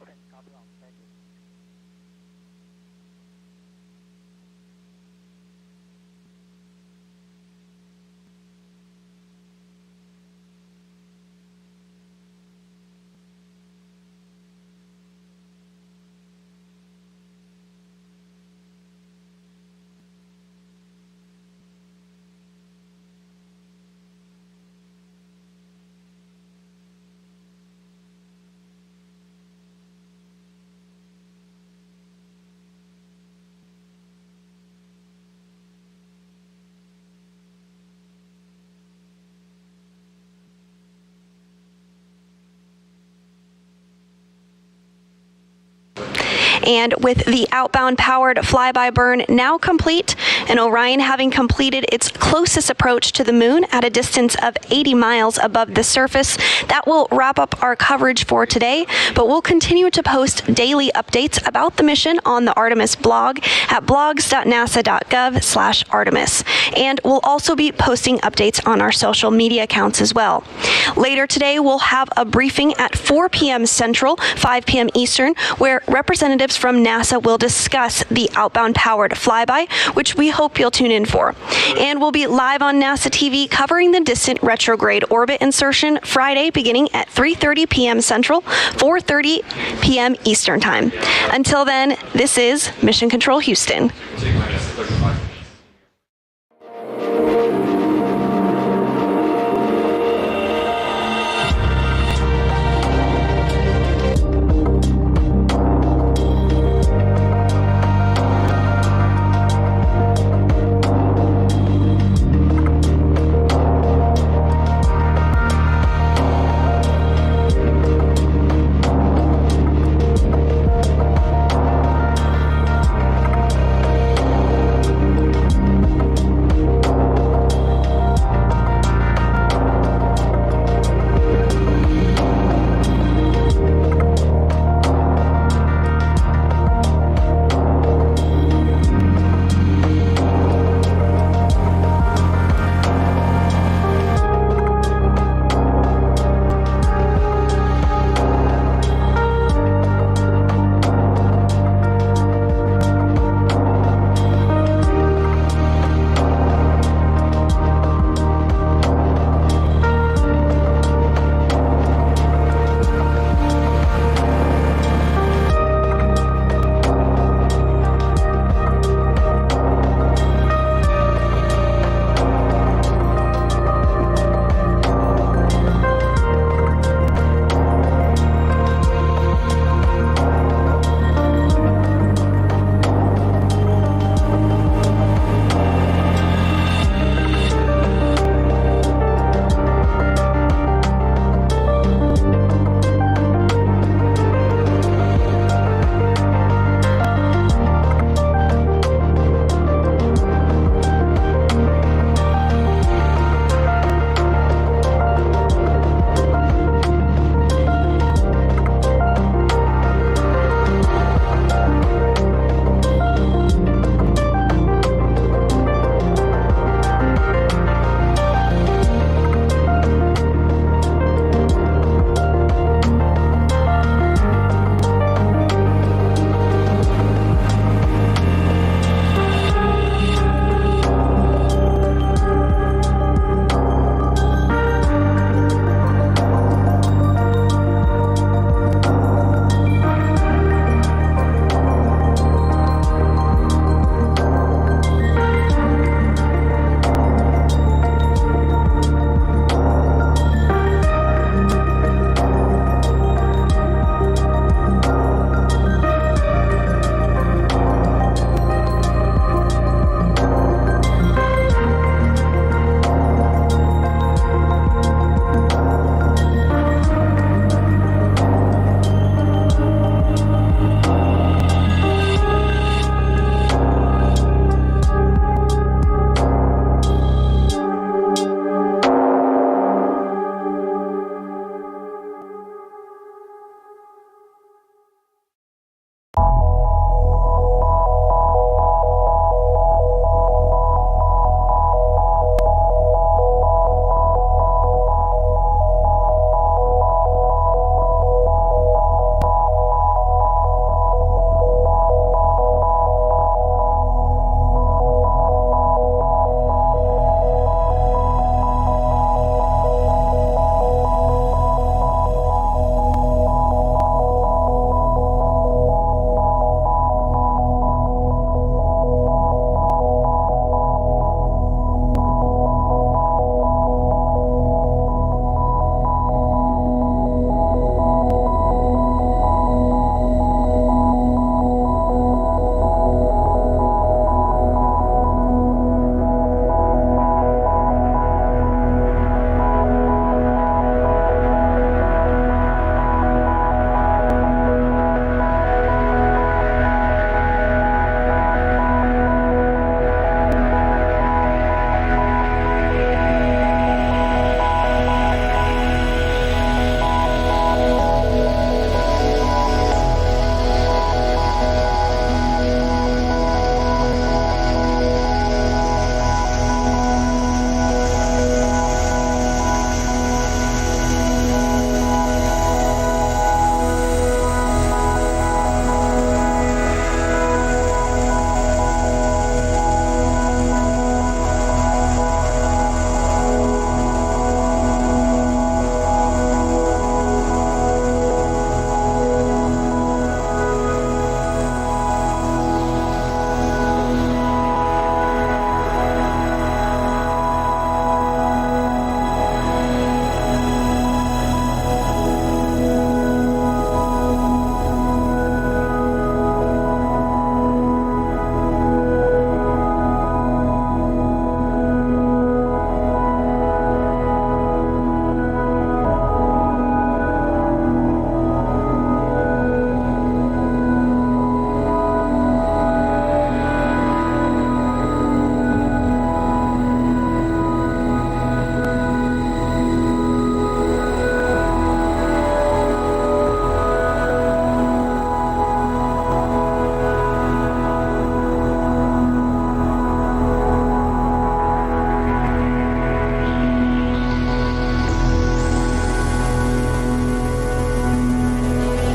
Okay, copy all. Thank you. And with the outbound powered flyby burn now complete, and Orion having completed its closest approach to the moon at a distance of 80 miles above the surface, that will wrap up our coverage for today. But we'll continue to post daily updates about the mission on the Artemis blog at blogs.nasa.gov/Artemis. And we'll also be posting updates on our social media accounts as well. Later today, we'll have a briefing at 4 p.m. Central, 5 p.m. Eastern, where representatives from NASA will discuss the outbound powered flyby, which we hope you'll tune in for. And we'll be live on NASA TV covering the distant retrograde orbit insertion Friday beginning at 3:30 p.m. Central, 4:30 p.m. Eastern Time. Until then, this is Mission Control Houston.